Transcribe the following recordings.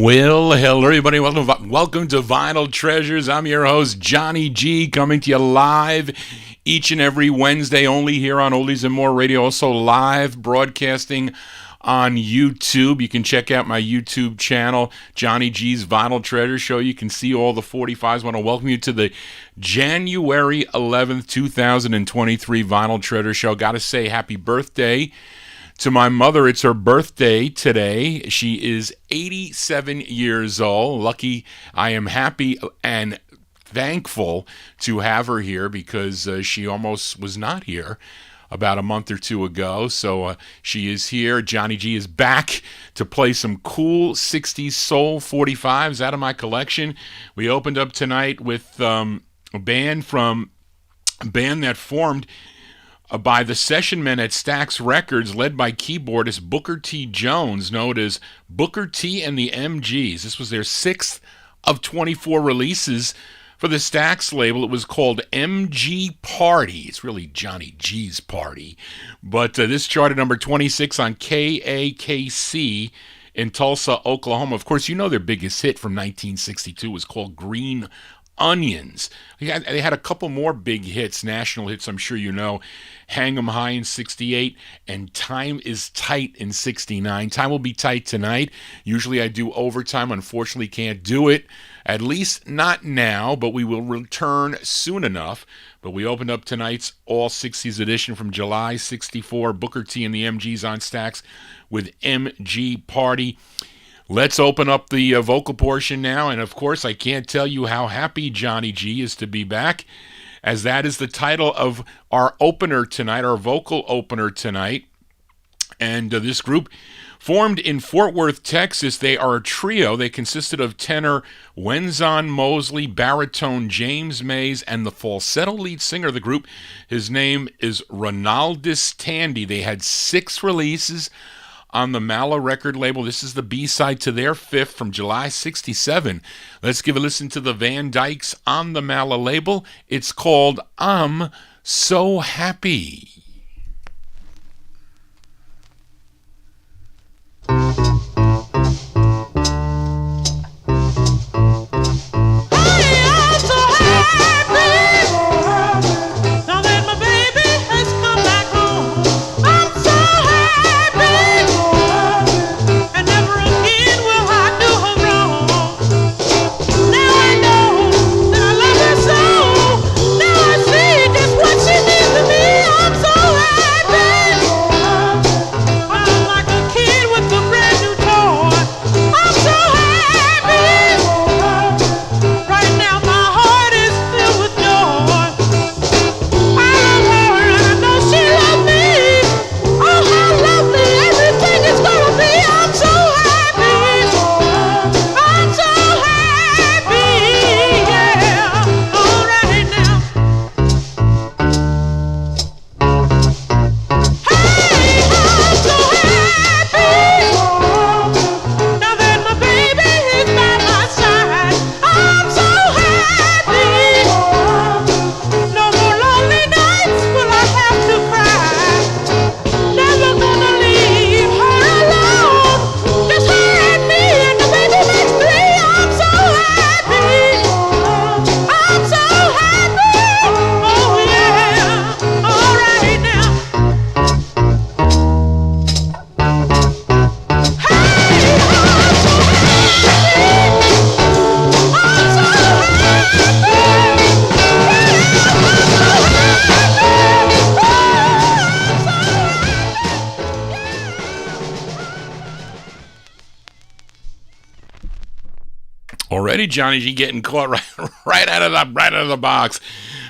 Well, hello everybody. Welcome to Vinyl Treasures. I'm your host, Johnny G, coming to you live each and every Wednesday, only here on Oldies and More Radio. Also live broadcasting on YouTube. You can check out my YouTube channel, Johnny G's Vinyl Treasure Show. You can see all the 45's. I want to welcome you to the January 11th, 2023 Vinyl Treasure Show. Got to say happy birthday to my mother. It's her birthday today. She is 87 years old. Lucky, I am happy and thankful to have her here because she almost was not here about a month or two ago. So she is here. Johnny G is back to play some cool 60s soul 45s out of my collection. We opened up tonight with a band that formed by the session men at Stax Records, led by keyboardist Booker T. Jones, known as Booker T and the MGs. This was their 6th of 24 releases for the Stax label. It was called MG Party. It's really Johnny G's Party. But this charted number 26 on KAKC in Tulsa, Oklahoma. Of course, you know their biggest hit from 1962 was called Green Onions. They had a couple more big hits, national hits, I'm sure you know. Hang 'em High in 68 and Time is Tight in 69. Time will be tight tonight. Usually I do overtime. Unfortunately can't do it, at least not now, but we will return soon enough. But we opened up tonight's All 60s edition from July 64, Booker T and the MGs on Stax with MG Party. Let's open up the vocal portion now, and of course I can't tell you how happy Johnny G is to be back, as that is the title of our opener tonight, our vocal opener tonight. And this group formed in Fort Worth, Texas. They are a trio. They consisted of tenor Wenzon Mosley, baritone James Mays, and the falsetto lead singer of the group. His name is Ronaldus Tandy. They had 6 releases on the Mala record label. This is the B-side to their 5th from July 67. Let's give a listen to the Van Dykes on the Mala label. It's called I'm So Happy. Already Johnny G getting caught right out of the box.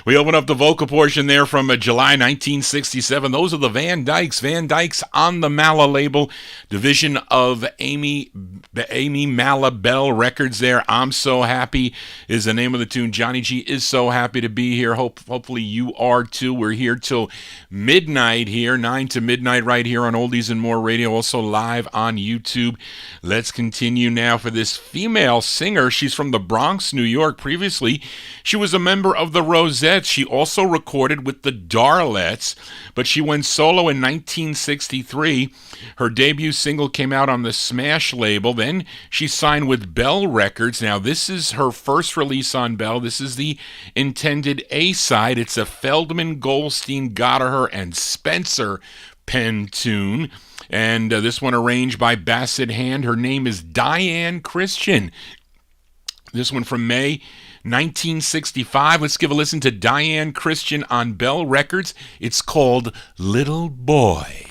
We open up the vocal portion there from July 1967. Those are the Van Dykes. Van Dykes on the Mala label, division of Amy Mala Bell Records there. I'm So Happy is the name of the tune. Johnny G is so happy to be here. Hopefully you are too. We're here till midnight here, 9 to midnight right here on Oldies and More Radio, also live on YouTube. Let's continue now for this female singer. She's from the Bronx, New York. Previously, she was a member of the Rosettes. Roulettes. She also recorded with the Darlettes, but she went solo in 1963. Her debut single came out on the Smash label. Then she signed with Bell Records. Now, this is her first release on Bell. This is the intended A-side. It's a Feldman, Goldstein, Gotteher, and Spencer pen tune. And this one arranged by Bassett Hand. Her name is Diane Christian. This one from May 1965. Let's give a listen to Diane Christian on Bell Records. It's called Little Boy.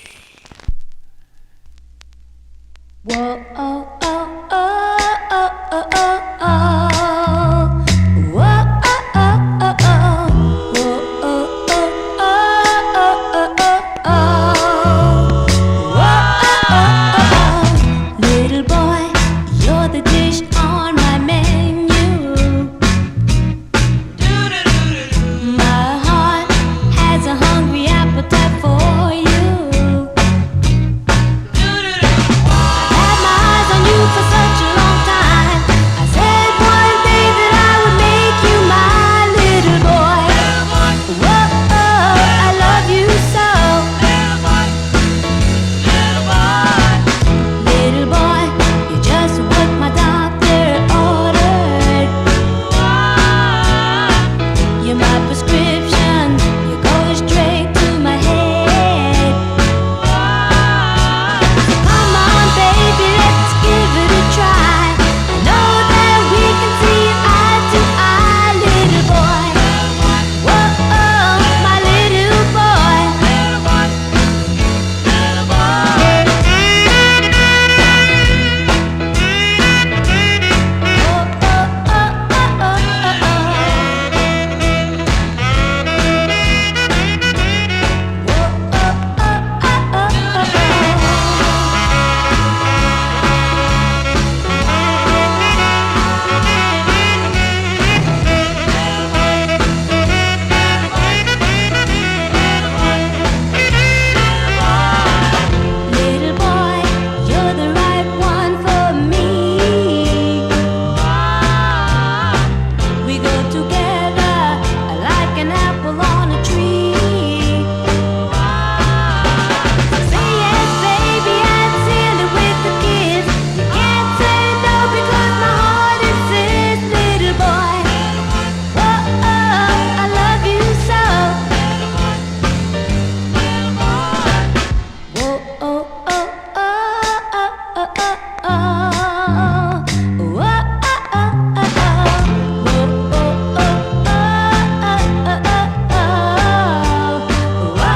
Whoa, oh, oh, oh, oh, oh, oh, oh. Whoa, oh, oh, oh, oh. Whoa, oh, oh, oh, oh, oh, oh. Whoa, oh, oh, oh. Little boy, you're the dish on my menu. My heart has a hungry appetite for you. Had my eyes on you for such a long time. I said one day that I would make you my little boy. Whoa, I love you so. Little boy, you're just what my doctor ordered. You're my prescription. You go straight to my head. Come on, baby, let's give it a try. I know that we can see eye to eye, little boy. Whoa, my little boy. Little boy, you're the right one for me. We go together like an apple on a tree. Say yes, baby, and seal it with a kiss. You can't say no because my heart insists, little boy. Whoa, I love you so. Whoa, oh, oh, oh, oh, oh, oh, oh. Whoa, oh, oh, oh, oh. Whoa, oh, oh, oh, oh, oh, oh, oh. Whoa,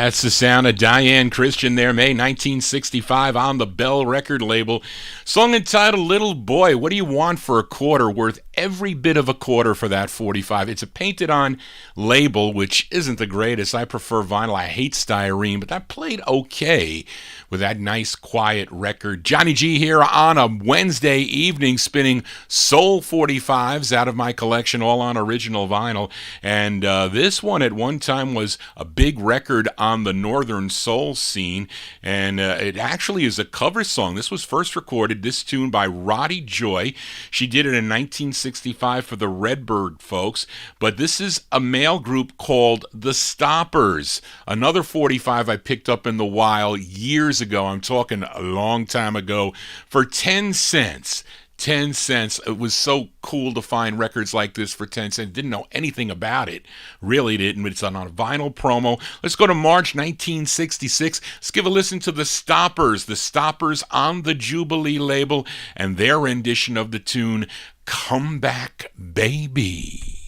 That's the sound of Diane Christian there, May 1965 on the Bell record label. Song entitled Little Boy. What do you want for a quarter? Worth every bit of a quarter for that 45. It's a painted on label, which isn't the greatest. I prefer vinyl. I hate styrene, but that played okay with that nice quiet record. Johnny G here on a Wednesday evening spinning Soul 45s out of my collection, all on original vinyl. And this one at one time was a big record on the Northern Soul scene, and it actually is a cover song. This was first recorded, this tune, by Roddy Joy. She did it in 1965 for the Redbird folks, but this is a male group called The Stoppers, another 45 I picked up in the wild years ago. I'm talking a long time ago, for 10 cents. 10 cents. It was so cool to find records like this for 10 cents. Didn't know anything about it. Really didn't. But it's on a vinyl promo. Let's go to March 1966. Let's give a listen to The Stoppers. The Stoppers on the Jubilee label and their rendition of the tune, Come Back, Baby.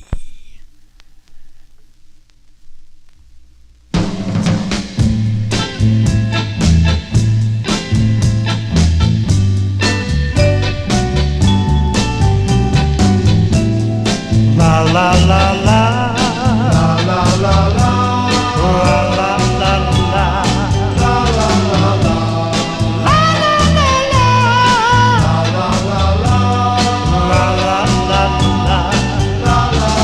La la la la la la la la la la la la la la la la la la la.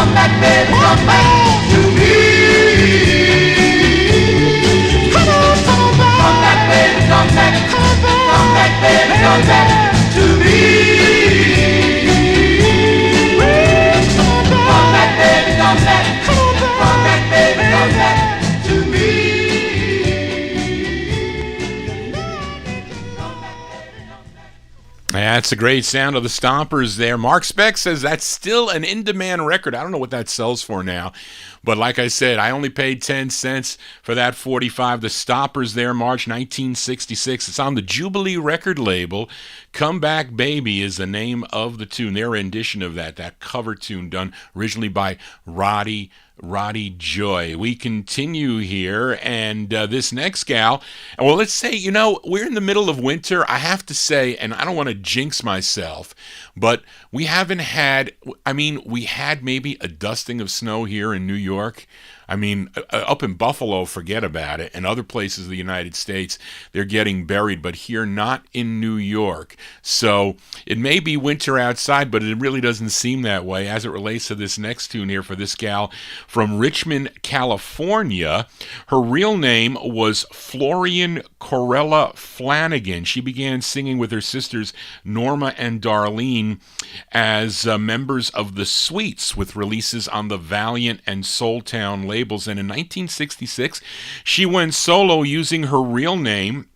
come back, baby, come back to me. Come back, baby, come back, come back, baby, come back to me. Come back, baby, come back, baby, come back to me. That's a great sound of the Stompers there. Mark Speck says that's still an in-demand record. I don't know what that sells for now. But like I said, I only paid 10 cents for that 45. The Stompers there, March 1966. It's on the Jubilee record label. Come Back Baby is the name of the tune. Their rendition of that cover tune done originally by Roddy Joy. We continue here, and this next gal, well, let's say, we're in the middle of winter. I have to say, and I don't want to jinx myself, but we haven't had, we had maybe a dusting of snow here in New York. Up in Buffalo, forget about it. And other places of the United States, they're getting buried, but here, not in New York. So it may be winter outside, but it really doesn't seem that way as it relates to this next tune here for this gal from Richmond, California. Her real name was Florian Corella Flanagan. She began singing with her sisters Norma and Darlene as members of the Sweets, with releases on the Valiant and Soultown labels. And in 1966, she went solo using her real name,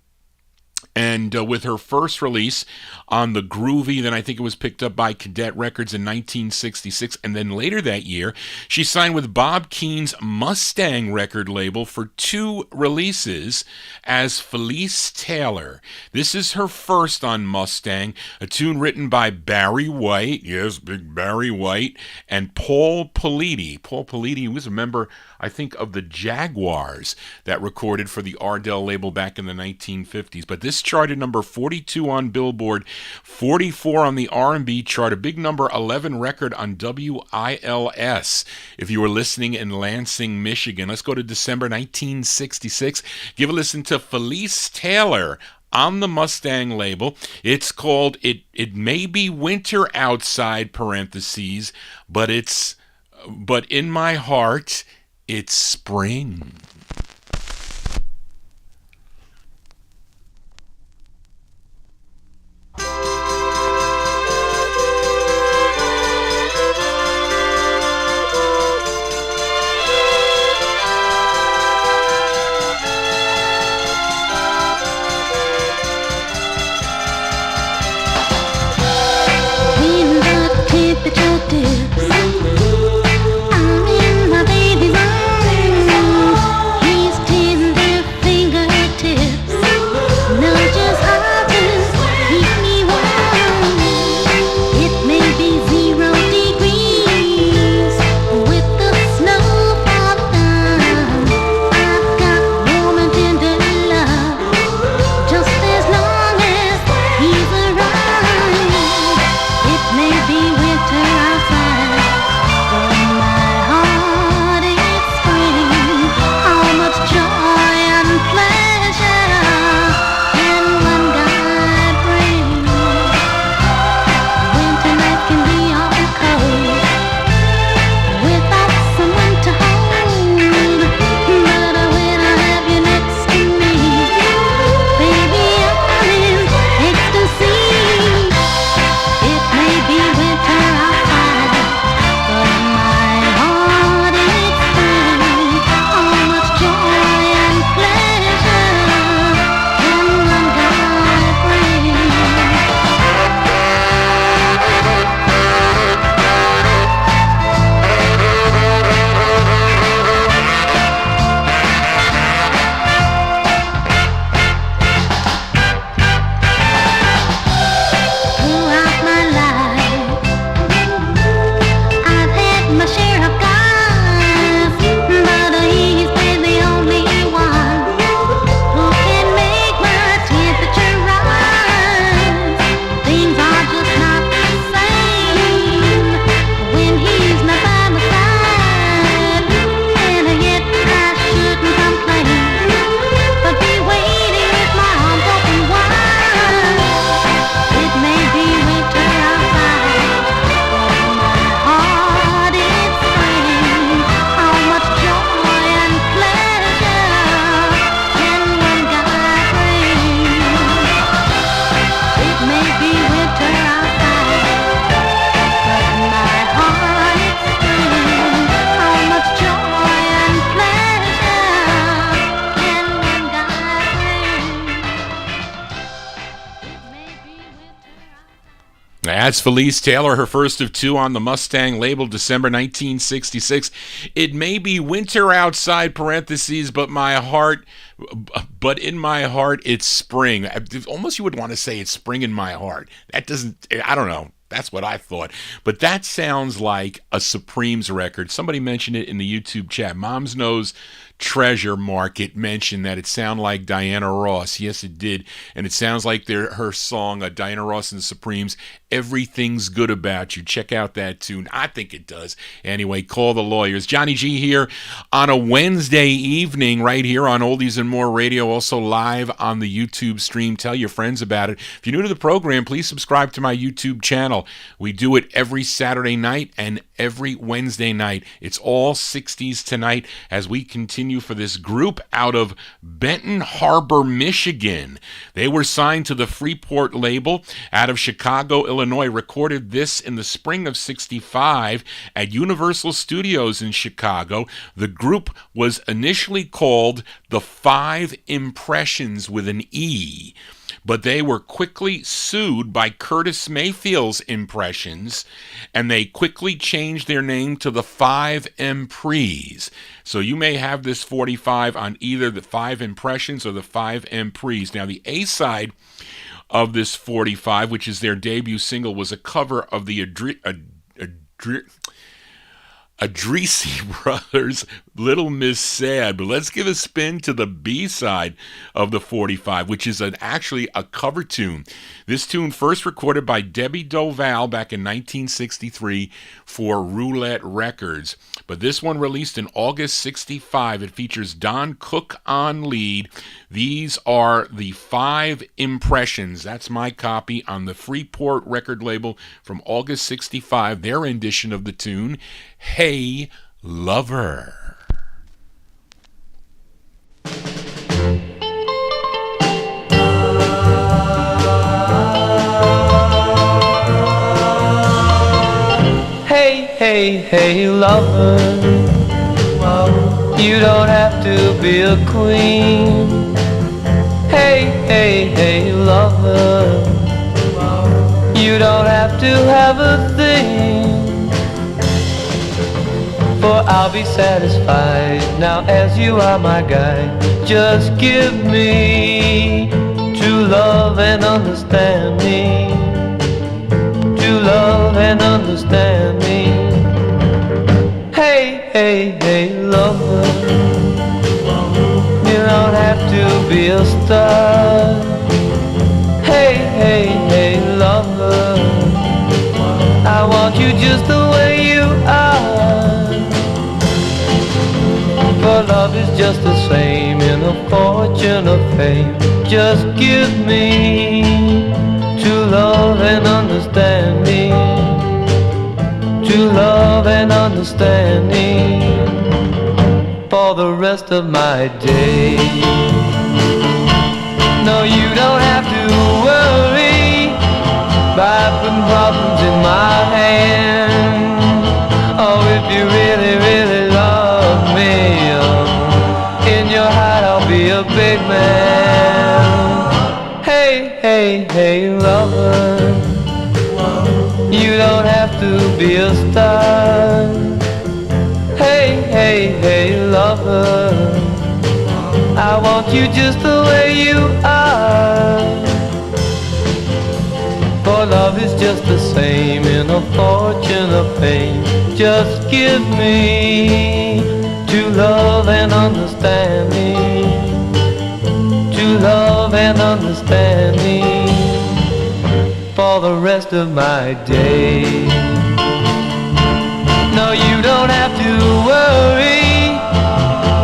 and with her first release on the Groovy, then I think it was picked up by Cadet Records in 1966, and then later that year, she signed with Bob Keene's Mustang record label for 2 releases as Felice Taylor. This is her first on Mustang, a tune written by Barry White, yes, big Barry White, and Paul Politi. Paul Politi was a member, I think, of the Jaguars that recorded for the Ardell label back in the 1950s. But this charted number 42 on Billboard, 44 on the R&B chart, a big number 11 record on WILS. If you were listening in Lansing, Michigan, let's go to December 1966. Give a listen to Felice Taylor on the Mustang label. It's called It May Be Winter Outside, parentheses, but in my heart, it's spring. I'm in my baby's arms. That's Felice Taylor, her first of two on the Mustang label, December 1966. It may be winter outside, parentheses, but in my heart, it's spring. Almost you would want to say it's spring in my heart. That doesn't, I don't know. That's what I thought. But that sounds like a Supremes record. Somebody mentioned it in the YouTube chat. Mom's Knows Treasure Market mentioned that it sounded like Diana Ross. Yes, it did. And it sounds like her song, Diana Ross and the Supremes, Everything's Good About You. Check out that tune. I think it does. Anyway, call the lawyers. Johnny G here on a Wednesday evening right here on Oldies and More Radio, also live on the YouTube stream. Tell your friends about it. If you're new to the program, please subscribe to my YouTube channel. We do it every Saturday night and every Wednesday night. It's all 60s tonight as we continue for this group out of Benton Harbor, Michigan. They were signed to the Freeport label out of Chicago, Illinois, recorded this in the spring of 65 at Universal Studios in Chicago. The group was initially called the Five Impressions with an E, but they were quickly sued by Curtis Mayfield's Impressions, and they quickly changed their name to the Five Emprees. So you may have this 45 on either the Five Impressions or the Five Emprees. Now, the A-side of this 45, which is their debut single, was a cover of the Adrisi Brothers' Little Miss Sad. But let's give a spin to the B-side of the 45, which is actually a cover tune. This tune first recorded by Debbie Doval back in 1963 for Roulette Records. But this one released in August 65. It features Don Cook on lead. These are the Five Impressions. That's my copy on the Freeport record label from August 65. Their rendition of the tune, Hey Lover. Hey, hey, lover, you don't have to be a queen. Hey, hey, hey, lover, you don't have to have a thing. For I'll be satisfied now as you are my guide. Just give me true love and understand me. True love and understand me. Hey, hey, hey, lover, you don't have to be a star. Hey, hey, hey, lover, I want you just the way you are. For love is just the same in a fortune or fame. Just give me true love and understand me. True love and understanding for the rest of my day. No, you don't have to worry by putting problems in my hand. Oh, if you really, really love me, in your heart I'll be a big man. Hey, hey, hey, lover, you don't have to be a star. Hey, hey, hey, lover, I want you just the way you are. For love is just the same in a fortune or fame. Just give me true love and understanding. True love and understanding for the rest of my day. No, you don't have to worry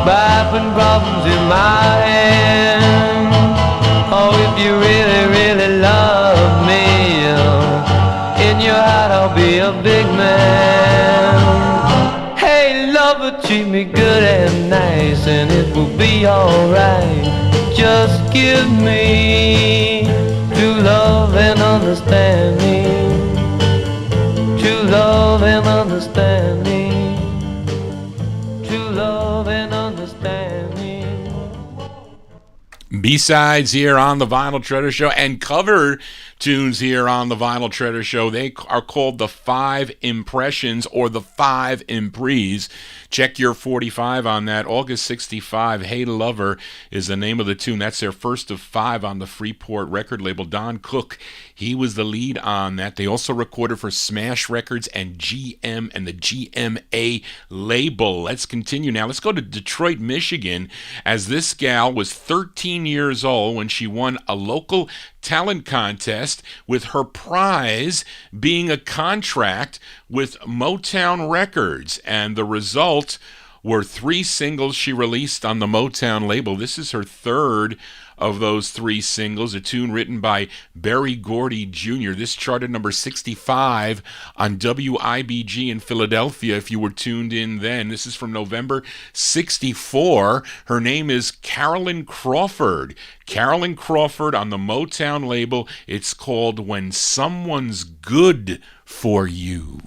by putting problems in my hand. Oh, if you really, really love me, in your heart I'll be a big man. Hey, lover, treat me good and nice, and it will be alright. Just give me true love and understanding. True love and understanding. True love and understanding. B-sides here on the Vinyl Treasure Show, and cover tunes here on the Vinyl Treasure Show. They are called the 5 Impressions or the 5 Imprees. Check your 45 on that. August 65, Hey Lover is the name of the tune. That's their first of 5 on the Freeport record label. Don Cook, he was the lead on that. They also recorded for Smash Records and GM and the GMA label. Let's continue now. Let's go to Detroit, Michigan, as this gal was 13 years old when she won a local talent contest, with her prize being a contract with Motown Records, and the result were 3 singles she released on the Motown label. This is her third of those 3 singles, a tune written by Berry Gordy Jr. This charted number 65 on WIBG in Philadelphia, if you were tuned in then. This is from November 64. Her name is Carolyn Crawford. Carolyn Crawford on the Motown label. It's called When Someone's Good for You.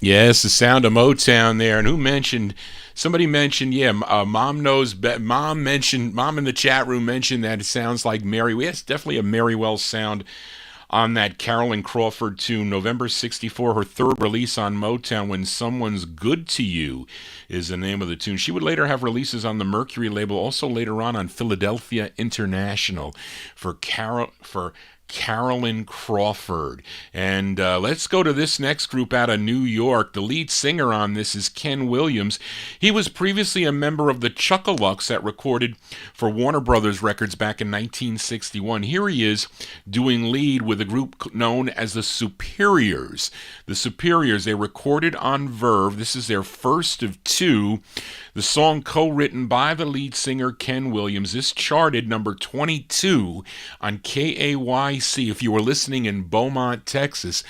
Yes, the sound of Motown there. And who mentioned? Somebody mentioned, Mom knows. Mom in the chat room mentioned that it sounds like Mary. Yes, definitely a Mary Wells sound on that Carolyn Crawford tune. November 64, her third release on Motown, When Someone's Good to You is the name of the tune. She would later have releases on the Mercury label, also later on Philadelphia International for Carolyn Crawford. And let's go to this next group out of New York. The lead singer on this is Ken Williams. He was previously a member of the Chuckalucks that recorded for Warner Brothers Records back in 1961. Here he is doing lead with a group known as the Superiors. The Superiors, they recorded on Verve. This is their first of 2. The song co-written by the lead singer Ken Williams. This charted number 22 on KAYC, if you were listening in Beaumont, Texas,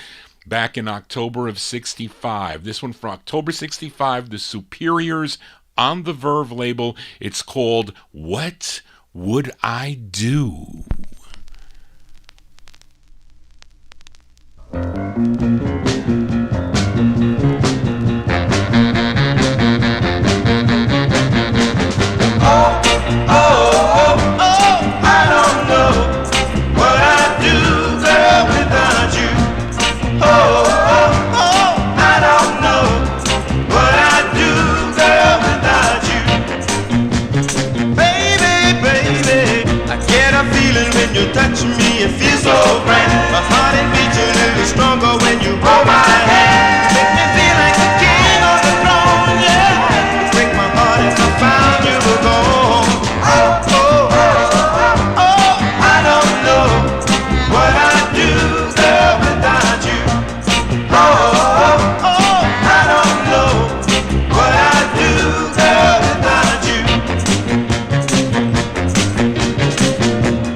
back in October of 65. This one from October 65, The Superiors on the Verve label. It's called What Would I Do? I don't know what I'd do, girl, without you. Oh. so grand. My heart it beats a little stronger when you hold my hand. Make me feel like the king on the throne, yeah. You break my heart if I found you were gone. Oh, oh, oh, oh, I don't know what I'd do, girl, without you. Oh, oh, oh, I don't know what I'd do, girl, without you.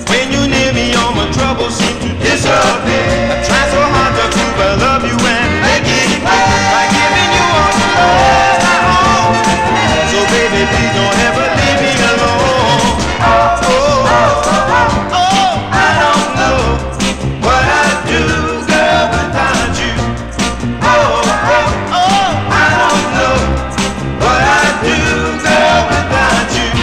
When you're near me, all my troubles seem to disappear. I try so hard to prove I love you and make it clear by giving you all the love I own. So baby, please don't ever leave me alone. Oh, oh, oh, oh, I don't know what I'd do, girl, without you. Oh, oh, oh, I don't know what I'd do, girl, without you.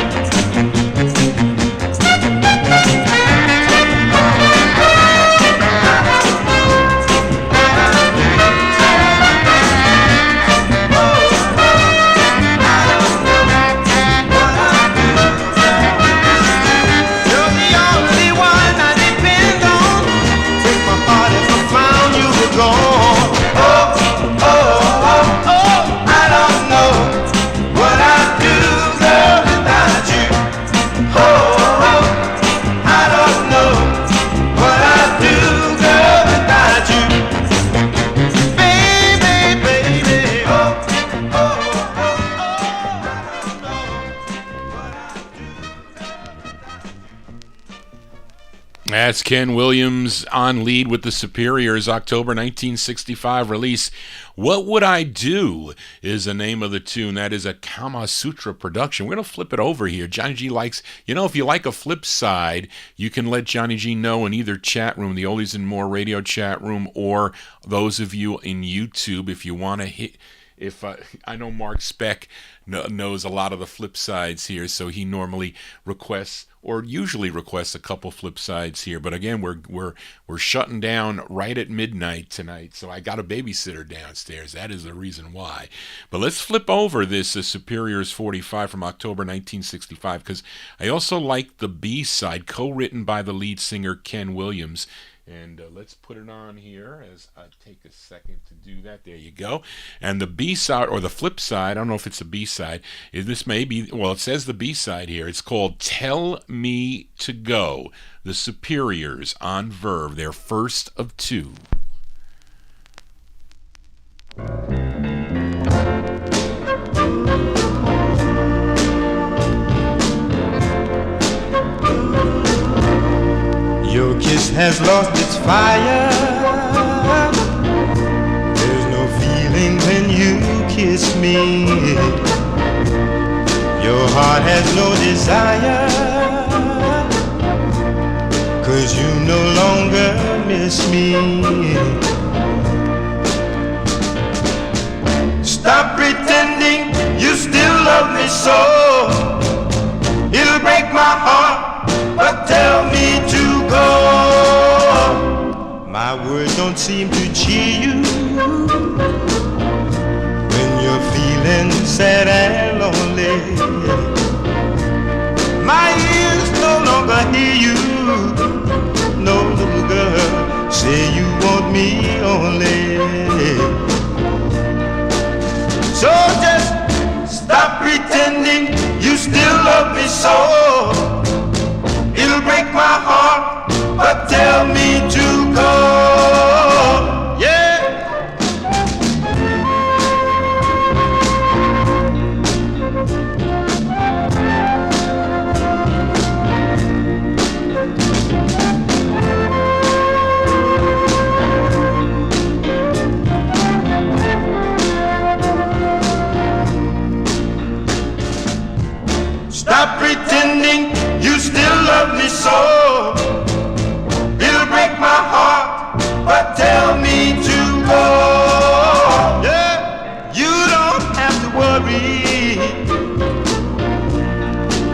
You're the only one I depend on. Break my heart if I found you were gone. Oh, oh, oh, oh, I don't know what I'd do, girl, without you. Oh, oh, I don't know what I'd do, girl, without you. Baby, baby, oh, oh, oh, oh, I don't know what I'd do. That's Ken Williams on lead with the Superiors, October 1965 release. What Would I Do is the name of the tune. That is a Kama Sutra production. We're going to flip it over here. Johnny G likes, if you like a flip side, you can let Johnny G know in either chat room, the Oldies and More radio chat room, or those of you in YouTube, if you want to hit. I know Mark Speck knows a lot of the flip sides here, so he normally requests or usually requests a couple flip sides here. But again, we're shutting down right at midnight tonight, so I got a babysitter downstairs. That is the reason why. But let's flip over this Superiors 45 from October 1965, because I also like the B-side, co-written by the lead singer Ken Williams. And let's put it on here as I take a second to do that. There you go. And the B-side, or the flip side, I don't know if it's a B-side. This may be, well, it says the B-side here. It's called Tell Me to Go. The Superiors on Verve, their first of two. Your kiss has lost its fire. There's no feeling when you kiss me. Your heart has no desire, 'cause you no longer miss me. Stop pretending you still love me so. It'll break my heart, but tell me to go. My words don't seem to cheer you when you're feeling sad and lonely. My ears no longer hear you. No, little girl, say you want me only. So just stop pretending you still love me so. It'll break my heart, but tell me to go. Yeah. Stop pretending you still love me so. It'll break my heart, but tell me to go. Yeah, you don't have to worry.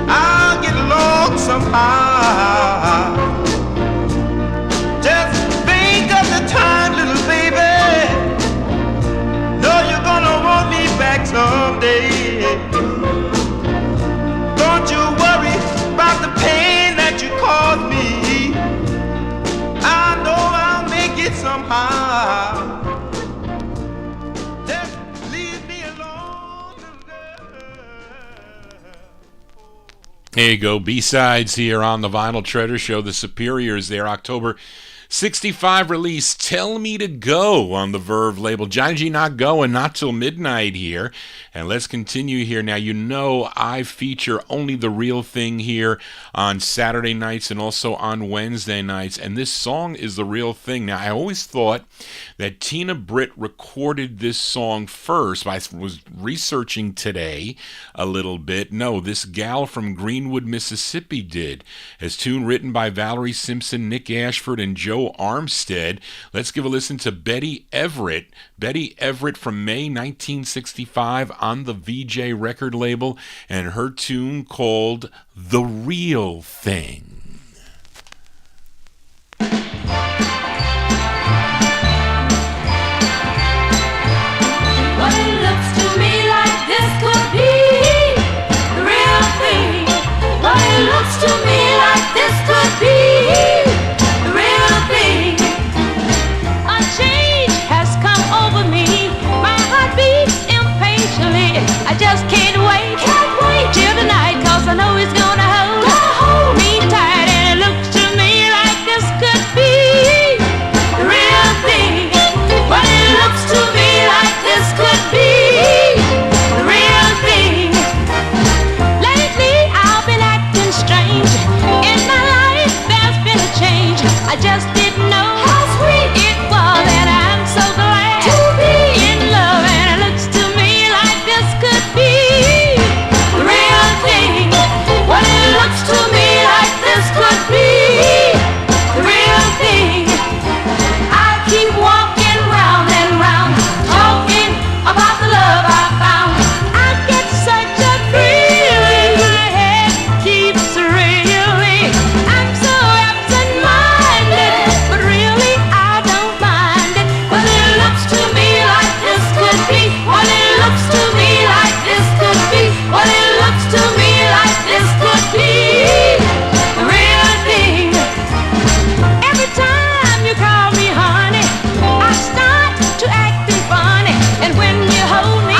I'll get along somehow. Just think of the time, little baby. Know you're gonna want me back someday. Don't you worry about the pain that you caused me. I There you go. B-sides here on the Vinyl Treasure Show. The Superiors there, October 65 release, Tell Me to Go on the Verve label. Johnny G not going, not till midnight here. And let's continue here. Now, you know I feature only the real thing here on Saturday nights and also on Wednesday nights. And this song is the real thing. Now, I always thought that Tina Britt recorded this song first. I was researching today a little bit. No, this gal from Greenwood, Mississippi did. As tune written by Valerie Simpson, Nick Ashford, and Joe Armstead. Let's give a listen to Betty Everett. Betty Everett from May 1965 on the VJ record label, and her tune called The Real Thing. Well, it looks to me like this could be the real thing. Well, it looks to me like this could be the real thing. A change has come over me. My heart beats impatiently. I just can't wait till tonight, 'cause I know it's gonna hold me tight. And it looks to me like this could be the real thing. Well, it looks to me like this could be the real thing. Lately I've been acting strange. In my life there's been a change. I just didn't know how sweet it was, and I'm so glad to be in love. And it looks to me like this could be the real thing. Well, it looks to me like this could be the real thing. I keep walking round and round, talking about the love I found. I get such a thrill, my head keeps reeling. I'm so absent-minded, but really I don't mind it. Well, it looks to me like this could be. Well, it looks to me like this could be. Well, it looks to me like this could be the real thing. Every time you call me honey, I start to acting funny. And when you hold me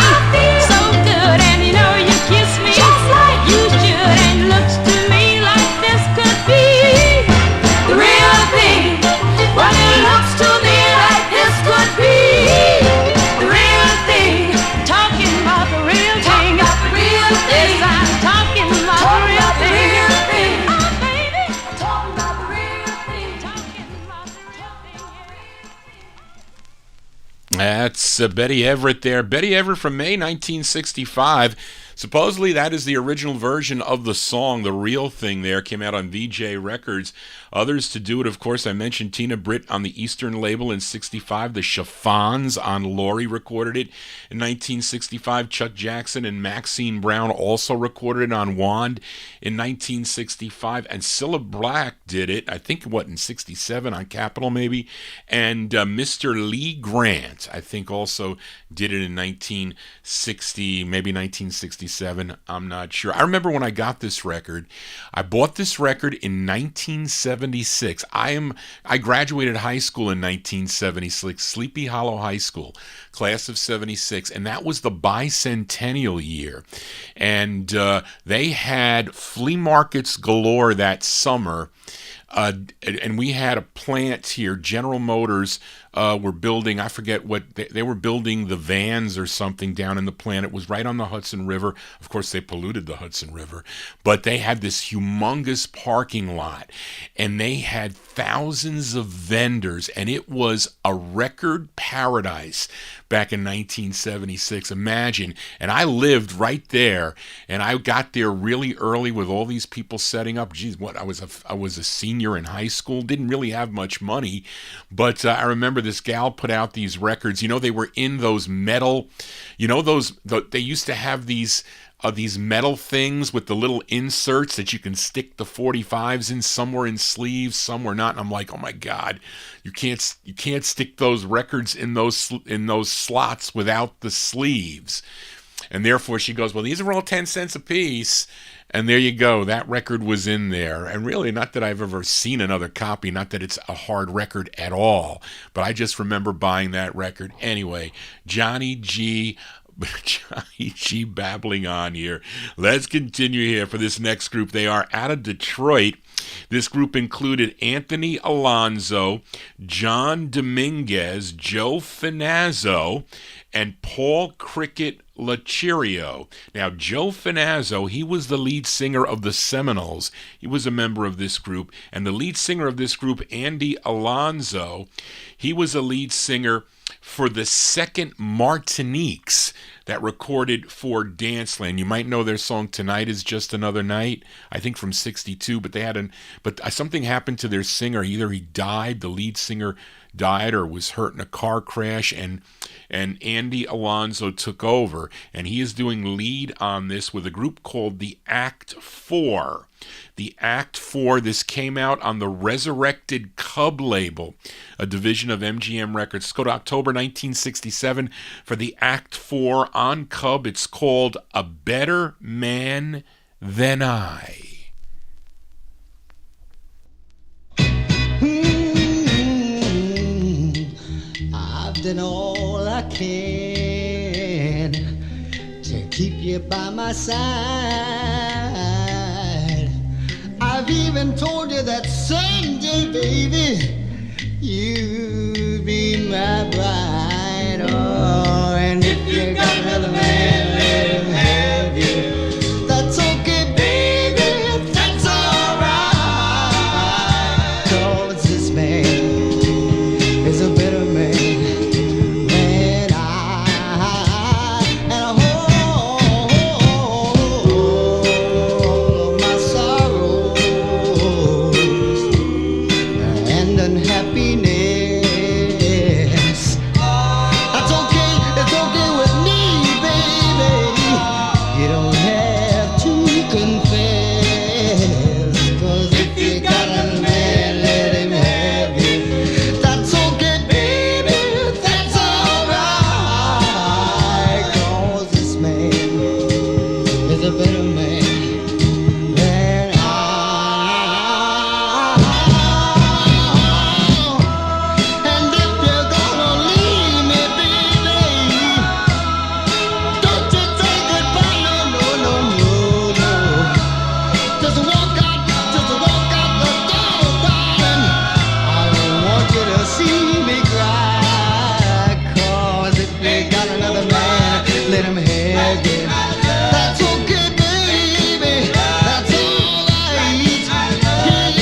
so good, and you know you kiss me just like you should, and it looks to me like this could be the real thing. Well, it looks to me like this could be the real thing. Talking about the real thing. Yes, I'm talking about the real thing. Oh, baby, talking about the real thing. Talking about the real thing. That's Betty Everett there. Betty Everett from May 1965. Supposedly that is the original version of the song, The Real Thing there. Came out on VJ Records. Others to do it, of course, I mentioned Tina Britt on the Eastern label in 65. The Chiffons on Laurie recorded it in 1965. Chuck Jackson and Maxine Brown also recorded it on Wand in 1965. And Cilla Black did it, I think, in 67 on Capitol maybe. And Mr. Lee Grant, I think, also did it in 1960, maybe 1967. I'm not sure. I remember when I got this record. I bought this record in 1976. I graduated high school in 1976, Sleepy Hollow High School, class of 76, and that was the bicentennial year. And they had flea markets galore that summer. And we had a plant here. General Motors were building, I forget what, they were building the vans or something down in the plant. It was right on the Hudson River. Of course, they polluted the Hudson River. But they had this humongous parking lot. And they had thousands of vendors. And it was a record paradise back in 1976. Imagine. And I lived right there. And I got there really early with all these people setting up. Geez, I was a senior in high school. Didn't really have much money. But I remember this gal put out these records. You know, they were in those metal, you know, they used to have these metal things with the little inserts that you can stick the 45's in. Some were in sleeves, some were not. And I'm like, oh my God, you can't stick those records in those slots without the sleeves. And therefore she goes, well, these are all 10 cents a piece. And there you go. That record was in there. And really, not that I've ever seen another copy, not that it's a hard record at all, but I just remember buying that record. Anyway, Johnny G, Johnny G babbling on here. Let's continue here for this next group. They are out of Detroit. This group included Anthony Alonso, John Dominguez, Joe Finazzo, and Paul Cricket Lachirio. Now, Joe Finazzo, he was the lead singer of the Seminoles. He was a member of this group. And the lead singer of this group, Andy Alonso, he was a lead singer for the Second Martiniques that recorded for Danceland. You might know their song "Tonight Is Just Another Night," I think from '62. But something happened to their singer. Either he died, the lead singer died, or was hurt in a car crash, and Andy Alonso took over, and he is doing lead on this with a group called the Act Four. The Act Four, this came out on the Resurrected Cub label, a division of MGM Records. Let's go to October 1967 for the Act Four on Cub. It's called A Better Man Than I. I've done all I can to keep you by my side. I've even told you that someday, baby, you'll be my bride. Oh, and if you got another man, let him have you. That's okay, baby, that's alright. 'Cause this man is a better man than I. And I hold my sorrows and unhappiness. That's okay, it's okay with me, baby. You don't have to confess. 'Cause if you got a man, let him have you. That's okay, baby, that's alright. 'Cause this man is a better man than I. And if you're gonna leave me, baby, don't you say goodbye, no, no, no, no, no. Just walk out the door, darling. I don't want you to see me cry. 'Cause if you got another man, let him have it. That's okay, baby, that's alright. He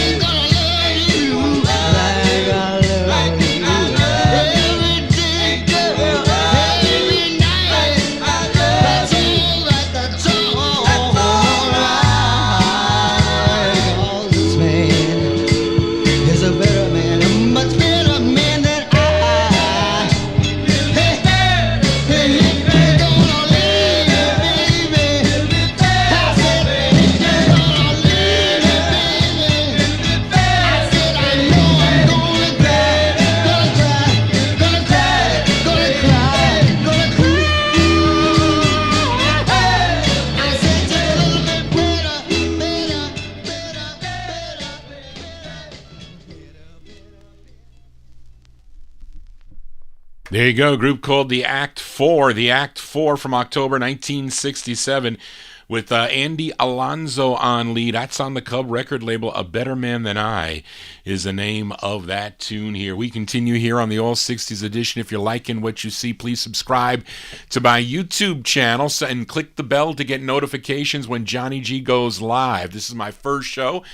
ain't gonna love you like I love you. Every day, girl, every night. That's alright, that's alright. 'Cause this man is a better man, a much better man than I. Hey, hey, if you're gonna leave me, baby, I said, if you're gonna leave me, baby, I said, I know I'm gonna cry, gonna cry, gonna cry, gonna cry, gonna cry. I said, just a little bit better, better, better, better, There you go, a group called the Act Four. The Act Four from October 1967 with Andy Alonso on lead. That's on the Cub record label. A Better Man Than I is the name of that tune here. We continue here on the All 60s edition. If you're liking what you see, please subscribe to my YouTube channel and click the bell to get notifications when Johnny G goes live. This is my first show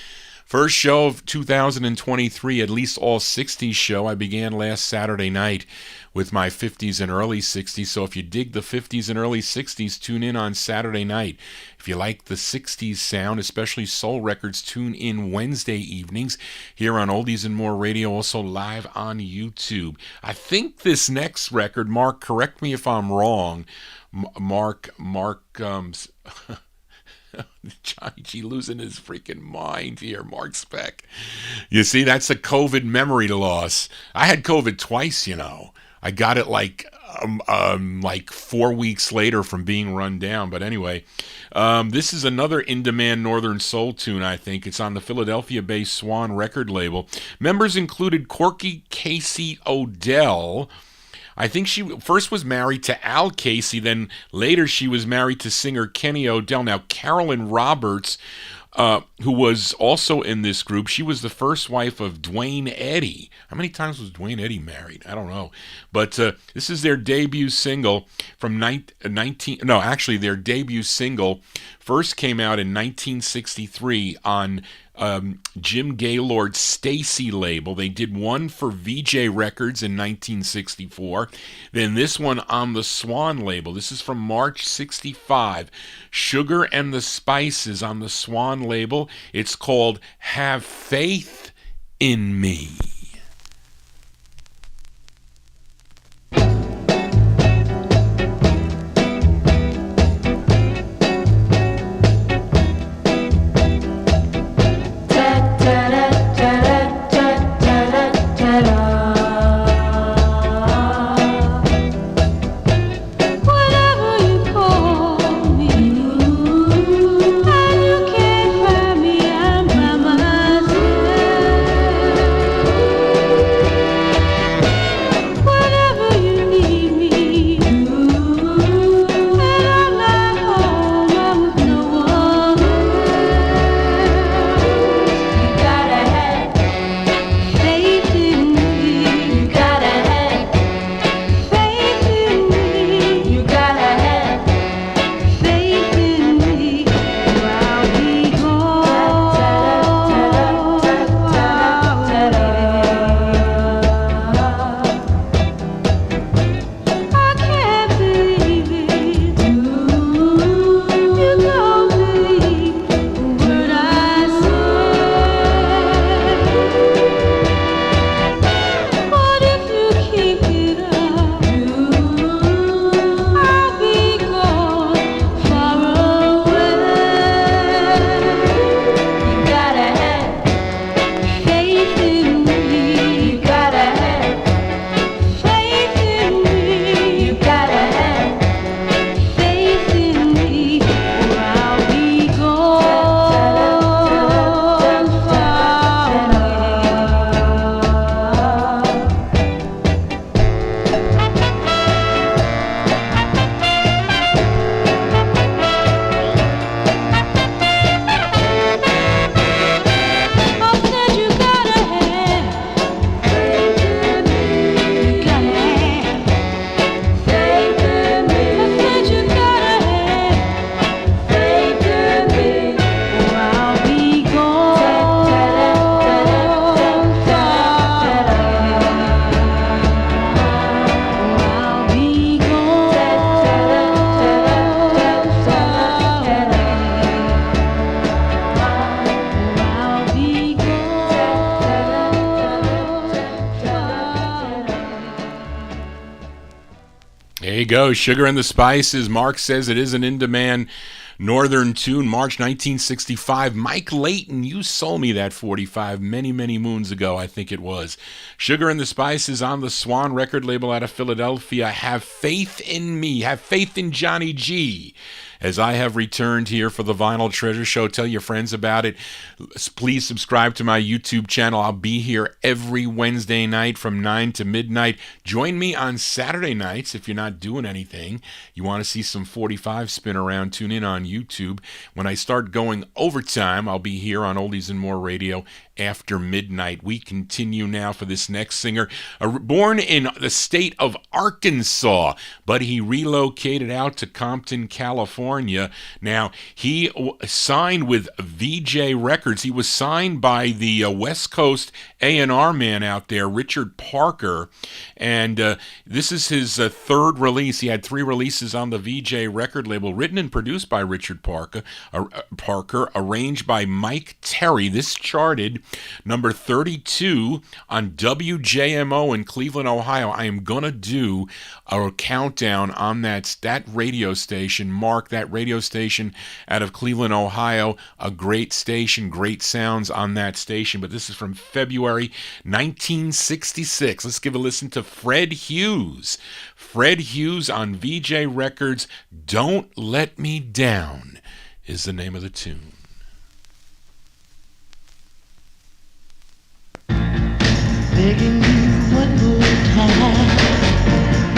of 2023, at least All 60s show. I began last Saturday night with my 50s and early 60s. So if you dig the 50s and early 60s, tune in on Saturday night. If you like the 60s sound, especially soul records, tune in Wednesday evenings here on Oldies and More Radio, also live on YouTube. I think this next record, Mark, correct me if I'm wrong, Mark, Johnny G losing his freaking mind here, Mark Speck. You see, that's a COVID memory loss. I had COVID twice, you know. I got it like 4 weeks later from being run down. But anyway, this is another in-demand Northern Soul tune, I think. It's on the Philadelphia-based Swan record label. Members included Corky Casey Odell I think she first was married to Al Casey, then later she was married to singer Kenny Odell. Now, Carolyn Roberts, who was also in this group, she was the first wife of Dwayne Eddy. How many times was Dwayne Eddy married? I don't know. But this is their debut single from their debut single first came out in 1963 on Jim Gaylord's Stacy label. They did one for VJ Records in 1964. Then this one on the Swan label. This is from March 65. Sugar and the Spices on the Swan label. It's called Have Faith in Me. There you go, Sugar and the Spices. Mark says it is an in-demand northern tune. March 1965. Mike Layton, you sold me that 45 many, many moons ago, I think it was. Sugar and the Spices on the Swan record label out of Philadelphia. Have faith in me. Have faith in Johnny G. As I have returned here for the Vinyl Treasure Show, tell your friends about it. Please subscribe to my YouTube channel. I'll be here every Wednesday night from 9 to midnight. Join me on Saturday nights if you're not doing anything. You want to see some 45 spin around, tune in on YouTube. When I start going overtime, I'll be here on Oldies and More Radio after midnight. We continue now for this next singer. Born in the state of Arkansas, but he relocated out to Compton, California. Now, he signed with VJ Records. He was signed by the West Coast A&R man out there, Richard Parker, and this is his third release. He had 3 releases on the VJ record label, written and produced by Richard Parker, arranged by Mike Terry. This charted number 32 on WJMO in Cleveland, Ohio. I am going to do a countdown on that radio station. Mark that radio station out of Cleveland, Ohio. A great station, great sounds on that station. But this is from February 1966. Let's give a listen to Fred Hughes. Fred Hughes on VJ Records. Don't Let Me Down is the name of the tune. Begging you one more time,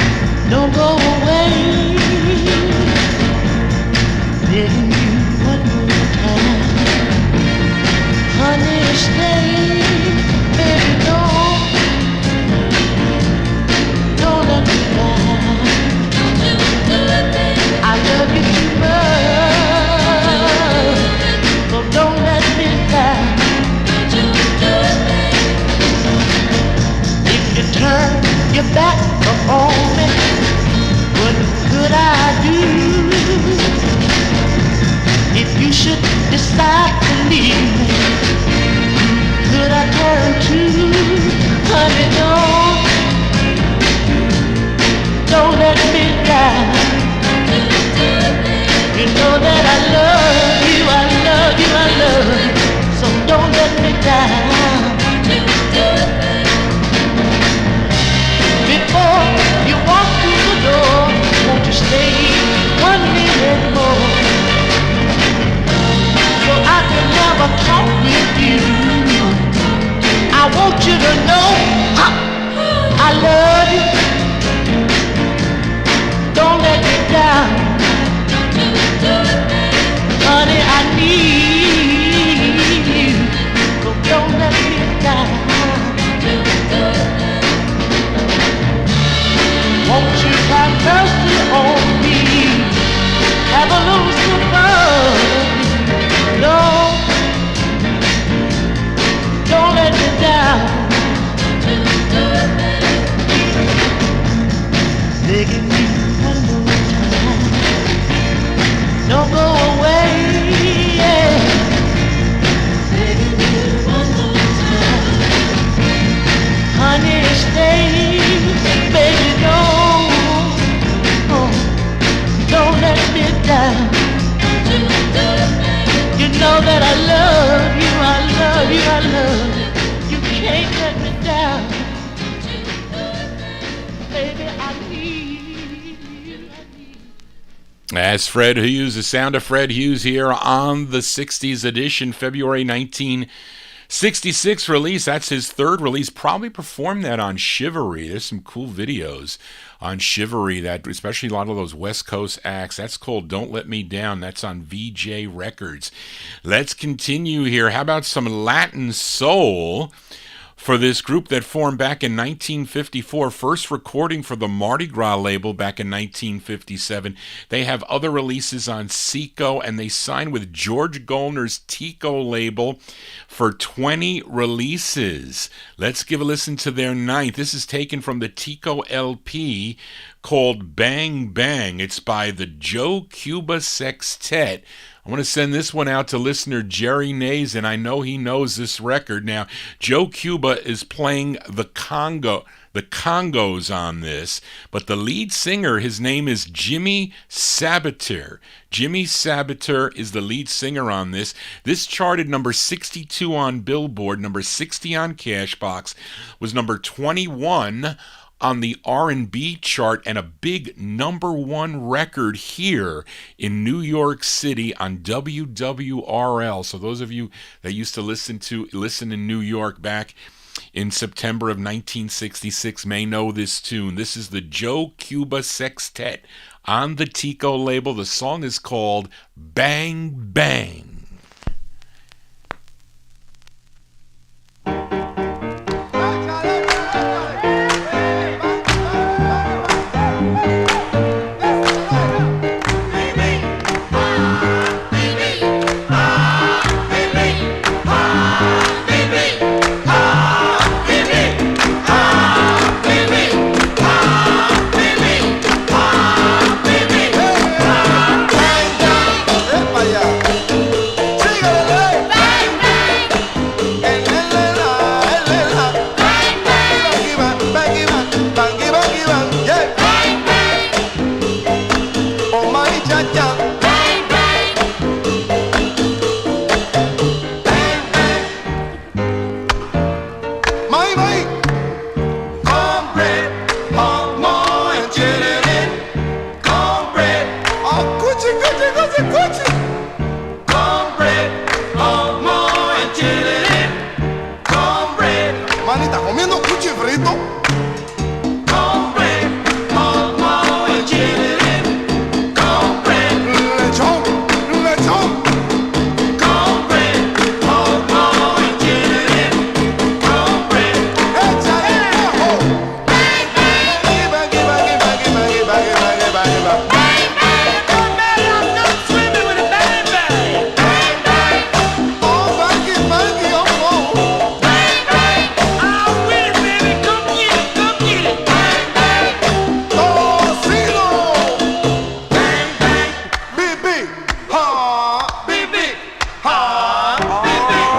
should decide to leave me, could I turn to? Honey, don't let me down. You know that I love you, I love you, I love you. So don't let me down. Before you walk through the door, won't you stay 1 minute more, so I can have a talk with you. I want you to know I love you. Don't let me down. Honey, I need you. So don't let me down. Won't you have mercy on me? Have a little sympathy. No, don't let me down. Begging you one more time, don't go away. Yeah. Begging you one more time, honey, stay, baby, don't let me down. You know that I love you, I love you, I love you. You can't let me down. Baby, I need you. As Fred Hughes, the sound of Fred Hughes here on the 60s edition, February 1966 release. That's his third release. Probably performed that on Chivalry. There's some cool videos on Chivalry, that especially a lot of those West Coast acts. That's called Don't Let Me Down. That's on VJ Records. Let's continue here. How about some Latin soul for this group that formed back in 1954, first recording for the Mardi Gras label back in 1957. They have other releases on Seco, and they signed with George Goldner's Tico label for 20 releases. Let's give a listen to their ninth. This is taken from the Tico LP called Bang Bang. It's by the Joe Cuba Sextet. I want to send this one out to listener Jerry Nays, and I know he knows this record. Now, Joe Cuba is playing the congos on this, but the lead singer, his name is Jimmy Sabater. Jimmy Sabater is the lead singer on this. This charted number 62 on Billboard, number 60 on Cashbox, was number 21 on the R&B chart, and a big number one record here in New York City on WWRL. So those of you that used to listen in New York back in September of 1966 may know this tune. This is the Joe Cuba Sextet on the Tico label. The song is called Bang Bang.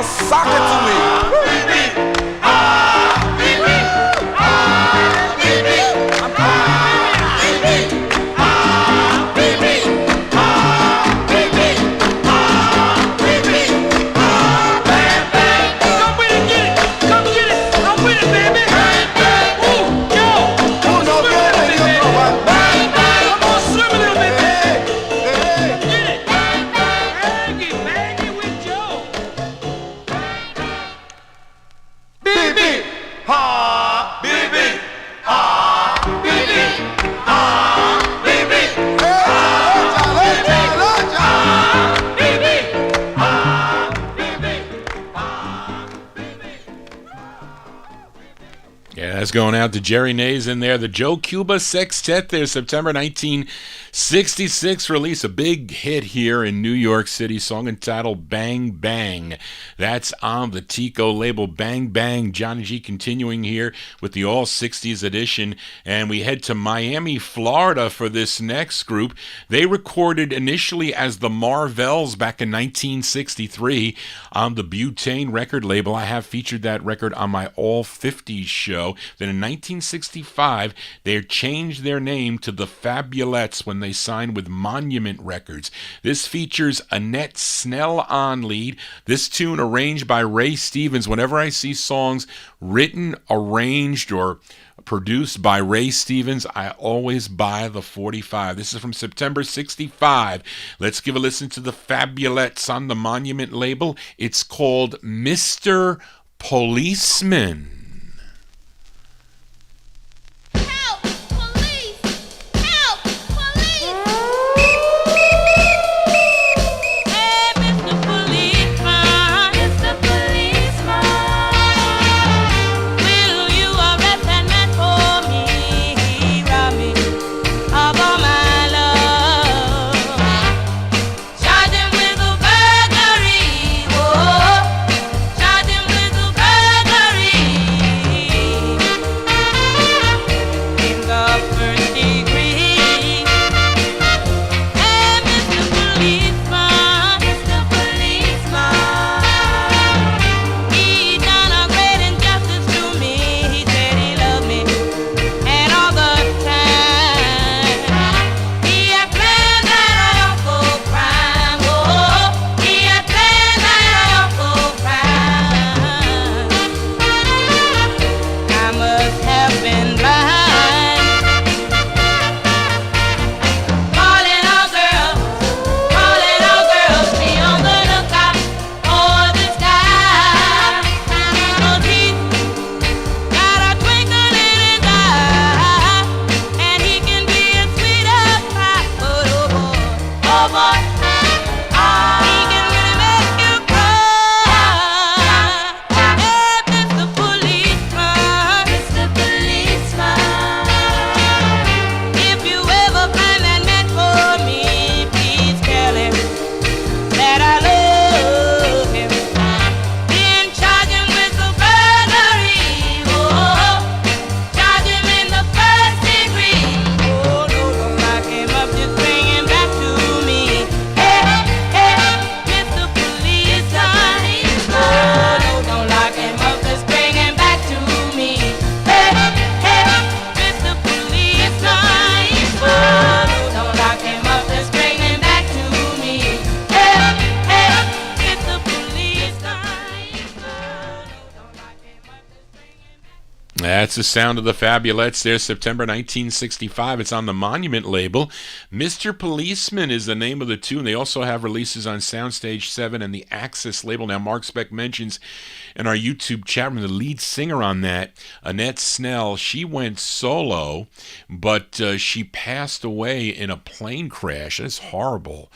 Sock it to me. That's going out to Jerry Nays in there. The Joe Cuba Sextet there, September 1966 release. A big hit here in New York City, song entitled Bang Bang. That's on the Tico label, Bang Bang. Johnny G continuing here with the All 60s edition. And we head to Miami, Florida for this next group. They recorded initially as the Marvels back in 1963 on the Butane record label. I have featured that record on my All 50s show. Then in 1965, they changed their name to the Fabulettes when they signed with Monument Records. This features Annette Snell on lead. This tune arranged by Ray Stevens. Whenever I see songs written, arranged, or produced by Ray Stevens, I always buy the 45. This is from September 65. Let's give a listen to the Fabulettes on the Monument label. It's called Mr. Policeman. That's the sound of the Fabulettes there, September 1965. It's on the Monument label. Mr. Policeman is the name of the tune. They also have releases on Soundstage 7 and the Axis label. Now, Mark Speck mentions in our YouTube chat room the lead singer on that, Annette Snell, she went solo, but she passed away in a plane crash. That's horrible.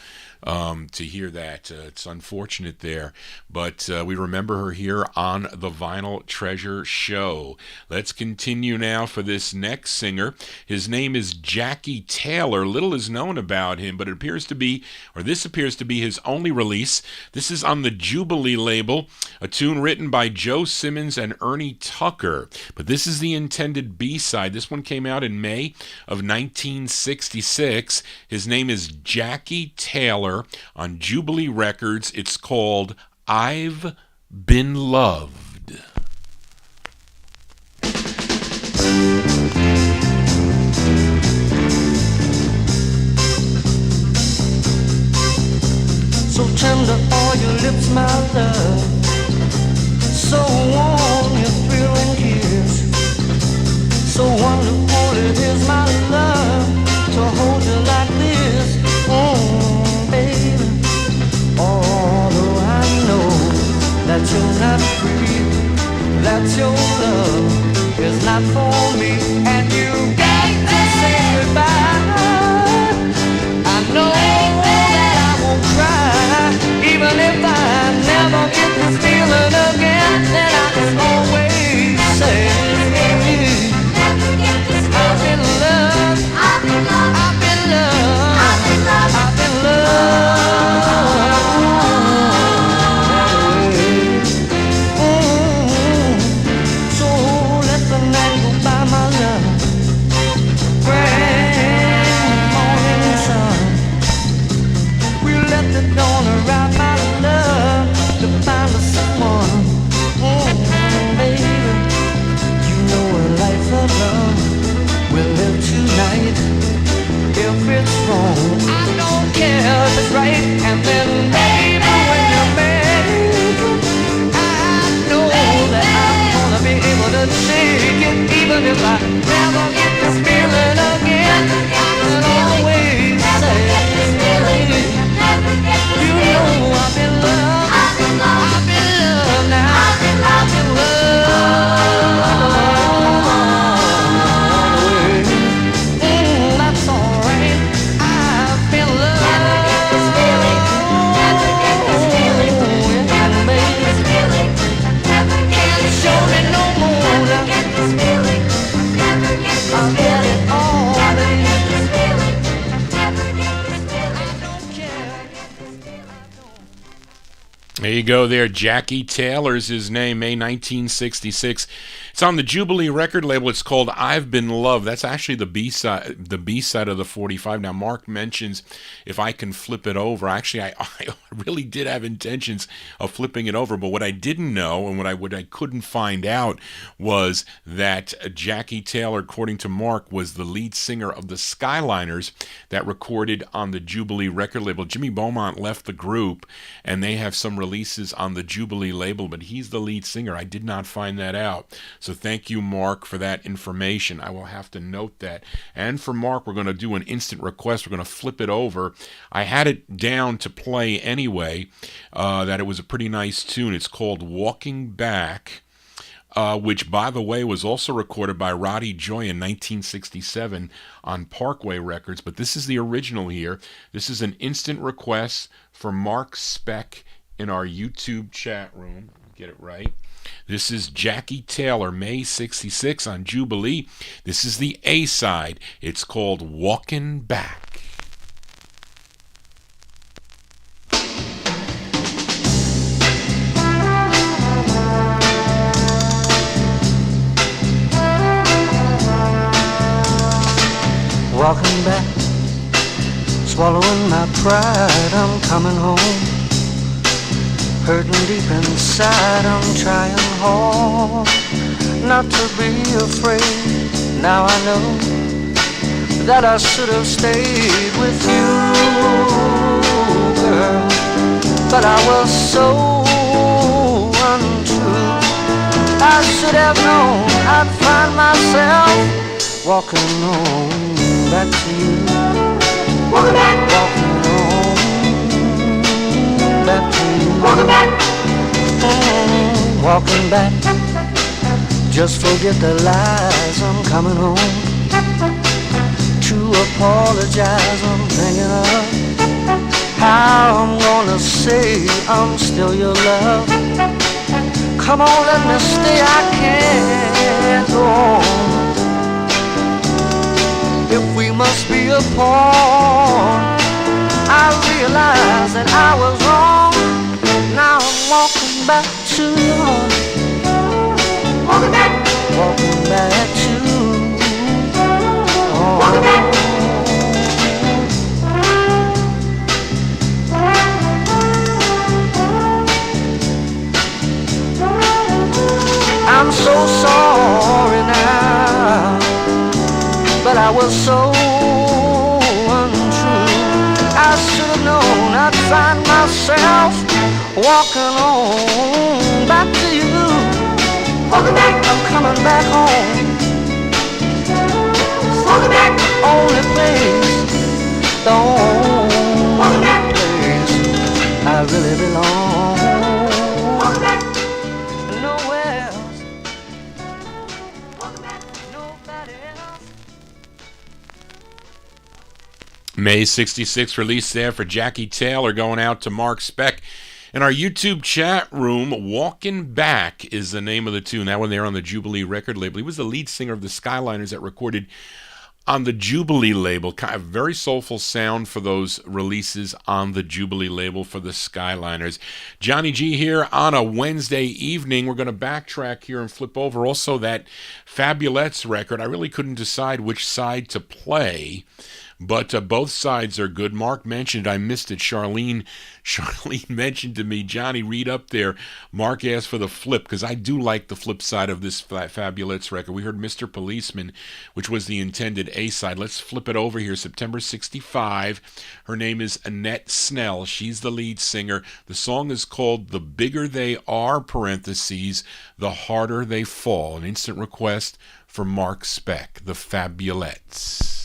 To hear that. It's unfortunate there, but we remember her here on the Vinyltreasure show. Let's continue now for this next singer. His name is Jackie Taylor. Little is known about him, but this appears to be his only release. This is on the Jubilee label, a tune written by Joe Simmons and Ernie Tucker, but this is the intended B-side. This one came out in May of 1966. His name is Jackie Taylor. Taylor on Jubilee Records. It's called I've Been Loved. So tender are your lips, my love. So warm your thrilling kiss. So wonderful it is, my love, to hold you like this. Baby. Although I know that you're not free, that your love is not for me, and you got to say goodbye. I know that I won't cry, even if I never get this feeling again. Then I can always say, I've been loved, I've been loved, I've been loved, I've been loved, I've been loved. So let the night go by, my love. Bring morning sun. We let the dawn arrive, my love, to find us someone. Baby, you know a life of love will live tonight. If it's wrong, I don't care if it's right. And then, baby, when you're married, I know that I'm gonna be able to take it, even if I never get this feeling again. I can always say, you know I've been loved, I've been loved now, I've been loved. That's alright. I've been loved. Never get this feeling. Never get this feeling. Never get this feeling. Never get this feeling. Show me no more. Never get this feeling. Never get this feeling. I'll get it all. Never get this feeling. Never get this feeling. I don't care. There you go there. Jackie Taylor's his name, May 1966. It's on the Jubilee record label. It's called I've Been Loved. That's actually the B-side of the 45. Now, Mark mentions if I can flip it over. Actually, I really did have intentions of flipping it over, but what I didn't know and what I couldn't find out was that Jackie Taylor, according to Mark, was the lead singer of the Skyliners that recorded on the Jubilee record label. Jimmy Beaumont left the group, and they have some releases on the Jubilee label, but he's the lead singer. I did not find that out. So thank you, Mark, for that information. I will have to note that. And for Mark, we're going to do an instant request. We're going to flip it over. I had it down to play anyway, that it was a pretty nice tune. It's called Walking Back, which, by the way, was also recorded by Roddy Joy in 1967 on Parkway Records. But this is the original here. This is an instant request for Mark Speck in our YouTube chat room. Get it right. This is Jackie Taylor, May 66 on Jubilee. This is the A-side. It's called Walkin' Back. Walking back, swallowing my pride, I'm coming home. Hurting deep inside, I'm trying hard not to be afraid. Now I know that I should have stayed with you, girl, but I was so untrue. I should have known I'd find myself walking home back to you. Walking back, walking home back to you. Walking back, walking back. Just forget the lies, I'm coming home to apologize. I'm thinking of how I'm gonna say I'm still your love. Come on, let me stay, I can't go on. If we must be apart, I realize that I was wrong. Now I'm walking back to your heart. Walking back, walking back to walking back. I was so untrue. I should have known I'd find myself walking on back to you. Walking back, I'm coming back home. Walking back, only place, the only place I really belong. Walking back, nowhere else. Walking back, nobody else. May 66 release there for Jackie Taylor, going out to Mark Speck. In our YouTube chat room, Walkin' Back is the name of the tune. That one there on the Jubilee record label. He was the lead singer of the Skyliners that recorded on the Jubilee label. Kind of very soulful sound for those releases on the Jubilee label for the Skyliners. Johnny G here on a Wednesday evening. We're going to backtrack here and flip over also that Fabulettes record. I really couldn't decide which side to play, but both sides are good. Mark mentioned, I missed it, Charlene mentioned to me, Johnny, read up there. Mark asked for the flip, because I do like the flip side of this Fabulettes record. We heard Mr. Policeman, which was the intended A-side. Let's flip it over here. September 65. Her name is Annette Snell. She's the lead singer. The song is called The Bigger They Are, parentheses, The Harder They Fall. An instant request for Mark Speck, the Fabulettes.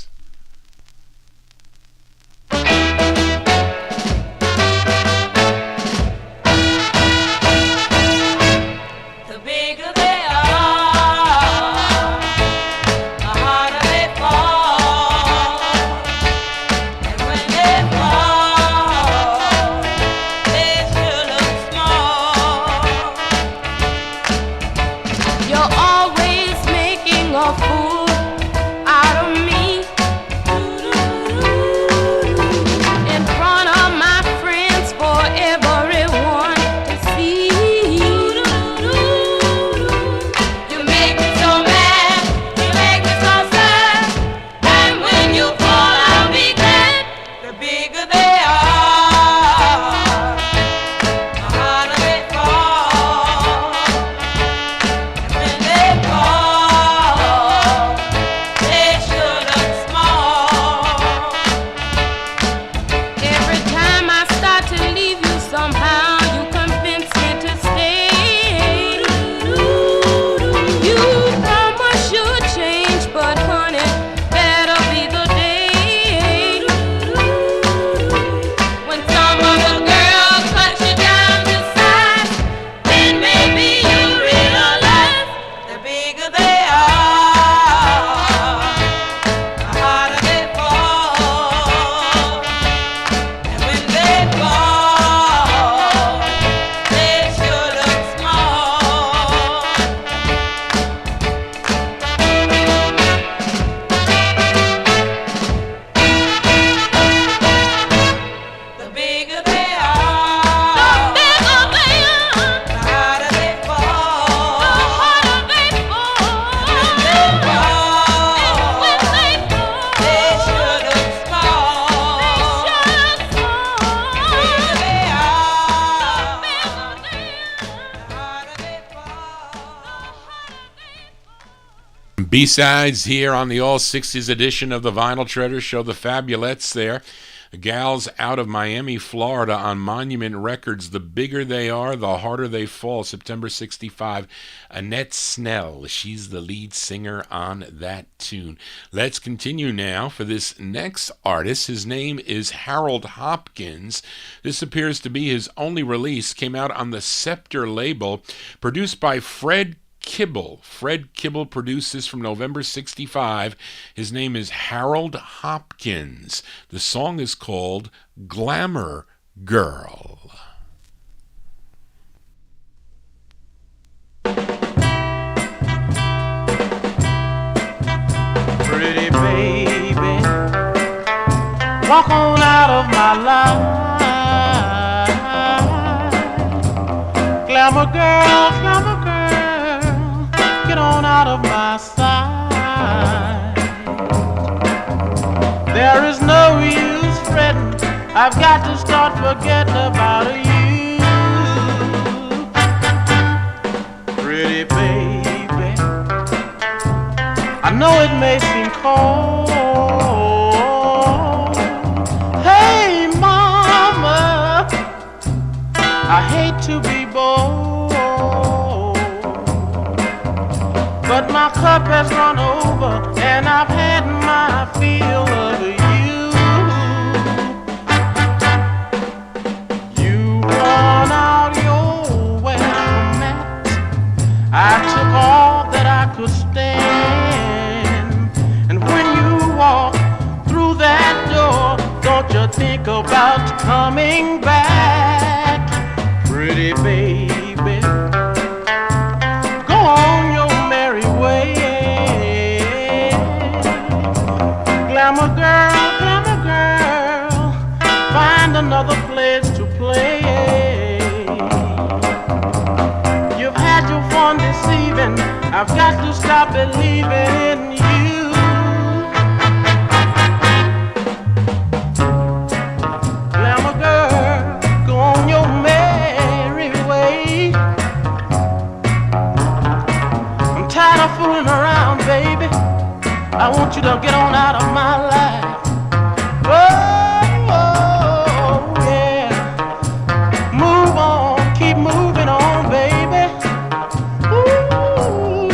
B-sides here on the All 60s edition of the Vinyl Treasure Show, the Fabulettes there. The gals out of Miami, Florida on Monument Records. The Bigger They Are, The Harder They Fall, September 65. Annette Snell, she's the lead singer on that tune. Let's continue now for this next artist. His name is Harold Hopkins. This appears to be his only release. Came out on the Scepter label, produced by Fred Kibble. Fred Kibble produced this from November 65. His name is Harold Hopkins. The song is called Glamour Girl. Pretty baby, walk on out of my life. Glamour girl, glamour girl, get on out of my sight. There is no use fretting, I've got to start forgetting about you. Pretty baby, I know it may seem cold, to be bold, but my cup has run over and I've had my fill of you. You worn out your welcome mat. I took all that I could stand, and when you walk through that door, don't you think about coming back, pretty baby. Go on your merry way. Glamour girl, find another place to play. You've had your fun deceiving, I've got to stop believing in you. Glamour girl, go on your merry way. I'm tired of fooling around, baby. I want you to get on out of my life. Oh, yeah. Move on, keep moving on, baby. Ooh,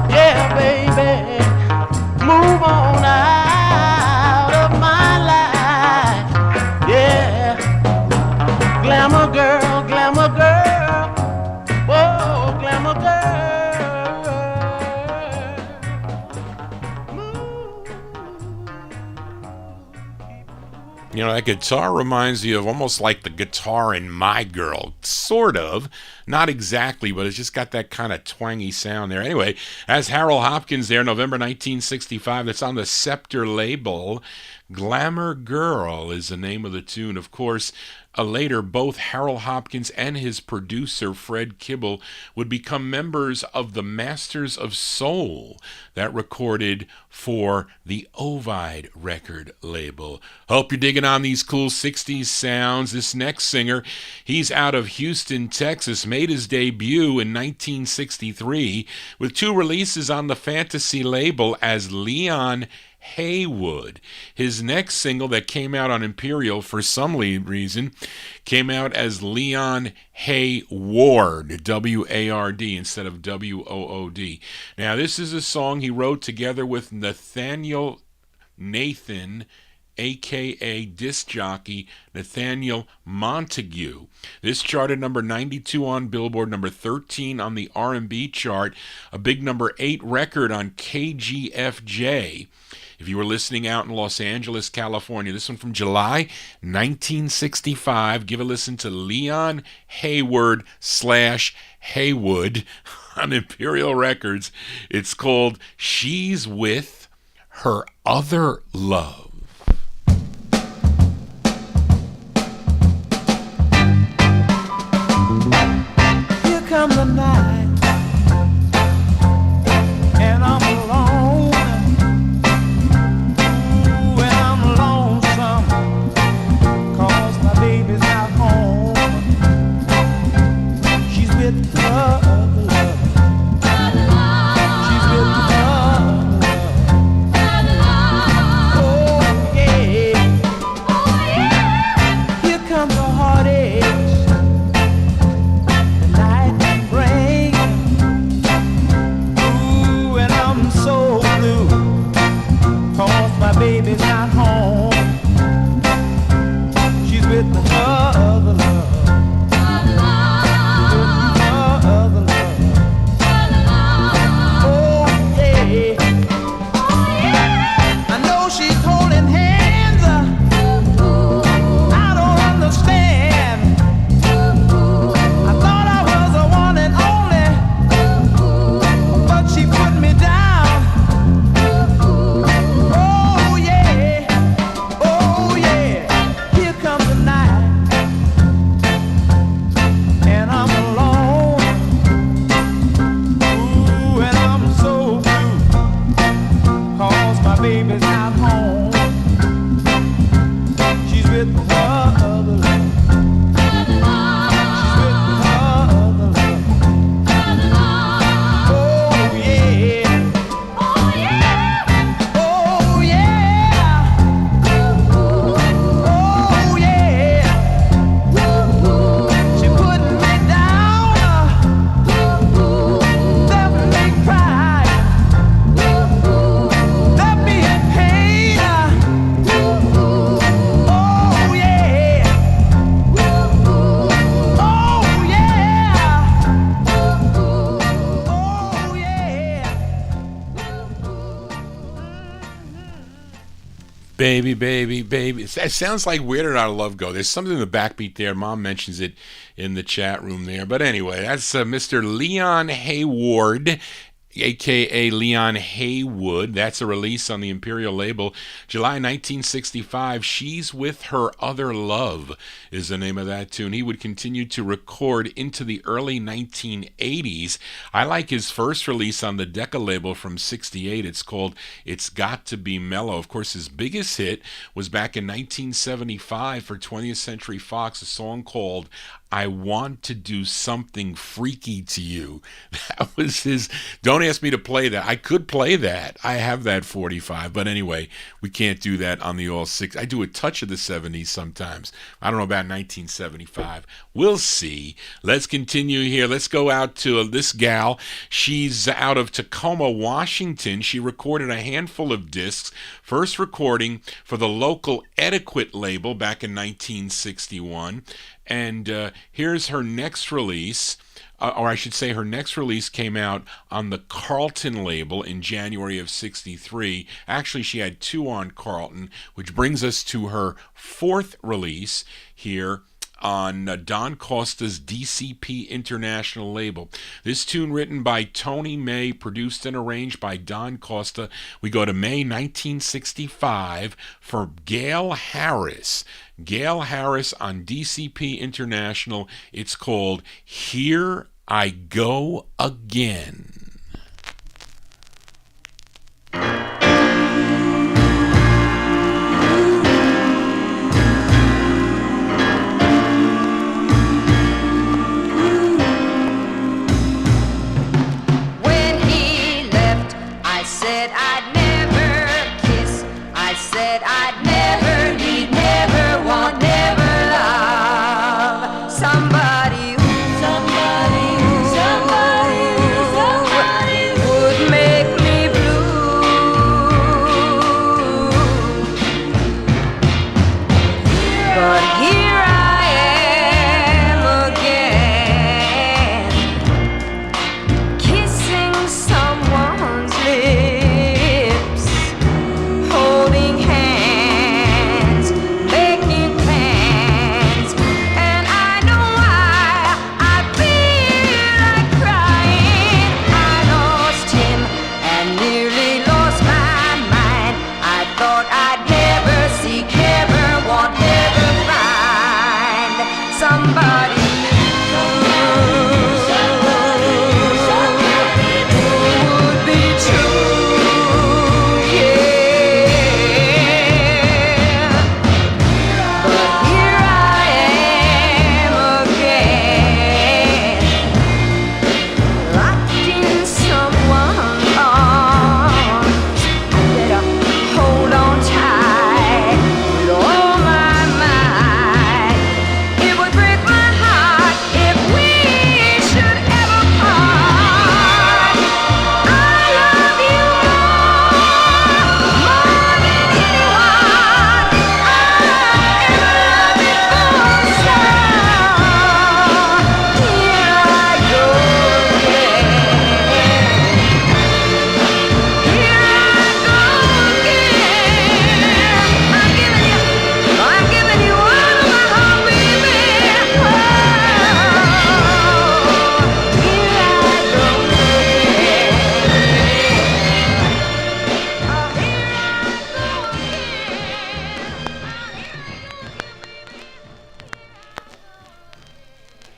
yeah, baby. Move on out of my life. Yeah. Glamour girl, glamour girl. Whoa, glamour girl. You know, that guitar reminds you of almost like the guitar in My Girl. Sort of. Not exactly, but it's just got that kind of twangy sound there. Anyway, as Harold Hopkins there, November 1965, that's on the Scepter label. Glamour Girl is the name of the tune. Of course, later, both Harold Hopkins and his producer, Fred Kibble, would become members of the Masters of Soul that recorded for the Ovid record label. Hope you're digging on these cool 60s sounds. This next singer, he's out of Houston, Texas, made his debut in 1963 with 2 releases on the Fantasy label as Leon Haywood. His next single that came out on Imperial for some reason came out as Leon Hayward, W-A-R-D instead of W-O-O-D. Now, this is a song he wrote together with Nathaniel Nathan, a.k.a. disc jockey Nathaniel Montague. This charted number 92 on Billboard, number 13 on the R&B chart, a big number 8 record on KGFJ. If you were listening out in Los Angeles, California, this one from July 1965. Give a listen to Leon Hayward / Haywood on Imperial Records. It's called She's With Her Other Love. Here come the night, and I'm alone. Ooh, and I'm lonesome, 'cause my baby's not home. She's with her other love. She's with her other love. Oh yeah, here comes the heartaches. Baby's not home. She's with her other love. With her other love. Baby, baby, baby. That sounds like Where Did Our Love Go? There's something in the backbeat there. Mom mentions it in the chat room there. But anyway, that's Mr. Leon Haywood, a.k.a. Leon Haywood. That's a release on the Imperial label, July 1965. She's With Her Other Love is the name of that tune. He would continue to record into the early 1980s. I like his first release on the Decca label from 68. It's called It's Got to Be Mellow. Of course, his biggest hit was back in 1975 for 20th Century Fox, a song called I Want to Do Something Freaky to You. That was his. Don't ask me to play that. I could play that. I have that 45. But anyway, we can't do that on the all six. I do a touch of the 70s sometimes. I don't know about 1975. We'll see. Let's continue here. Let's go out to this gal. She's out of Tacoma, Washington. She recorded a handful of discs. First recording for the local Etiquette label back in 1961. And here's her next release, or I should say her next release came out on the Carlton label in January of 63. Actually, she had two on Carlton, which brings us to her fourth release here on Don Costa's DCP International label. This tune written by Tony May, produced and arranged by Don Costa. We go to May 1965 for Gail Harris. Gail Harris on DCP International. It's called Here I Go Again.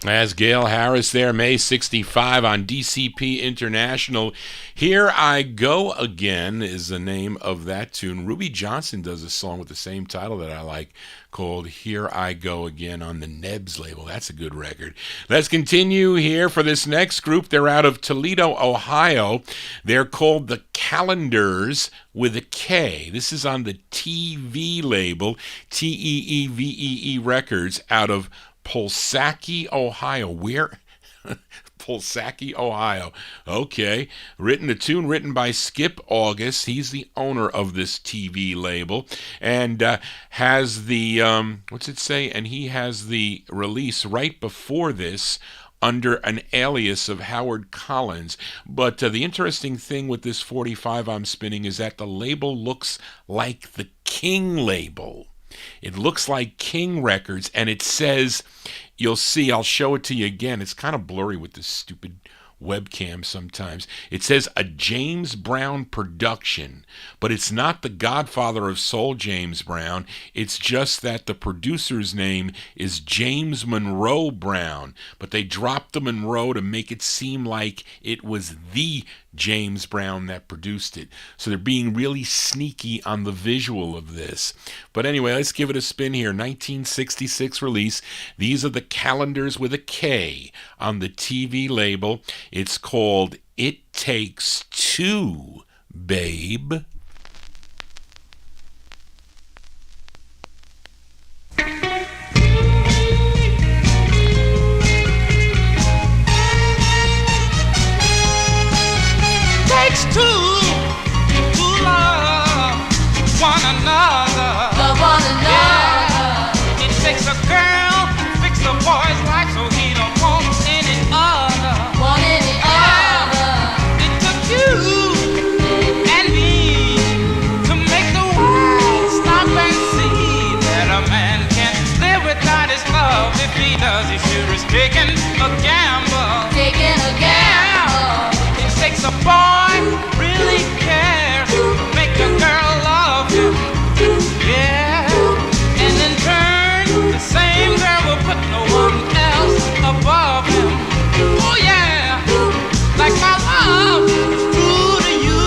As Gail Harris there, May 65 on DCP International. Here I Go Again is the name of that tune. Ruby Johnson does a song with the same title that I like called Here I Go Again on the Nebs label. That's a good record. Let's continue here for this next group. They're out of Toledo, Ohio. They're called the Calendars with a K. This is on the TV label, Teevee Records, out of Pulsaki, Ohio. Where? Pulsaki, Ohio. Okay. A tune written by Skip August. He's the owner of this TV label and has the, what's it say? And he has the release right before this under an alias of Howard Collins. But the interesting thing with this 45 I'm spinning is that the label looks like the King label. It looks like King Records, and it says, you'll see, I'll show it to you again. It's kind of blurry with this stupid webcam sometimes. It says a James Brown production, but it's not the godfather of soul James Brown. It's just that the producer's name is James Monroe Brown, but they dropped the Monroe to make it seem like it was the James Brown that produced it. So they're being really sneaky on the visual of this. But anyway, let's give it a spin here. 1966 release. These are the Calendars with a K on the TV label. It's called It Takes Two, Babe. Takes two to love one another. Love one another. Yeah. It takes a girl to fix a boy's life so he don't want any other. Want any other. It took you and me to make the world stop and see that a man can't live without his love. If he does, he sure is taking a gamble. Taking a gamble. It takes a boy really care to make a girl love him. Yeah, and in turn, the same girl will put no one else above him. Oh yeah, like my love is true to you.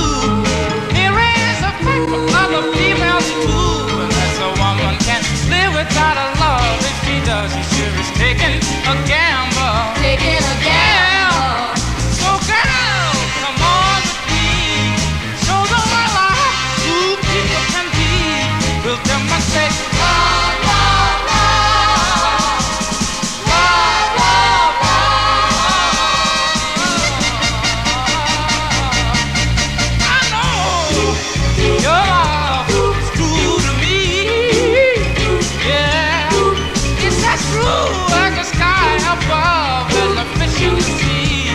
Here is a fact for other females too. Unless a woman can't live without a love, if she does, she sure is taking a gamble. Taking a gamble. So girl, come on with me. Show the world how two people can be. We'll demonstrate love, love, love. Love, love, love. I know your love is true to me. Yeah, it's as true as the sky above and the fish in the sea.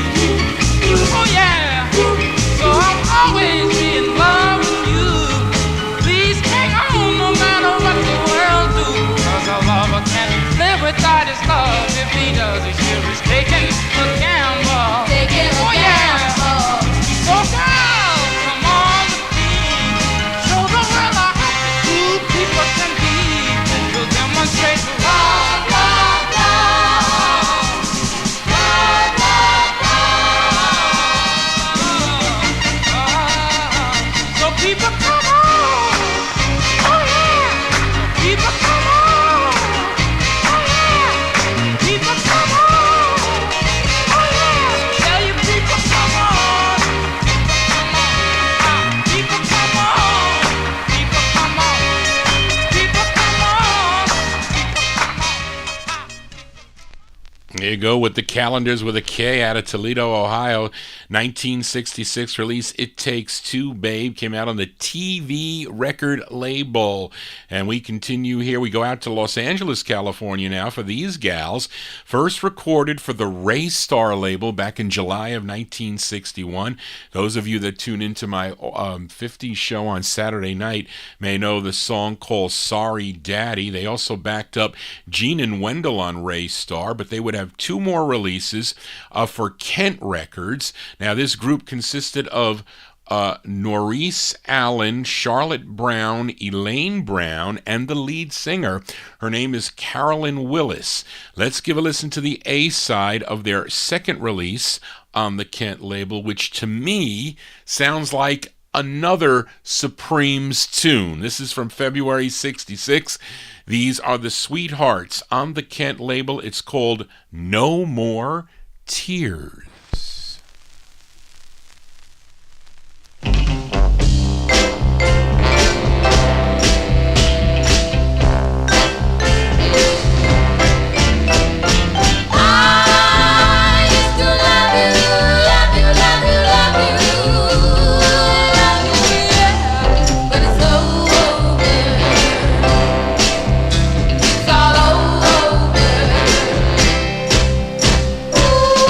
Oh yeah, so I'll always be in love with you. Please hang on no matter what the world do. 'Cause a lover can't live without his love. If he does, he sure is taking a gamble. Taking a Oh yeah, gamble. so girl, come on with me. Show the world how happy two people can be. And we'll demonstrate love, love, love. Love, love, love. So people come on. Oh yeah. People come on. Oh yeah. People come on. Oh yeah. Tell you people come on. People come on. People come on. People come on. There you go with the Calendars with a K out of Toledo, Ohio. 1966 release, It Takes Two, Babe, came out on the TV record label. And we continue here. We go out to Los Angeles, California now for these gals. First recorded for the Ray Star label back in July of 1961. Those of you that tune into my 50s show on Saturday night may know the song called Sorry Daddy. They also backed up Gene and Wendell on Ray Star, but they would have two more releases for Kent Records. Now, this group consisted of Norris Allen, Charlotte Brown, Elaine Brown, and the lead singer. Her name is Carolyn Willis. Let's give a listen to the A side of their second release on the Kent label, which to me sounds like another Supremes tune. This is from February 66. These are the Sweethearts on the Kent label. It's called No More Tears. I used to love you, love you, love you, love you, love you, yeah. But it's over. It's all over. Ooh,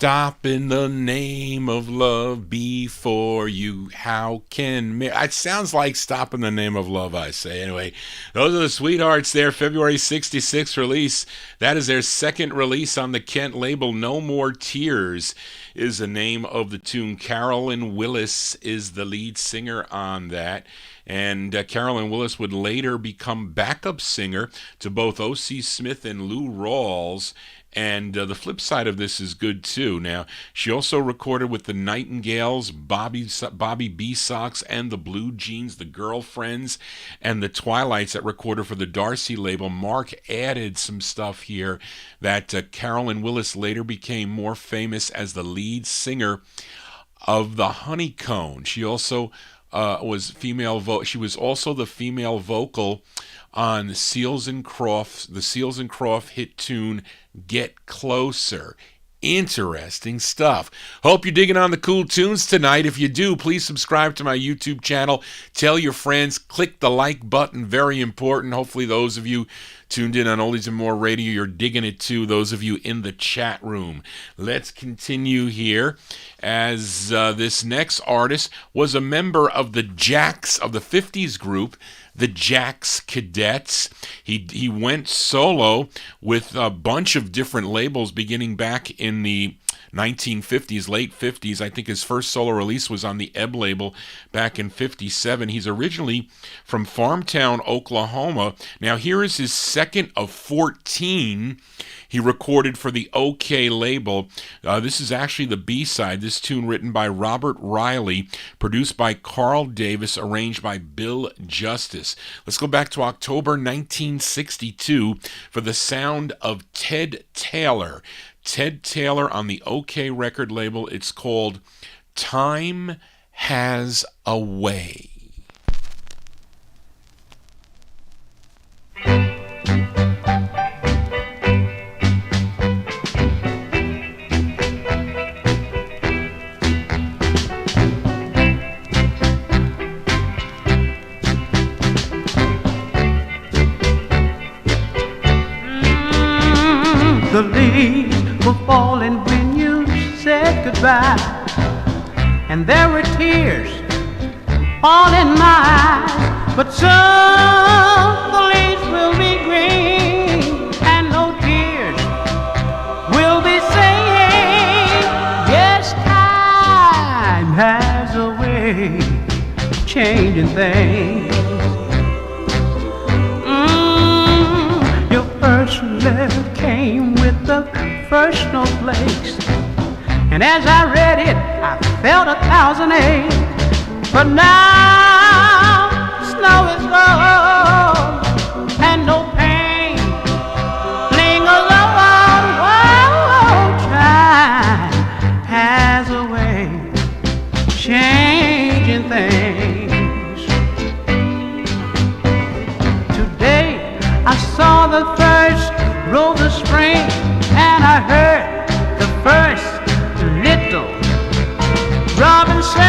Stop in the name of love before you. How can it sounds like Stop in the Name of Love, I say. Anyway, those are the Sweethearts there, February 66 release. That is their second release on the Kent label. No More Tears is the name of the tune. Carolyn Willis is the lead singer on that. And Carolyn Willis would later become backup singer to both O.C. Smith and Lou Rawls. And the flip side of this is good too. Now, she also recorded with the Nightingales, Bobby B. Sox, and the Blue Jeans, the Girlfriends, and the Twilights that recorded for the Darcy label. Mark added some stuff here that Carolyn Willis later became more famous as the lead singer of the Honeycomb. She also was female. She was also the female vocal on the Seals and Croft hit tune Get Closer. Interesting stuff. Hope you're digging on the cool tunes tonight. If you do, please subscribe to my YouTube channel. Tell your friends. Click the like button. Very important. Hopefully those of you tuned in on Oldies and More Radio, you're digging it too. Those of you in the chat room. Let's continue here as this next artist was a member of the Jacks, of the 50s group, the Jacks Cadets. He went solo with a bunch of different labels beginning back in the 1950s, late 50s. I think his first solo release was on the Ebb label back in 57. He's originally from Farmtown, Oklahoma. Now here is his second of 14 he recorded for the OK label. This is actually the B-side. This tune written by Robert Riley, produced by Carl Davis, arranged by Bill Justice. Let's go back to October 1962 for the sound of Ted Taylor. Ted Taylor on the OK record label. It's called Time Has a Way. The leaves were falling when you said goodbye, and there were tears all in my eyes. But soon the leaves will be green, and no tears will be saying, yes, time has a way of changing things. Your first letter came with the first snowflakes, and as I read it, I felt 1,000 aches. But now snow is gone, and no pain lingers on. Time has a way of changing things. Today I saw the first rose of spring, and I heard the first little robin sing.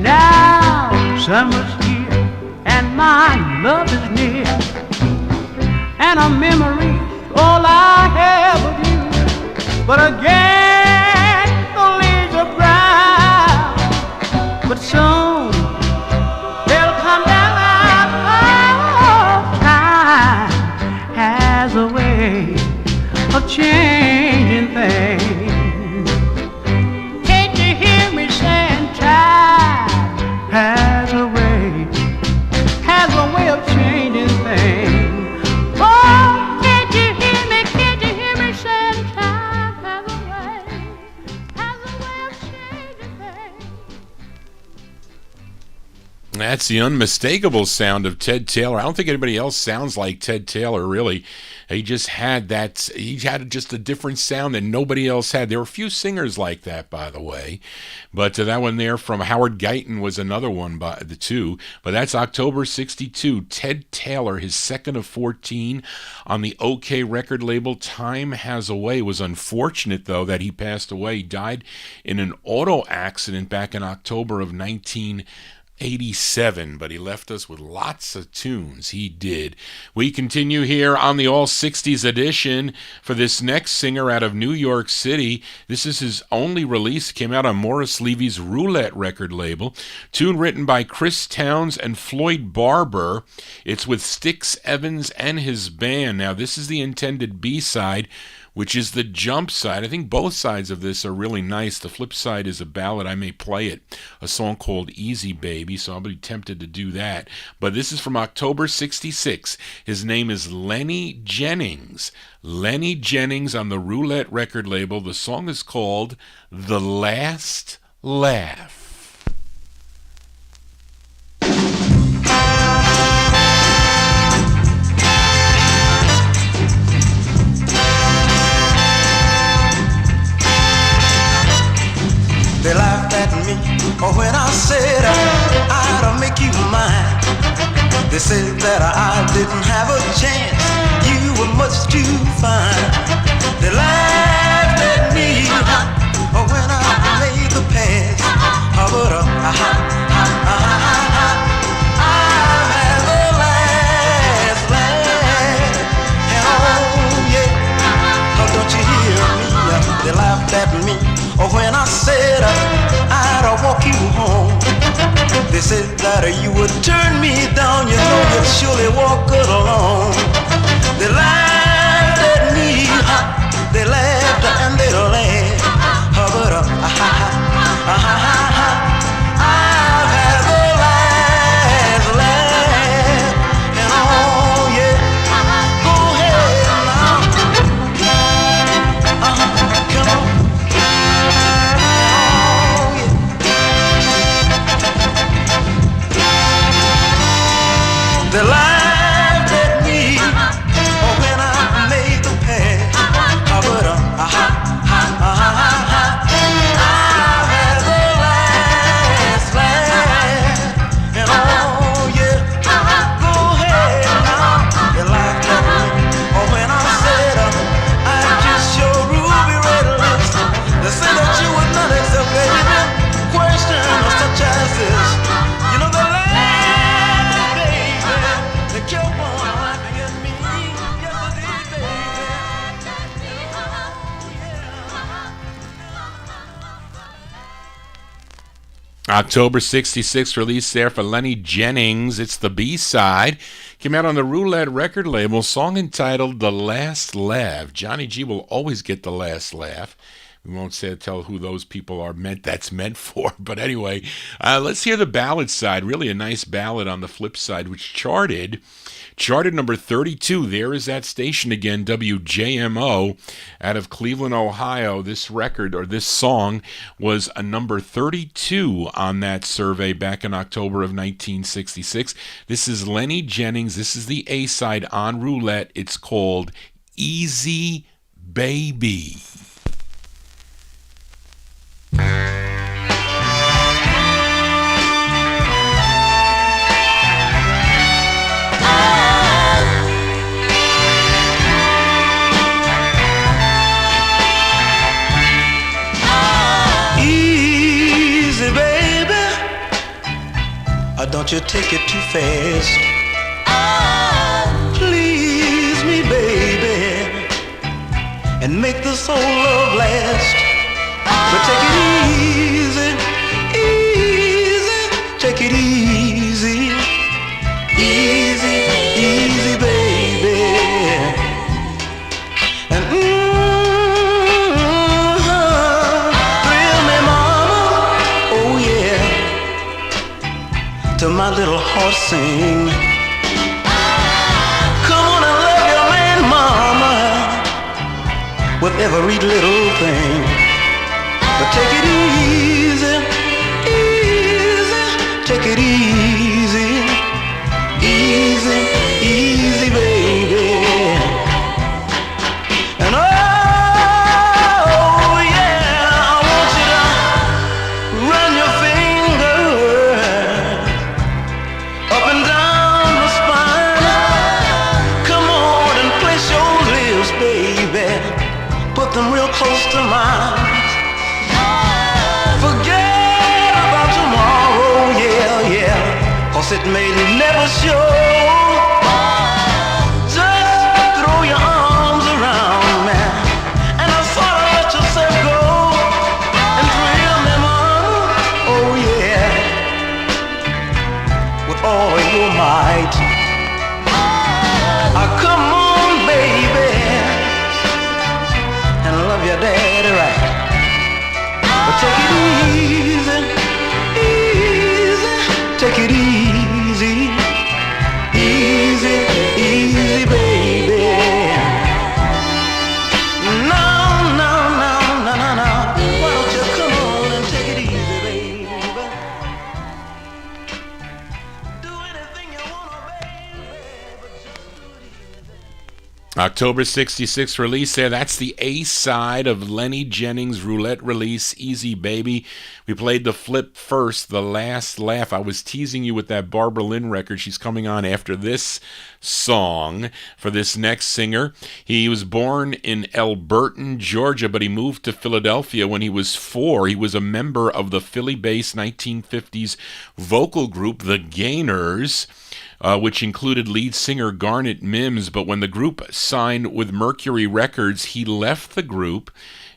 Now summer's here and my love is near, and a memory all I have of you. But again the leaves are brown, but soon they'll come down. Time has a way of changing things. Can't you hear me saying time has a way of changing things? Oh, can't you hear me saying time has a way of changing things? That's the unmistakable sound of Ted Taylor. I don't think anybody else sounds like Ted Taylor, really. He just had that, he had just a different sound that nobody else had. There were a few singers like that, by the way. But that one there from Howard Guyton was another one by the two. But that's October 62. Ted Taylor, his second of 14 on the OK record label. Time Has a Way. It was unfortunate, though, that he passed away. He died in an auto accident back in October of 1980. 87, but he left us with lots of tunes. He did. We continue here on the All 60s edition for this next singer out of New York City. This is his only release. It came out on Morris Levy's Roulette record label. Tune written by Chris Towns and Floyd Barber. It's with Styx Evans and his band. Now, this is the intended B-side, which is the jump side. I think both sides of this are really nice. The flip side is a ballad. I may play it, a song called Easy Baby, so I'll be tempted to do that. But this is from October 66. His name is Lenny Jennings. Lenny Jennings on the Roulette record label. The song is called The Last Laugh. They laughed at me when I said I'd make you mine. They said that I didn't have a chance, you were much too fine. They laughed at me when I made the pass. But I've had the last laugh. And oh yeah, don't you hear me? They laughed at me when I said I'd walk you home. They said that you would turn me down, you know you'd surely walk alone. They laughed at me, they laughed and they laughed. But I've had the last laugh. And oh yeah, go ahead now. Come on. They laughed at me when I made the pass. But I've had the last laugh. And oh yeah, go ahead now. They laughed at me when I said I'd kiss your ruby red lips. They said that you would not accept any question such as this. You know they laughed. October 66 release there for Lenny Jennings. It's the B-side. Came out on the Roulette record label. Song entitled The Last Laugh. Johnny G will always get the last laugh. We won't tell who those people are that's meant for. But anyway, let's hear the ballad side. Really a nice ballad on the flip side, which charted number 32. There is that station again, WJMO, out of Cleveland, Ohio. This record, or this song, was a number 32 on that survey back in October of 1966. This is Lenny Jennings. This is the A-side on Roulette. It's called Easy Baby. Don't you take it too fast. Please me, baby, and make this whole love last. But take it easy, easy, take it easy, easy, easy, baby. And thrill me, mama, oh yeah, to my little heart sing. Come on and love your man, mama, with every little thing. But take it easy, easy, take it easy, easy, easy, baby. And oh yeah, I want you to run your finger up and down the spine. Come on and place your lips, baby, put them real close to mine. Forget about tomorrow, yeah, yeah. 'cause it may never show. Just throw your arms around me and I sort of let yourself go and thrill them on, oh yeah, with all your might. Come on, baby, and love your daddy right. But take it easy, easy, take it easy, easy, easy, baby. No, no, no, no, no, no. Why don't you come on and take it easy, baby? Do anything you wanna, baby, but just do it easy. October 66 release there. That's the A side of Lenny Jennings' Roulette release, Easy Baby. We played the flip first, The Last Laugh. I was teasing you with that Barbara Lynn record. She's coming on after this song for this next singer. He was born in Elberton, Georgia, but he moved to Philadelphia when he was 4. He was a member of the Philly-based 1950s vocal group, The Gainers, which included lead singer Garnet Mims. But when the group signed with Mercury Records, he left the group.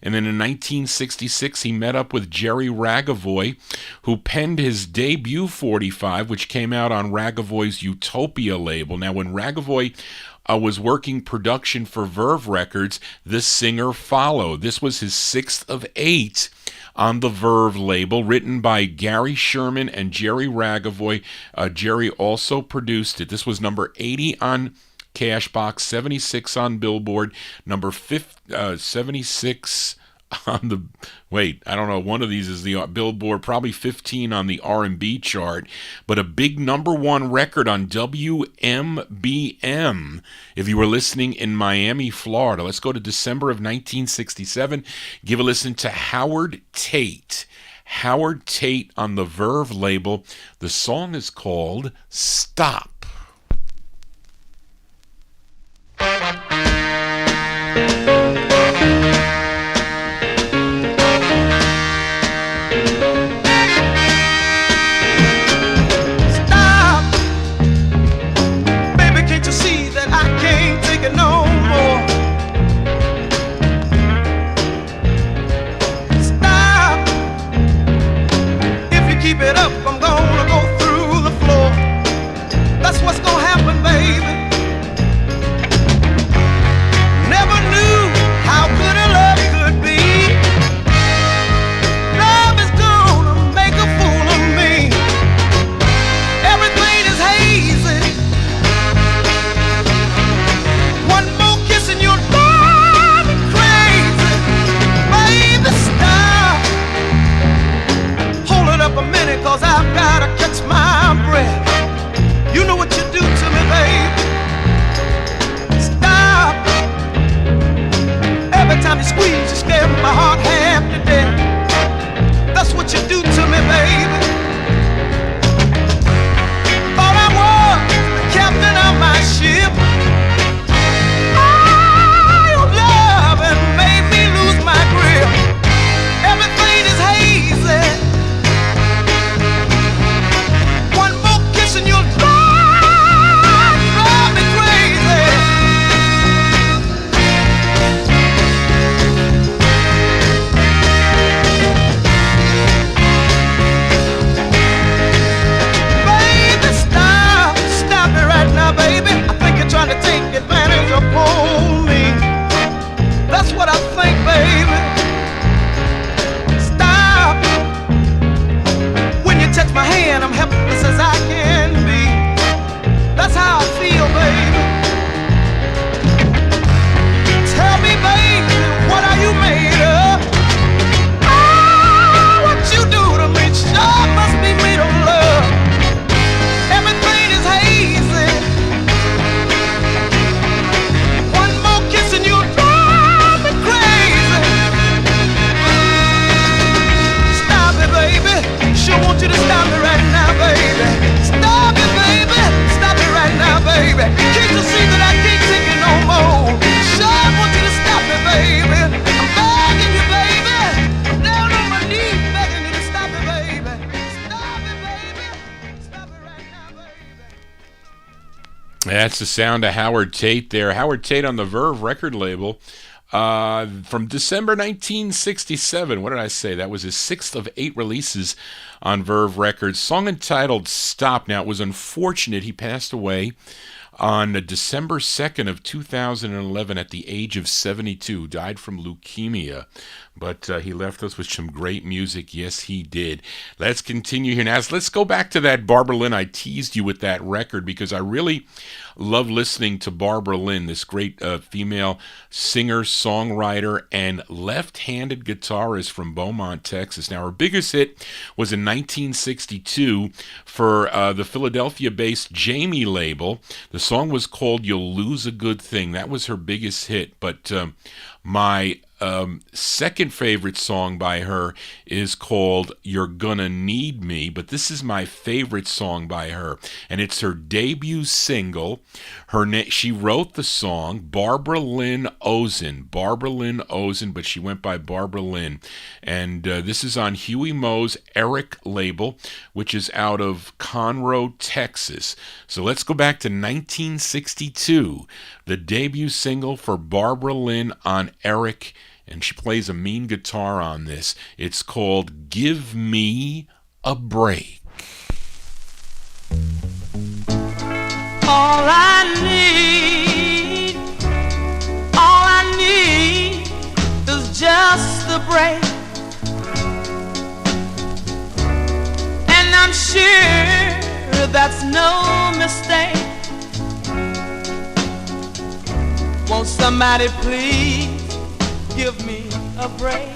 And then in 1966, he met up with Jerry Ragavoy, who penned his debut 45, which came out on Ragavoy's Utopia label. Now, when Ragavoy was working production for Verve Records, this singer followed. This was his 6th of 8 on the Verve label, written by Gary Sherman and Jerry Ragavoy. Jerry also produced it. This was number 80 on Cashbox, 76 on Billboard, number 76 on the, wait, I don't know, one of these is the Billboard, probably 15 on the R&B chart, but a big number 1 record on WMBM if you were listening in Miami, Florida. Let's go to December of 1967. Give a listen to Howard Tate. Howard Tate on the Verve label. The song is called Stop. Keep it up, I'm gonna go through the floor. That's the sound of Howard Tate there. Howard Tate on the Verve record label from December 1967. What did I say? That was his 6th of 8 releases on Verve Records. Song entitled Stop. Now, it was unfortunate he passed away on December 2nd of 2011 at the age of 72. Died from leukemia. But he left us with some great music. Yes, he did. Let's continue here now. Let's go back to that Barbara Lynn. I teased you with that record because I really love listening to Barbara Lynn, this great female singer, songwriter, and left-handed guitarist from Beaumont, Texas. Now, her biggest hit was in 1962 for the Philadelphia-based Jamie label. The song was called You'll Lose a Good Thing. That was her biggest hit. But my second favorite song by her is called You're Gonna Need Me, but this is my favorite song by her, and it's her debut single. She wrote the song, Barbara Lynn Ozen, but she went by Barbara Lynn, and this is on Huey Moe's Eric label, which is out of Conroe, Texas. So let's go back to 1962, the debut single for Barbara Lynn on Eric, and she plays a mean guitar on this. It's called Give Me a Break. All I need is just a break. And I'm sure that's no mistake. Won't somebody please give me a break?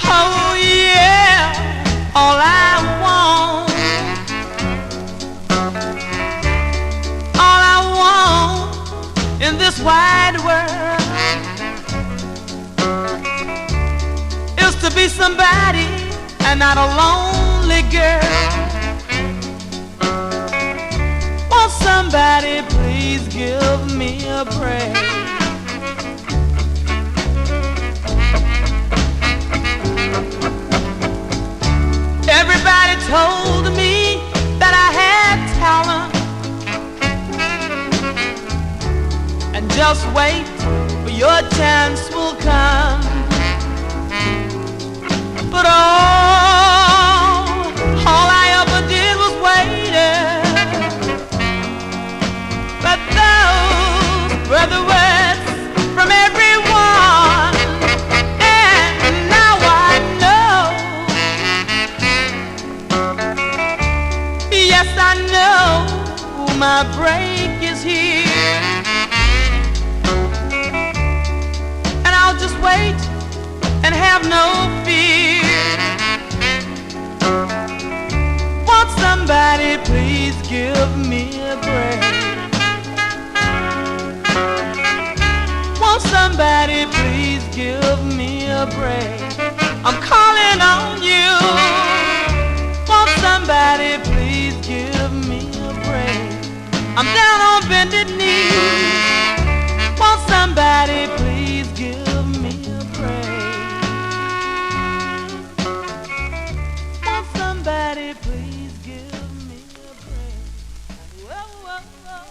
Oh yeah, all I want in this wide world is to be somebody and not a lonely girl. Won't somebody please give me a break? Everybody told me that I had talent, and just wait, for your chance will come. But all I ever did was wait. But those were the words from everyone, and now I know. Yes, I know my break is here. Just wait and have no fear. Won't somebody please give me a break? Won't somebody please give me a break? I'm calling on you. Won't somebody please give me a break? I'm down on bended knee. Won't somebody please give me a break? Won't somebody please give me a break? Whoa, whoa, whoa.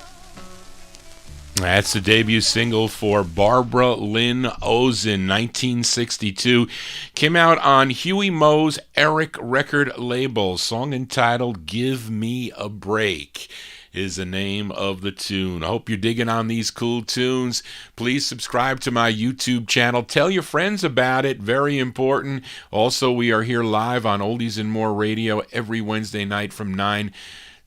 That's the debut single for Barbara Lynn Ozen, 1962. Came out on Huey Moe's Eric record label. Song entitled Give Me a Break is the name of the tune. I hope you're digging on these cool tunes. Please subscribe to my YouTube channel. Tell your friends about it. Very important. Also, we are here live on Oldies and More Radio every Wednesday night from 9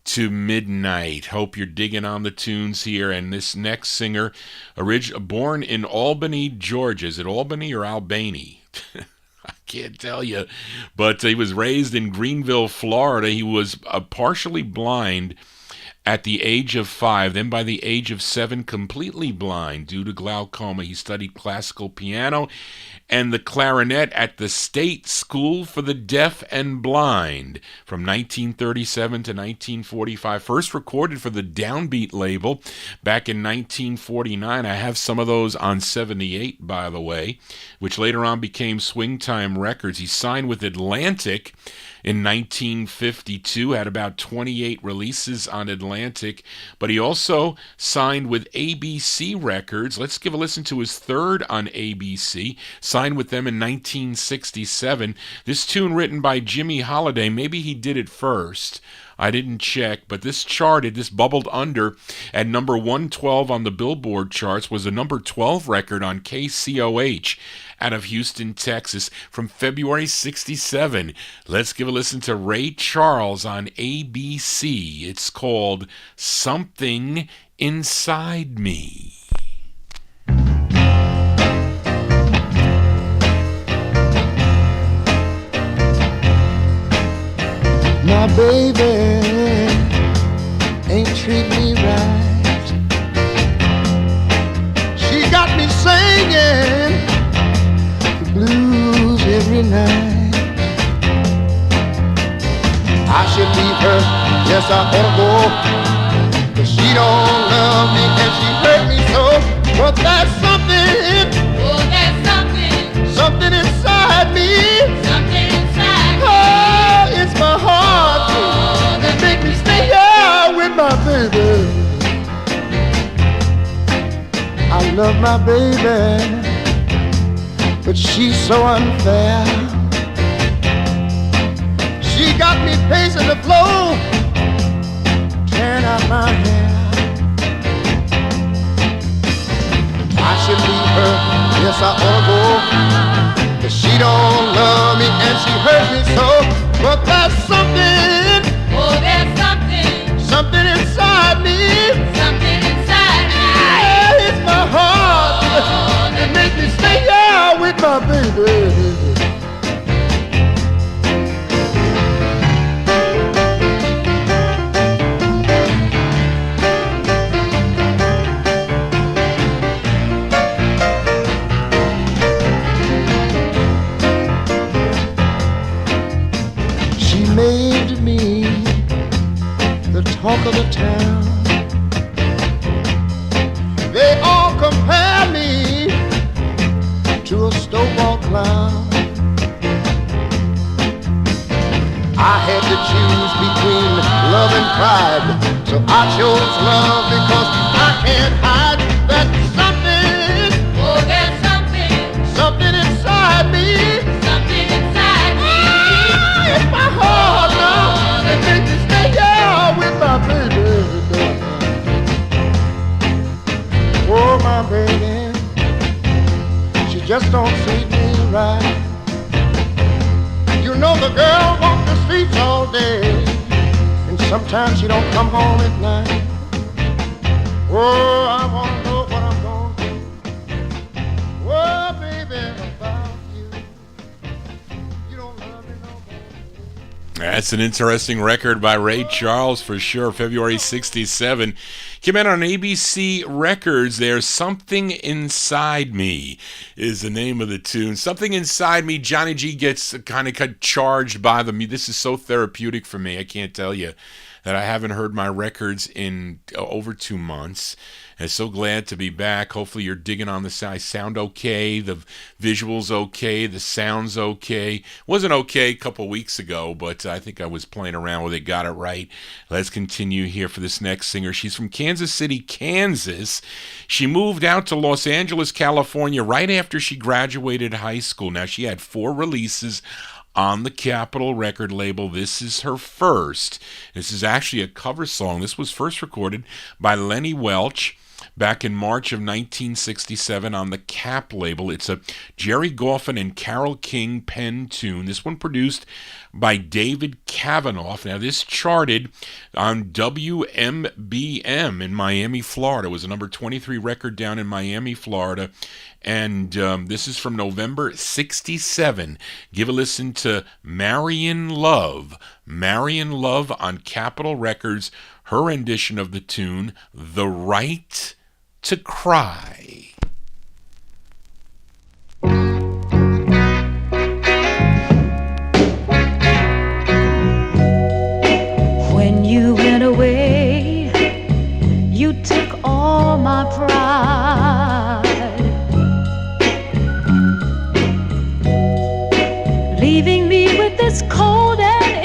to midnight. Hope you're digging on the tunes here. And this next singer, born in Albany, Georgia. Is it Albany or Albany? I can't tell you. But he was raised in Greenville, Florida. He was partially blind at the age of 5, then by the age of 7, completely blind due to glaucoma. He studied classical piano and the clarinet at the State School for the Deaf and Blind from 1937 to 1945. First recorded for the Downbeat label back in 1949. I have some of those on 78, by the way, which later on became Swing Time Records. He signed with Atlantic in 1952, had about 28 releases on Atlantic, but he also signed with ABC Records. Let's give a listen to his third on ABC, signed with them in 1967. This tune written by Jimmy Holiday, maybe he did it first. I didn't check, but this bubbled under at number 112 on the Billboard charts, was a number 12 record on KCOH out of Houston, Texas from February 67. Let's give a listen to Ray Charles on ABC. It's called Something Inside Me. My baby ain't treat me right. She got me singing the blues every night. I should leave her, yes I ought to go, but she don't love me and she hurt me so. But that's something, oh that's something inside me. Something inside me. Oh, it's my heart that make me stay here with my baby. I love my baby, but she's so unfair. She got me pacing the floor, tearing out my hair. I should leave her, yes I ought to go, but she don't love me and she hurt me so. But that's something, oh there's something inside me. Something inside me. Yeah, it's my heart that makes me stay here with my baby. Made me the talk of the town. They all compare me to a snowball clown. I had to choose between love and pride, so I chose love because I can't hide that something. Oh, there's something inside me. Something inside me. It's my heart now that makes me stay here with my baby. Oh, my baby, she just don't treat me right. You know the girl walks the streets all day, and sometimes she don't come home at night. Oh, I wanna know what I'm gonna do. Oh, baby, about you. You don't love me no more. That's an interesting record by Ray Charles for sure. February 67. Came out on ABC Records there. Something Inside Me is the name of the tune. Something Inside Me. Johnny G gets kind of charged by them. This is so therapeutic for me. I can't tell you that I haven't heard my records in over 2 months. And so glad to be back. Hopefully you're digging on the sound. I sound okay. The visuals okay. The sound's okay. Wasn't okay a couple weeks ago, but I think I was playing around with it. Got it right. Let's continue here for this next singer. She's from Kansas City, Kansas. She moved out to Los Angeles, California right after she graduated high school. Now, she had 4 releases on the Capitol record label. This is her first. This is actually a cover song. This was first recorded by Lenny Welch back in March of 1967 on the Cap label. It's a Jerry Goffin and Carole King pen tune. This one produced by David Cavanoff. Now, this charted on WMBM in Miami, Florida. It was a number 23 record down in Miami, Florida. And this is from November 67. Give a listen to Marion Love. Marion Love on Capitol Records. Her rendition of the tune, The Right to Cry. When you went away, you took all my pride, leaving me with this cold and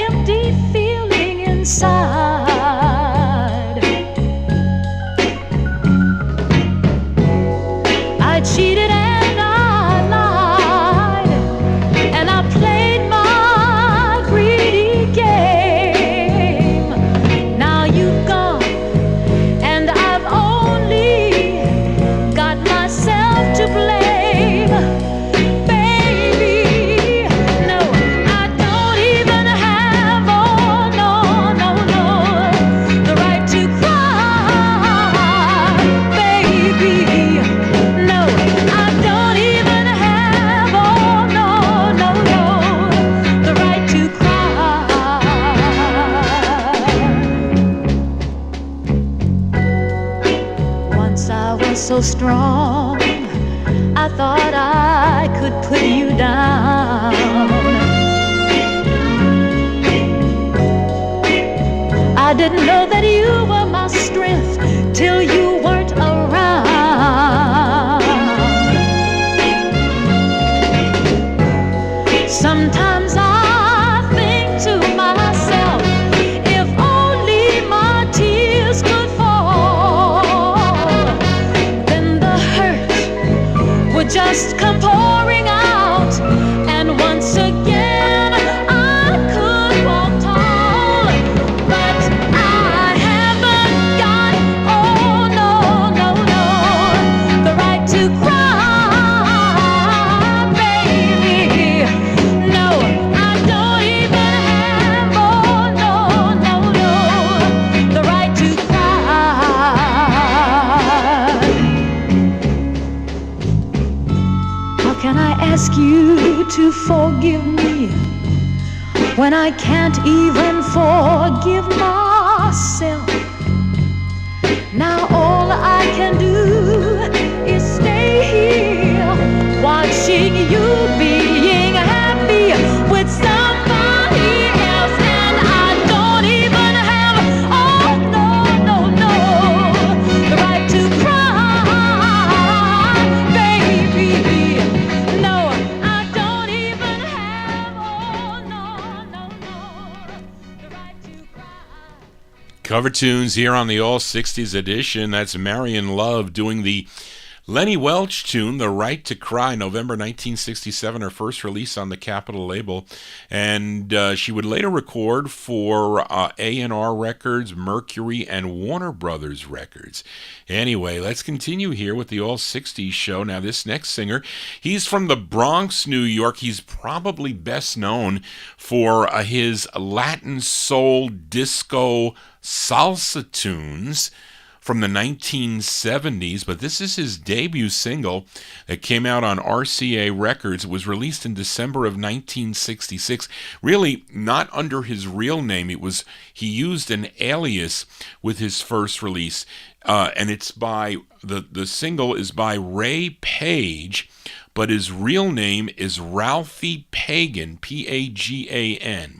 so strong, I thought I could put you down. I didn't know that you were my strength till you weren't around. Sometimes I think to myself, if only my tears could fall, then the hurt would just come pouring out, and once again I could walk tall. But I haven't got, oh no, no, no, the right to cry, baby. No, I don't even have, oh no, no, no, the right to cry. How can I ask you to forgive me when I can't even forgive myself? Now all I can do is stay here, watching you being happy with somebody else, and I don't even have, oh no, no, no, the right to cry, baby. No, I don't even have, oh no, no, no, the right to cry. Cover tunes here on the All 60s edition. That's Marion Love doing the Lenny Welch tune, The Right to Cry, November 1967, her first release on the Capitol label. And she would later record for A&R Records, Mercury, and Warner Brothers Records. Anyway, let's continue here with the All 60s show. Now, this next singer, he's from the Bronx, New York. He's probably best known for his Latin soul disco salsa tunes from the 1970s, but this is his debut single that came out on RCA Records. It was released in December of 1966. Really not under his real name. He used an alias with his first release, and it's by the single is by Ray Page, but his real name is Ralphie Pagan, Pagan.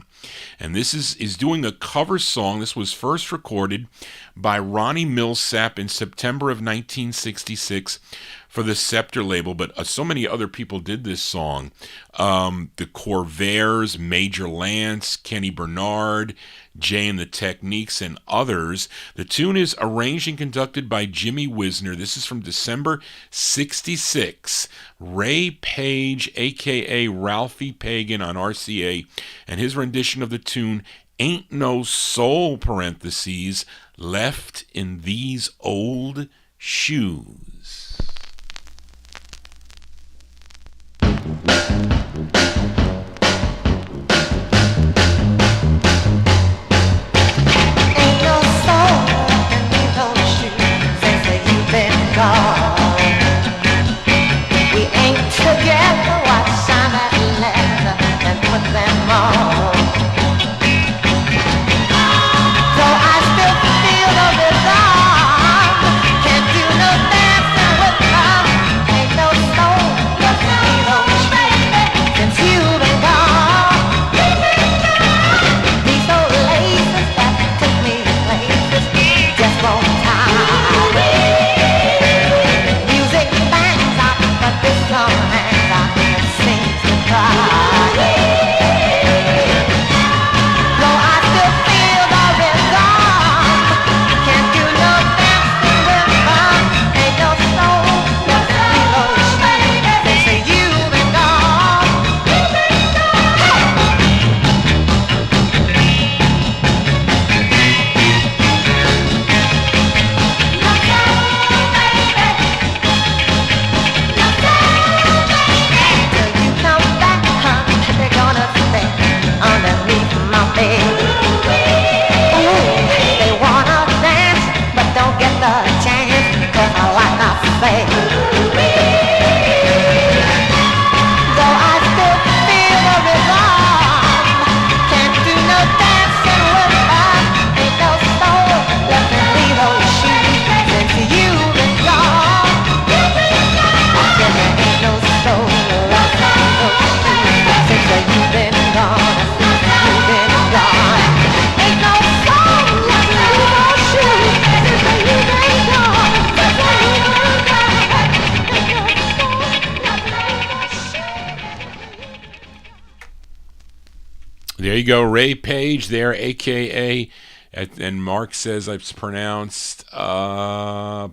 And this is doing a cover song. This was first recorded by Ronnie Millsap in September of 1966 for the Scepter label, but so many other people did this song. The Corvairs, Major Lance, Kenny Bernard, Jay and the Techniques, and others. The tune is arranged and conducted by Jimmy Wisner. This is from December 66. Ray Page, a.k.a. Ralphie Pagan on RCA, and his rendition of the tune, Ain't No Soul, parentheses, Left in These Old Shoes. Ain't no soul in these old shoes since you've been gone. We ain't together, what sign that letter and put them on. Though I still feel the rhythm, can't do no dancing with There you go, Ray Page there, a.k.a., and Mark says it's pronounced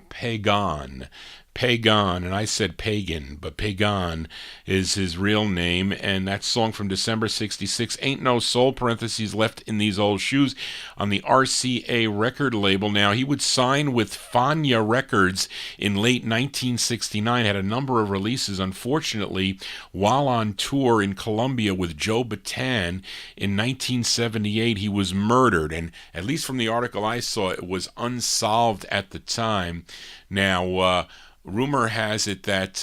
Pagan. Pagan, and I said pagan, but Pagan is his real name, and that song from December 66, Ain't No Soul, parentheses, Left in These Old Shoes, on the RCA record label. Now, he would sign with Fania Records in late 1969, had a number of releases. Unfortunately, while on tour in Colombia with Joe Bataan in 1978, he was murdered, and at least from the article I saw, it was unsolved at the time. Now, rumor has it that,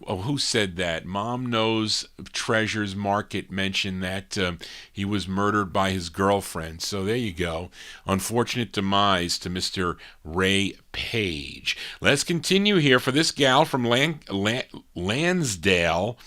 who said that? Mom Knows Treasures Market mentioned that he was murdered by his girlfriend. So there you go. Unfortunate demise to Mr. Ray Page. Let's continue here for this gal from Lansdale,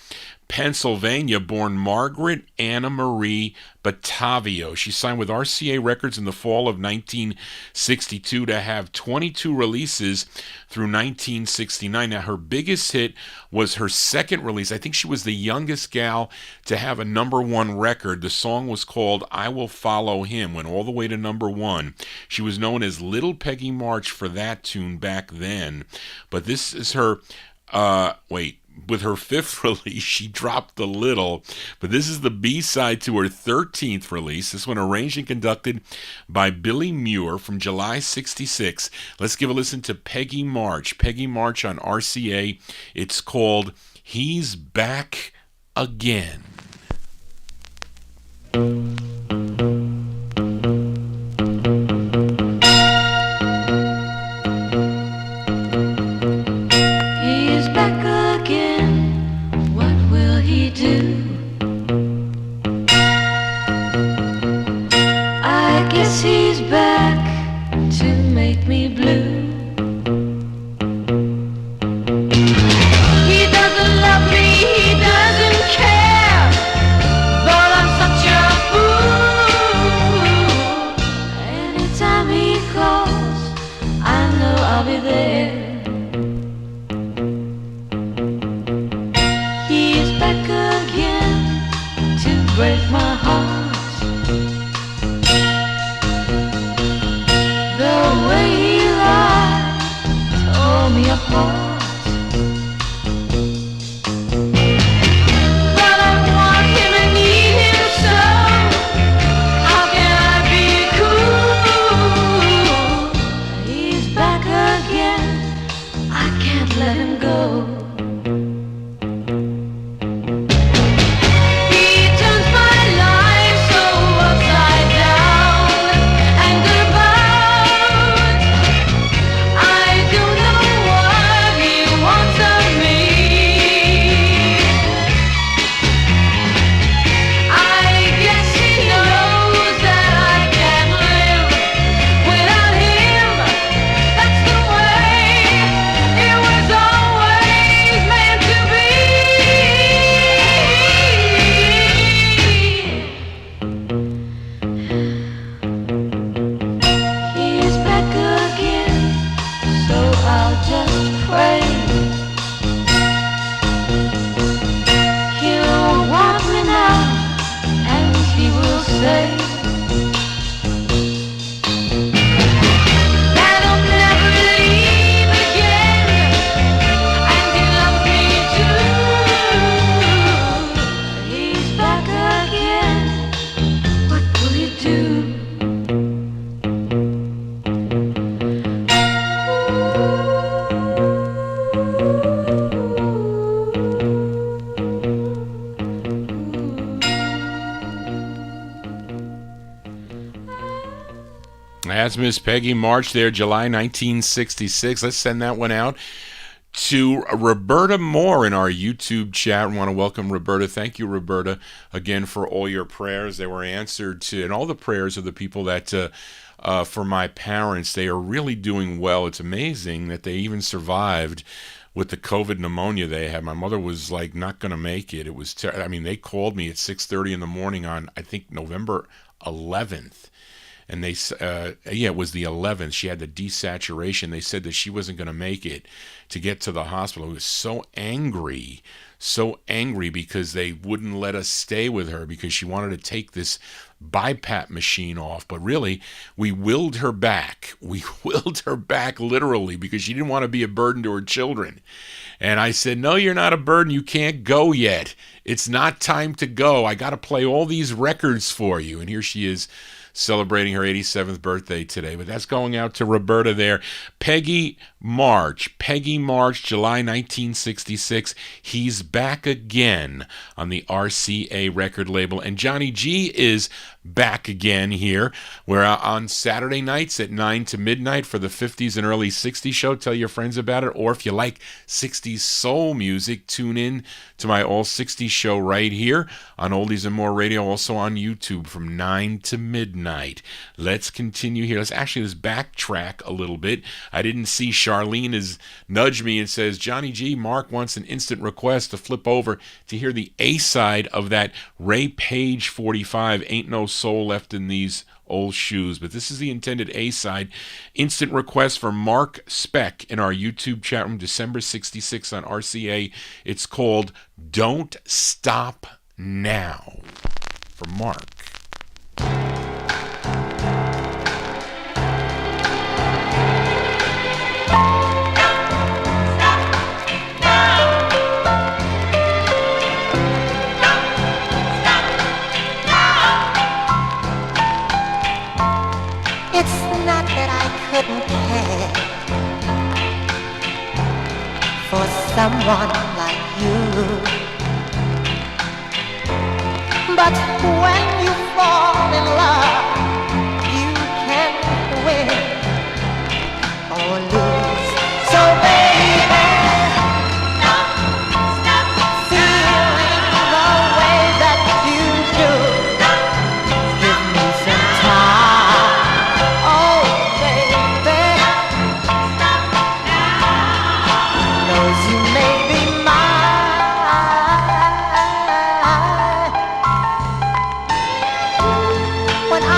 Pennsylvania, born Margaret Anna Marie Batavio. She signed with RCA Records in the fall of 1962 to have 22 releases through 1969. Now, her biggest hit was her second release. I think she was the youngest gal to have a #1 record. The song was called I Will Follow Him, went all the way to #1. She was known as Little Peggy March for that tune back then. But this is her, with her 5th release, she dropped the little, but this is the B-side to her 13th release. This one arranged and conducted by Billy Muir from July 66. Let's give a listen to Peggy March. Peggy March on RCA. It's called He's Back Again. He's back to make me blue. He doesn't love me, he doesn't care, but I'm such a fool. Anytime he calls, I know I'll be there. He's back again to break my heart. Me apart, but I want him and need him so. How can I be cool? He's back again, I can't let him go. He turns my life so upside down and about. I don't know wants of me. I guess he knows that I can't live without him. That's the way it was always meant to be. He's back again, so I'll just pray. Say that I'll never leave again, and he loves me too. He's back again, what will he do? That's Miss Peggy March there, July 1966. Let's send that one out to Roberta Moore in our YouTube chat. I want to welcome Roberta. Thank you, Roberta, again for all your prayers. They were answered to, and all the prayers of the people that, for my parents, they are really doing well. It's amazing that they even survived with the COVID pneumonia they had. My mother was like not going to make it. It was, I mean, they called me at 6:30 in the morning on, I think, November 11th. and it was the 11th. She had the desaturation. They said that she wasn't going to make it to get to the hospital. He was so angry because they wouldn't let us stay with her because she wanted to take this BiPAP machine off. But really, we willed her back. We willed her back literally because she didn't want to be a burden to her children. And I said, no, you're not a burden. You can't go yet. It's not time to go. I got to play all these records for you. And here she is celebrating her 87th birthday today. But that's going out to Roberta there. Peggy March, July 1966. He's back again on the RCA record label. And Johnny G is back again here. We're on Saturday nights at 9 to midnight for the 50s and early 60s show. Tell your friends about it. Or if you like 60s soul music, tune in to my All 60s show right here on Oldies and More Radio, also on YouTube from 9 to midnight. Let's continue here. Let's backtrack a little bit. I didn't see Charlene has nudged me and says, Johnny G, Mark wants an instant request to flip over to hear the A-side of that Ray Page 45, Ain't No Soul Left in These Old Shoes. But this is the intended A-side. Instant request for Mark Speck in our YouTube chat room, December 66 on RCA. It's called Don't Stop Now for Mark. Couldn't care for someone like you, but when you fall in love, you can win or lose. So baby, stop feeling the way that you do. Give me some time. Oh, you may be mine. When I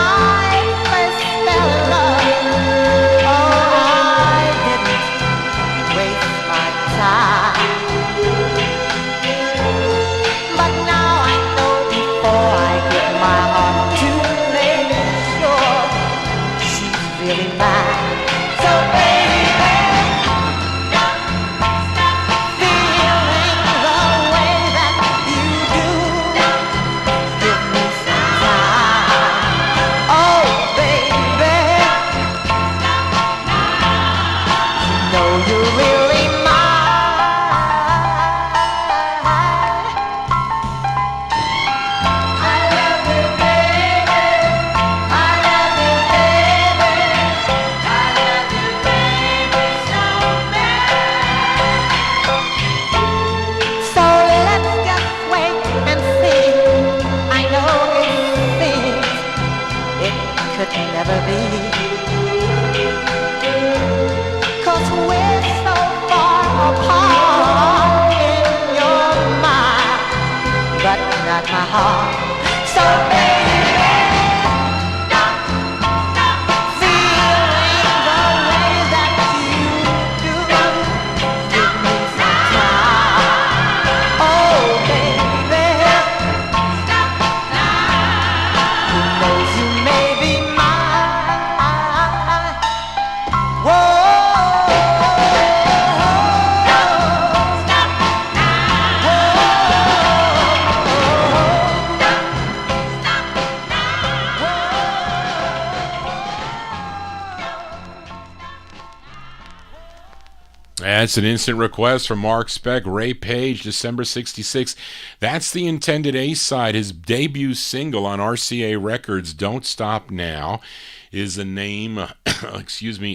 first fell in love, oh, I didn't waste my time. But now I know before I give my heart to make sure she's really mine. So baby, never be, 'cause we're so far apart in your mind, but not my heart. So baby, feeling the way that you do, give me some time. Oh baby, who knows, you may be mine. That's an instant request from Mark Speck, Ray Page, December 66. That's the intended A-side. His debut single on RCA Records, Don't Stop Now, is the name,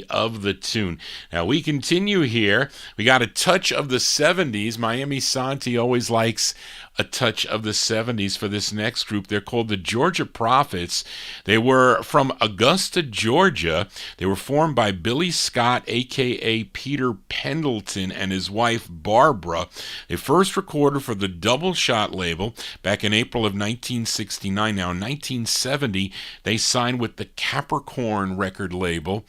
of the tune. Now we continue here. We got a touch of the 70s. Miami Santi always likes a touch of the 70s for this next group. They're called the Georgia Prophets. They were from Augusta, Georgia. They were formed by Billy Scott, a.k.a. Peter Penn Pendleton and his wife Barbara. They first recorded for the Double Shot label back in April of 1969. Now, in 1970, they signed with the Capricorn record label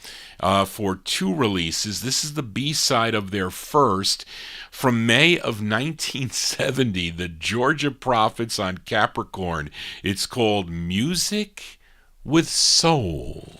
for 2 releases. This is the B-side of their first. From May of 1970, the Georgia Prophets on Capricorn. It's called Music with Soul.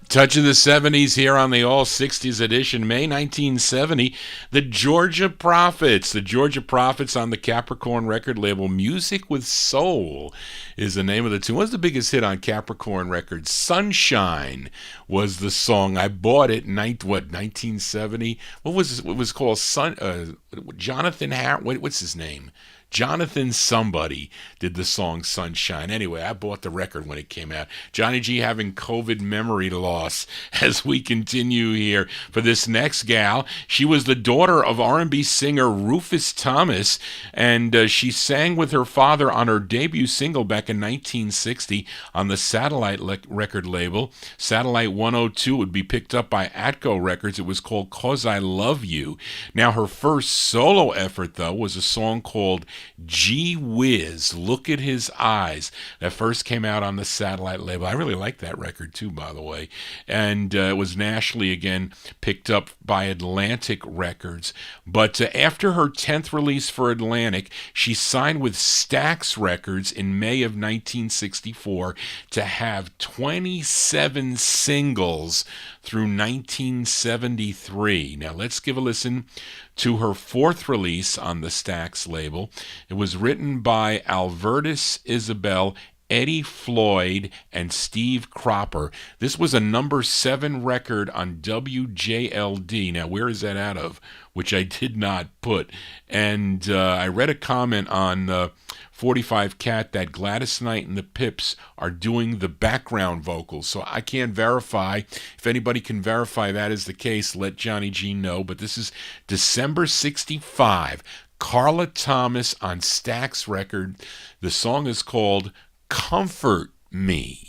Touch of the 70s here on the All 60s edition, May 1970. The Georgia Prophets. The Georgia Prophets on the Capricorn record label. Music with Soul is the name of the tune. What's the biggest hit on Capricorn Records? Sunshine was the song. I bought it in 1970. What was it? It was called Jonathan what's his name? Jonathan somebody did the song Sunshine. Anyway, I bought the record when it came out. Johnny G having COVID memory loss as we continue here for this next gal. She was the daughter of R&B singer Rufus Thomas, and she sang with her father on her debut single back in 1960 on the Satellite record label. Satellite 102 would be picked up by Atco Records. It was called 'Cause I Love You. Now, her first solo effort, though, was a song called Gee Whiz, Look at His Eyes. That first came out on the Satellite label. I really like that record too, by the way. And it was nationally again picked up by Atlantic Records. But after her 10th release for Atlantic, she signed with Stax Records in May of 1964 to have 27 singles through 1973. Now let's give a listen to her 4th release on the Stax label. It was written by Albertus Isabel, Eddie Floyd, and Steve Cropper. This was a number 7 record on WJLD. Now, where is that out of? Which I did not put. And I read a comment on 45 Cat that Gladys Knight and the Pips are doing the background vocals. So I can't verify. If anybody can verify that is the case, let Johnny G know. But this is December 65. Carla Thomas on Stax record. The song is called Comfort Me.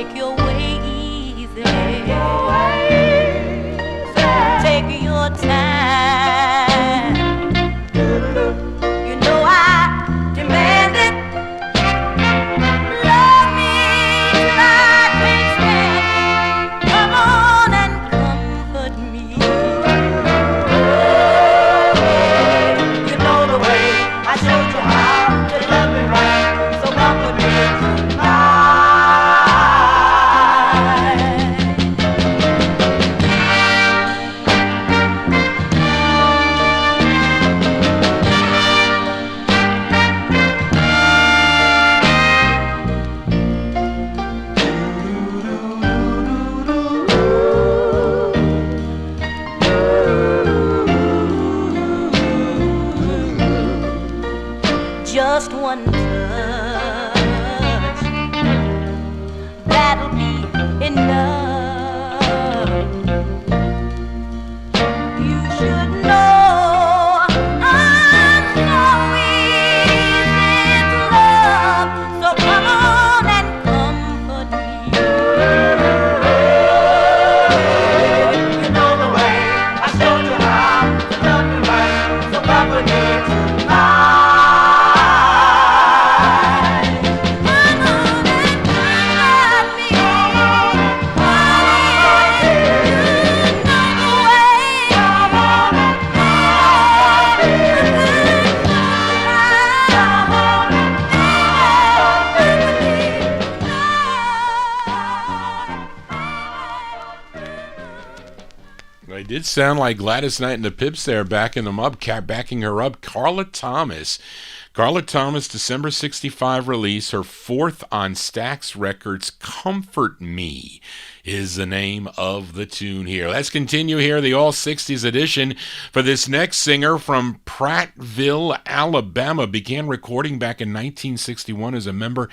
take your way easy. Take your time. You know I demand it. Love me till I can't stand it. Come on and comfort me. You know the way I showed you how to love me right. So comfort me tonight. Just one touch, that'll be enough. You should know I'm so easy to love. So come on and comfort me. You know the way I showed you how to love me right. So comfort me tonight. They did sound like Gladys Knight and the Pips there, backing her up. Carla Thomas. Carla Thomas, December 65 release, her fourth on Stax Records. Comfort Me is the name of the tune here. Let's continue here, the All 60s edition. For this next singer from Prattville, Alabama, began recording back in 1961 as a member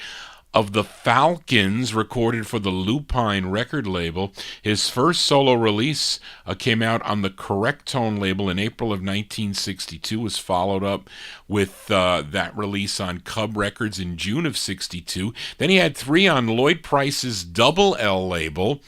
of the Falcons, recorded for the Lupine record label. His first solo release came out on the Correct Tone label in April of 1962, was followed up with that release on Cub Records in June of 62. Then he had 3 on Lloyd Price's Double L label.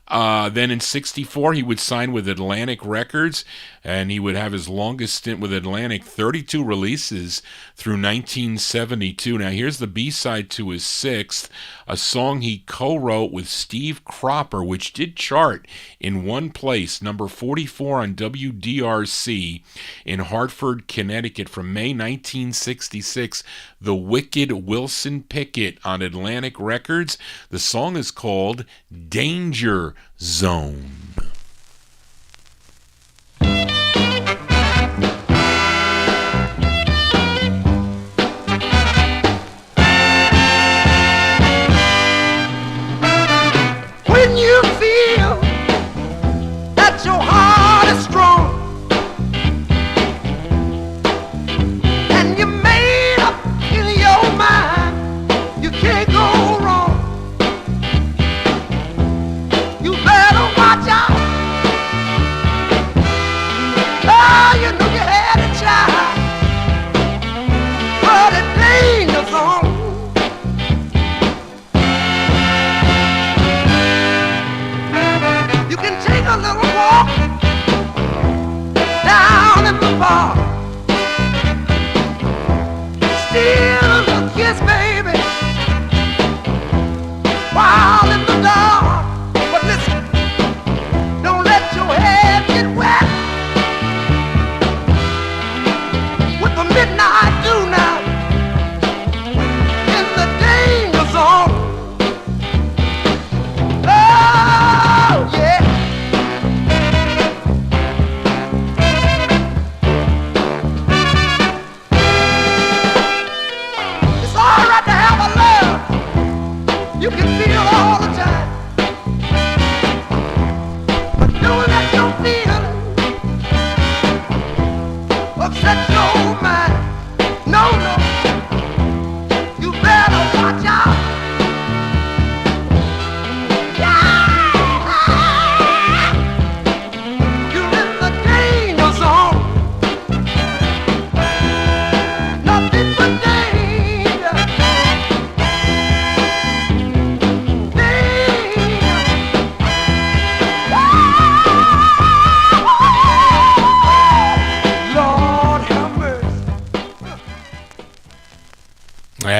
Then in 64, he would sign with Atlantic Records, and he would have his longest stint with Atlantic, 32 releases through 1972. Now, here's the B-side to his sixth, a song he co-wrote with Steve Cropper, which did chart in one place, number 44 on WDRC in Hartford, Connecticut from May 1966, The Wicked Wilson Pickett on Atlantic Records. The song is called Danger Zone. When you feel that your heart is strong and you made up in your mind, you can't go wrong. You better watch out. Oh, you know you had a child, but the danger zone.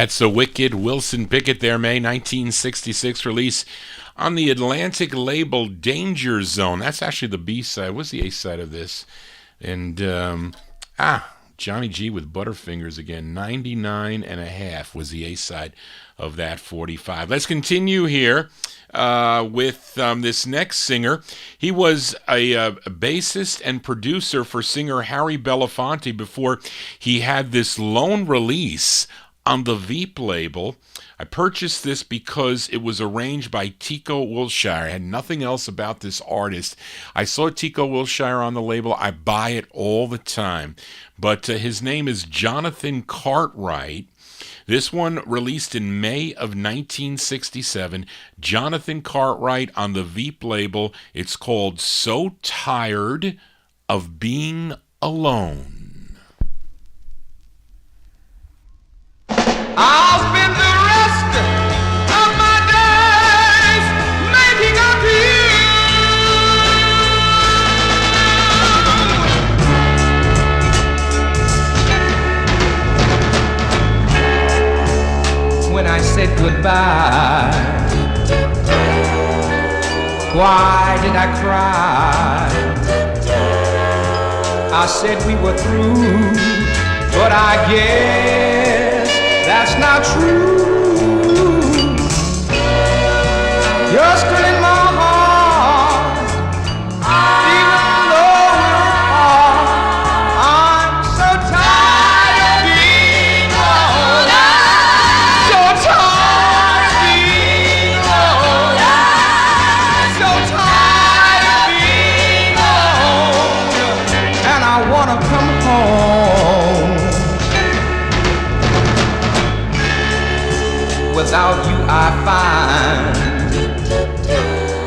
That's a Wicked Wilson Pickett there, May 1966 release on the Atlantic label Danger Zone. That's actually the B-side. What's the A-side of this? And, Johnny G with Butterfingers again. 99 and a half was the A-side of that 45. Let's continue here with this next singer. He was a bassist and producer for singer Harry Belafonte before he had this lone release on the Veep label. I purchased this because it was arranged by Tico Wilshire. I had nothing else about this artist. I saw Tico Wilshire on the label. I buy it all the time. But his name is Jonathan Cartwright. This one released in May of 1967. Jonathan Cartwright on the Veep label. It's called So Tired of Being Alone. I'll spend the rest of my days making up to you. When I said goodbye, why did I cry? I said we were through, but I guess that's not true. You're still in my heart, even though we're apart. I'm so tired of being alone. So tired of being alone. So tired of being alone. And I wanna come home. Without you I find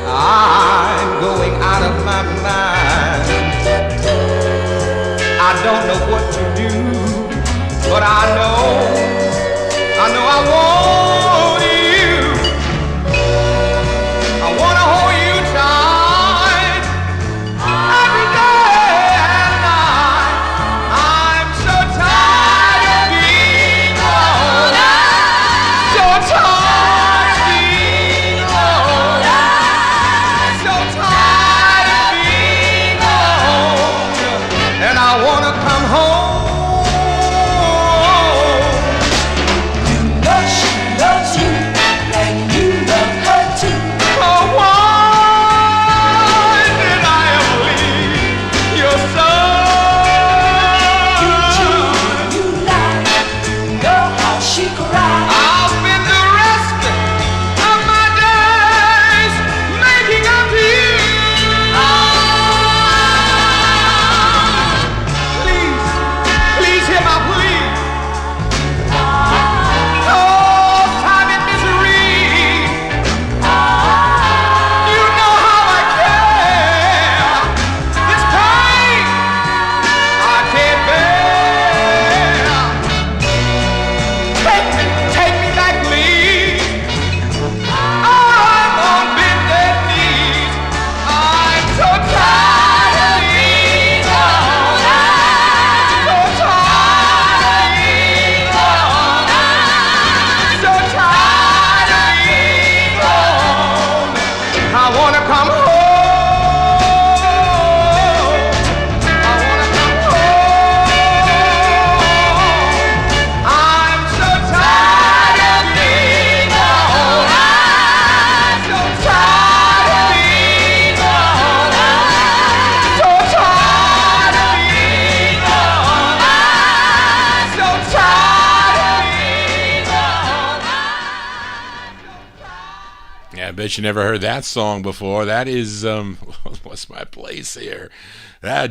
I'm going out of my mind. I don't know what to do, but I know I want you. I wanna hold you tight every day and night. I'm so tired of being alone. So tired of being alone. So tired of being alone. And I wanna come home. You know she loves you and you love her too. Oh, why did I ever leave your side? You cheat, you lie, you know how she cries. I'll spend the rest of my days making up to you. Please, please hear my plea. Oh, time and misery. You know how I care. This pain I can't bear. Take me back, please. I'm on bended knees. I'm so tired of being alone. So tired of being alone. So tired of being alone. I wanna come home. I wanna come home. I'm so tired of being alone. So tired of being alone. So tired of being alone. So tired of being alone. Yeah, I bet you never heard that song before. That is, what's my place here?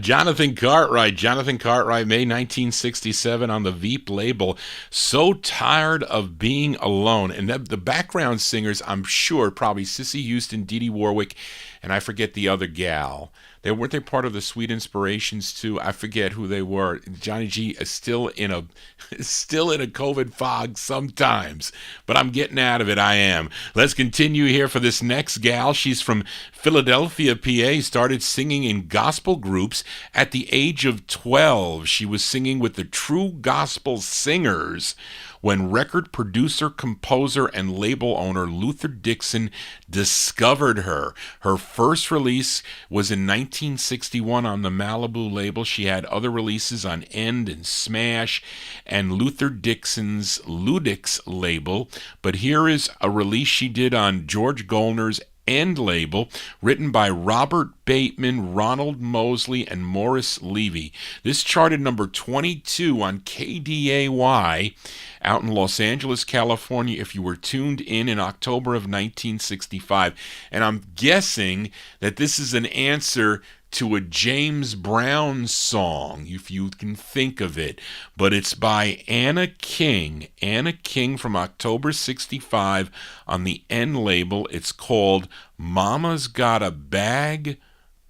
Jonathan Cartwright, May 1967 on the Veep label. So Tired of Being Alone. And the background singers, I'm sure, probably Cissy Houston, Dee Dee Warwick, and I forget the other gal. Weren't they part of the Sweet Inspirations too? I forget who they were. Johnny G is still in a COVID fog sometimes, but I'm getting out of it. I am. Let's continue here for this next gal. She's from Philadelphia, PA. Started singing in gospel groups at the age of 12. She was singing with the True Gospel Singers when record producer, composer, and label owner Luther Dixon discovered her. Her first release was in 1961 on the Malibu label. She had other releases on End and Smash and Luther Dixon's Ludix label, but here is a release she did on George Gollner's End label, written by Robert Bateman, Ronald Mosley, and Morris Levy. This charted number 22 on KDAY out in Los Angeles, California, if you were tuned in October of 1965. And I'm guessing that this is an answer to a James Brown song, if you can think of it. But it's by Anna King. Anna King from October 65 on the N label. It's called Mama's Got a Bag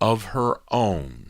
of Her Own.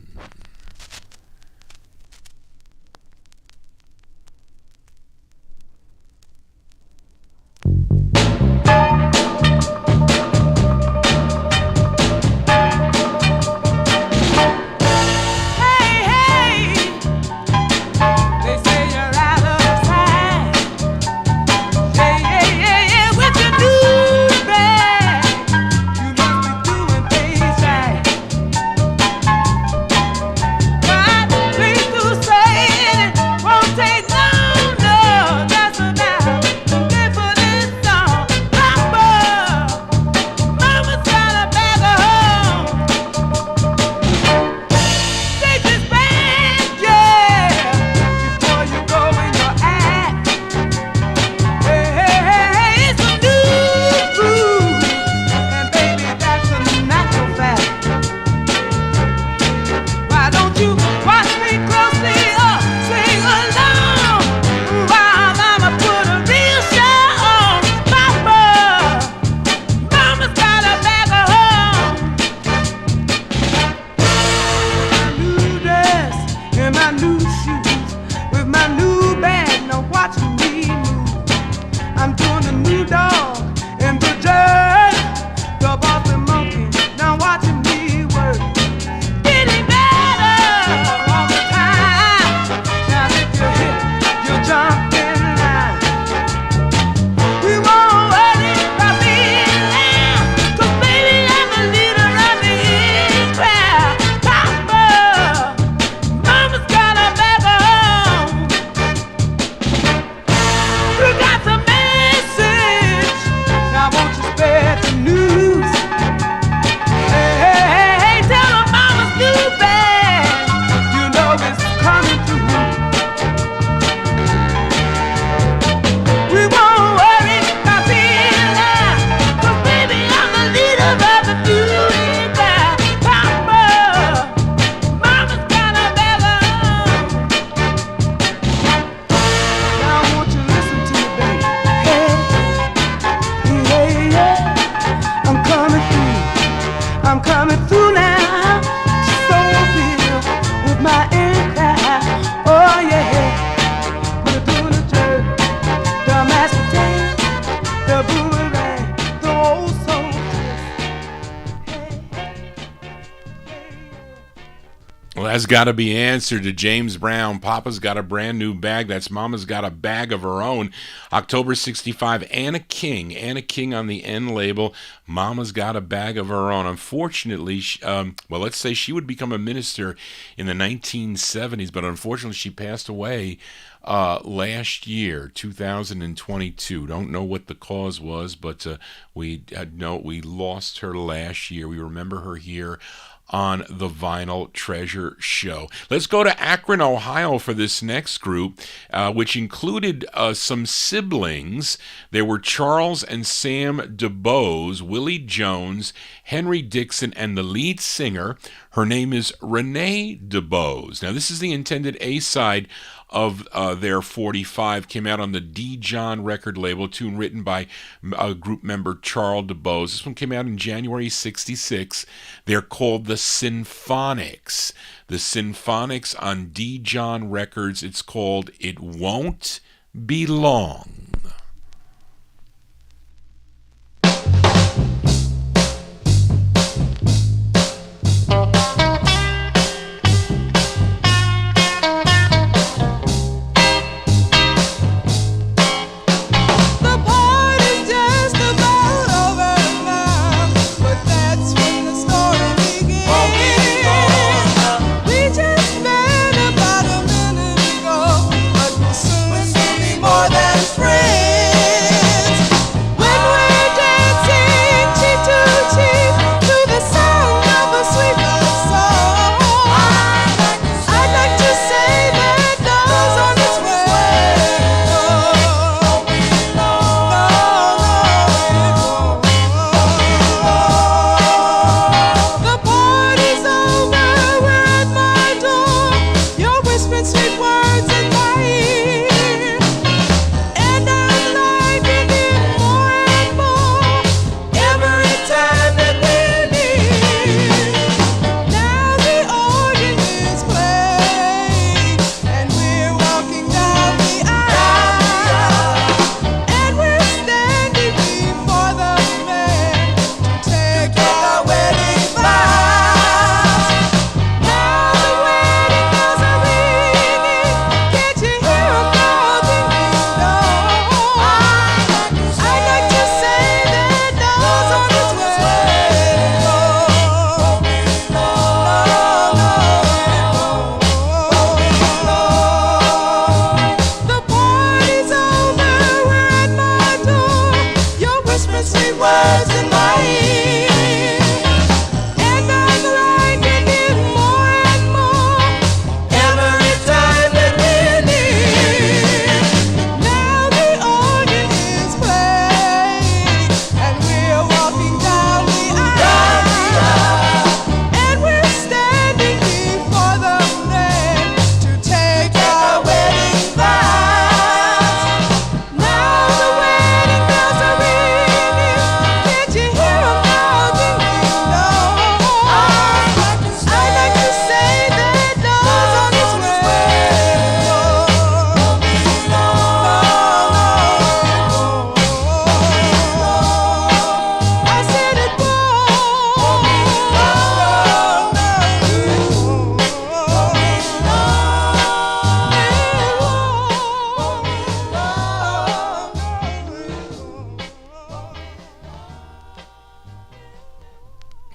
That's got to be answered to James Brown. Papa's got a brand new bag. That's Mama's got a bag of her own. October 65, Anna King. Anna King on the N label. Mama's got a bag of her own. Unfortunately, let's say she would become a minister in the 1970s, but unfortunately she passed away last year, 2022. Don't know what the cause was, but we lost her last year. We remember her here on the Vinyl Treasure Show. Let's go to Akron, Ohio for this next group, which included some siblings. There were Charles and Sam DuBose, Willie Jones, Henry Dixon, and the lead singer. Her name is Renee DuBose. Now, this is the intended A-side of their 45, came out on the D. John record label, tune written by group member Charles DuBose. This one came out in January 66. They're called the Symphonics. The Symphonics on D. John Records. It's called It Won't Be Long.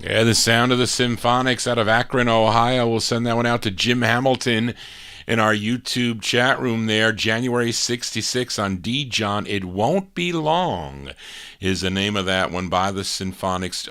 Yeah, the sound of the Symphonics out of Akron, Ohio. We'll send that one out to Jim Hamilton in our YouTube chat room there. January 66 on D. John. It Won't Be Long is the name of that one by the Symphonics.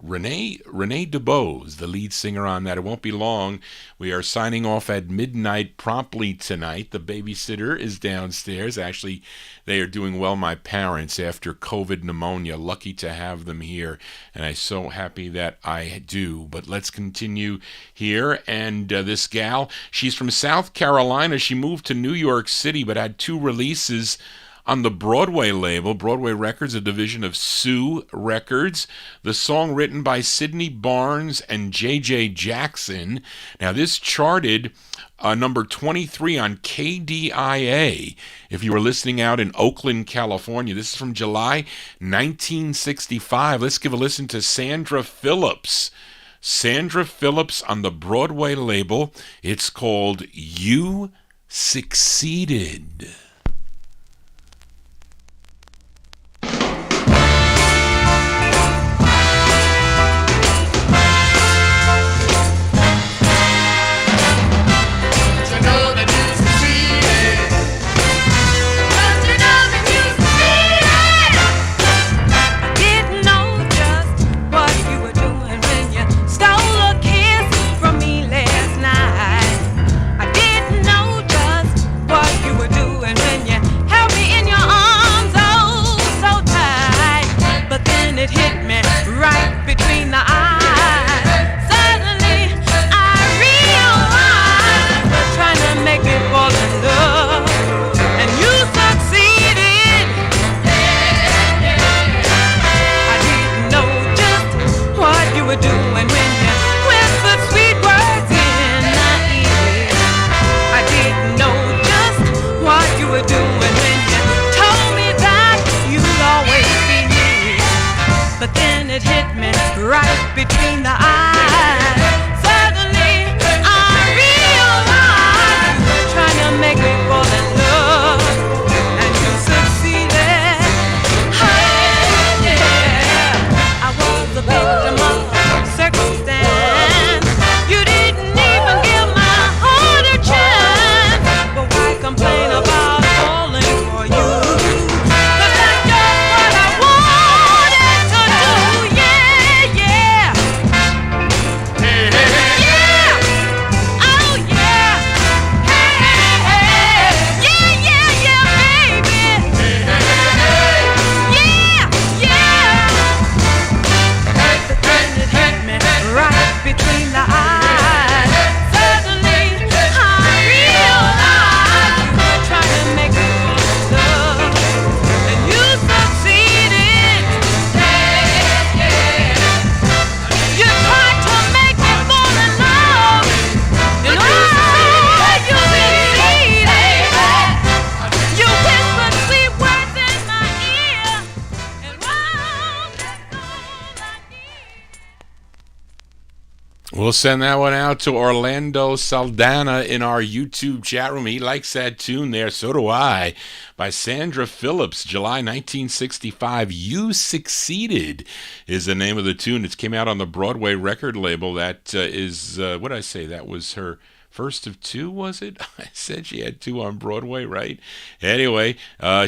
Renee DeBose, the lead singer on that. It Won't Be Long. We are signing off at midnight promptly tonight. The babysitter is downstairs. Actually, they are doing well, my parents, after COVID pneumonia. Lucky to have them here, and I'm so happy that I do. But let's continue here. And this gal, she's from South Carolina. She moved to New York City, but had 2 releases on the Broadway label. Broadway Records, a division of Sue Records. The song written by Sidney Barnes and J.J. Jackson. Now, this charted number 23 on KDIA. If you were listening out in Oakland, California, this is from July 1965. Let's give a listen to Sandra Phillips. Sandra Phillips on the Broadway label. It's called You Succeeded. We'll send that one out to Orlando Saldana in our YouTube chat room. He likes that tune there. So do I. By Sandra Phillips, July 1965. You Succeeded is the name of the tune. It came out on the Broadway record label. That is, what did I say? That was her first of 2, was it? I said she had 2 on Broadway, right? Anyway,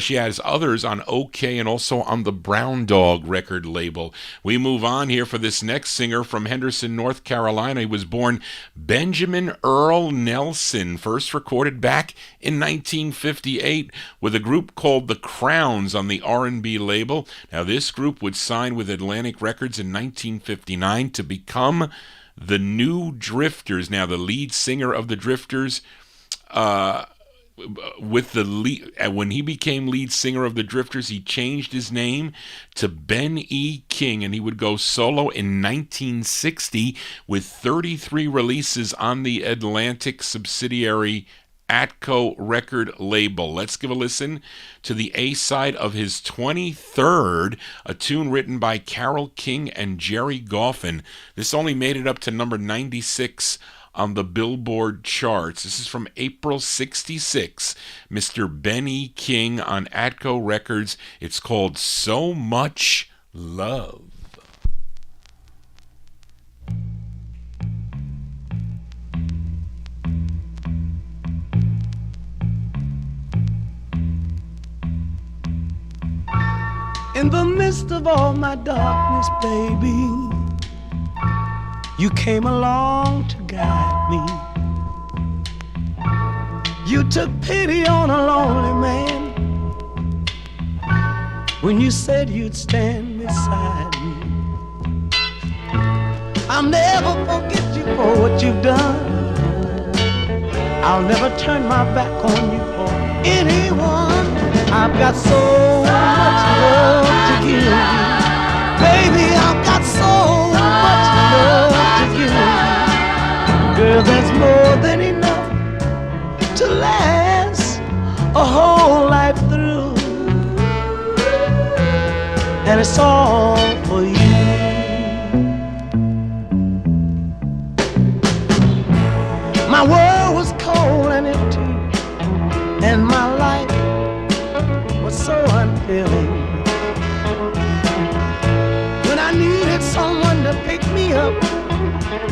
she has others on OK and also on the Brown Dog record label. We move on here for this next singer from Henderson, North Carolina. He was born Benjamin Earl Nelson, first recorded back in 1958 with a group called The Crowns on the R&B label. Now, this group would sign with Atlantic Records in 1959 to become the New Drifters. Now, the lead singer of the Drifters, with the lead, when he became lead singer of the Drifters, he changed his name to Ben E. King, and he would go solo in 1960 with 33 releases on the Atlantic subsidiary Atco record label. Let's give a listen to the A-side of his 23rd, a tune written by Carole King and Jerry Goffin. This only made it up to number 96 on the Billboard charts. This is from April 66, Mr. Benny King on Atco Records. It's called So Much Love. In the midst of all my darkness, baby, you came along to guide me. You took pity on a lonely man when you said you'd stand beside me. I'll never forget you for what you've done. I'll never turn my back on you for anyone. I've got so much love to give you. Baby, I've got so much love to give you. Girl, there's more than enough to last a whole life through. And it's all for you. My world was cold and empty, and my life was so unfilling. When I needed someone to pick me up,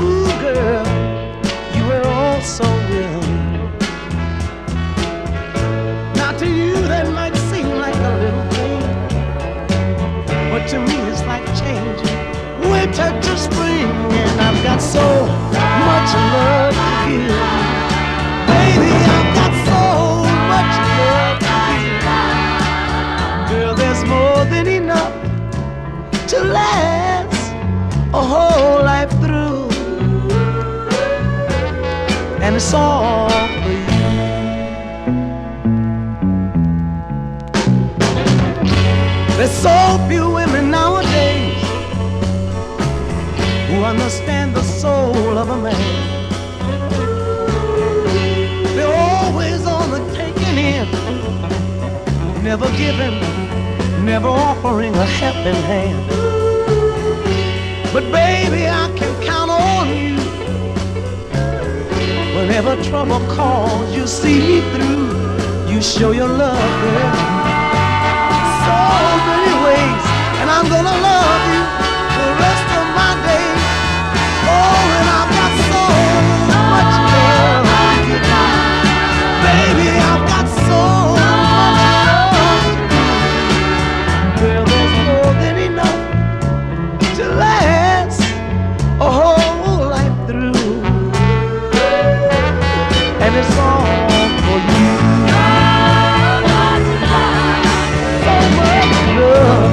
ooh girl, you were all so willing. Now to you that might seem like a little thing, but to me it's like changing winter to spring. And I've got so much love to give. Baby, I've got so much love to give. Girl, there's more than enough to last a whole life through. And it's all for you. There's so few women nowadays who understand the soul of a man. They're always on the taking in, never giving, never offering a helping hand. But baby, I can count on you. Whenever trouble calls, you see me through. You show your love, girl, so many ways, and I'm gonna love you the rest of my days. Oh, and I've got so much love to give you. Baby, I've got so much love to give you. Girl, there's more than enough to last a whole life through. And it's all for you. So much love.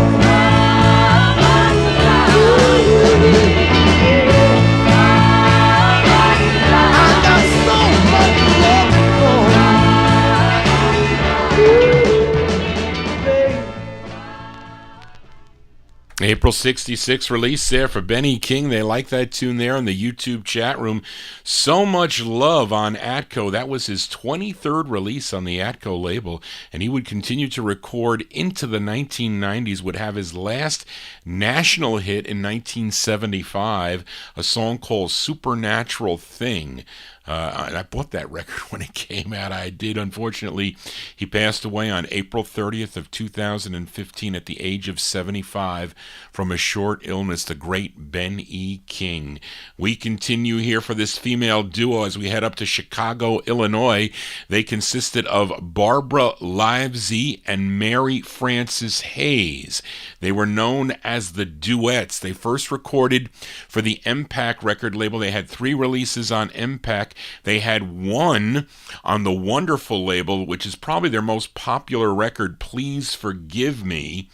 April 66 release there for Benny King. They like that tune there in the YouTube chat room. So Much Love on Atco. That was his 23rd release on the Atco label, and he would continue to record into the 1990s, would have his last national hit in 1975, a song called Supernatural Thing. And I bought that record when it came out. I did. Unfortunately, he passed away on April 30th of 2015 at the age of 75 from a short illness, the great Ben E. King. We continue here for this female duo as we head up to Chicago, Illinois. They consisted of Barbara Livesey and Mary Frances Hayes. They were known as the Duets. They first recorded for the Impact record label. They had 3 releases on Impact. They had 1 on the Wonderful label, which is probably their most popular record, Please Forgive Me.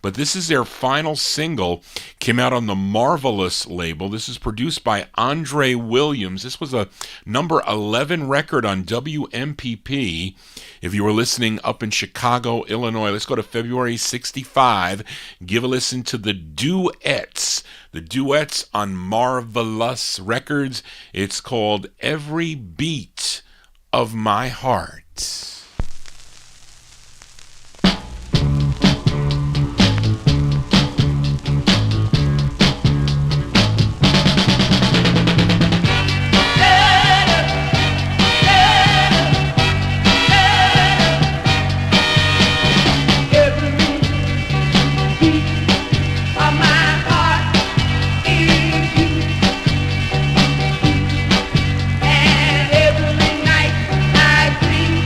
But this is their final single, came out on the Marvelous label. This is produced by Andre Williams. This was a number 11 record on WMPP. If you were listening up in Chicago, Illinois, let's go to February 65. Give a listen to the Duets. The Duets on Marvelous Records. It's called Every Beat of My Heart. And every night I dream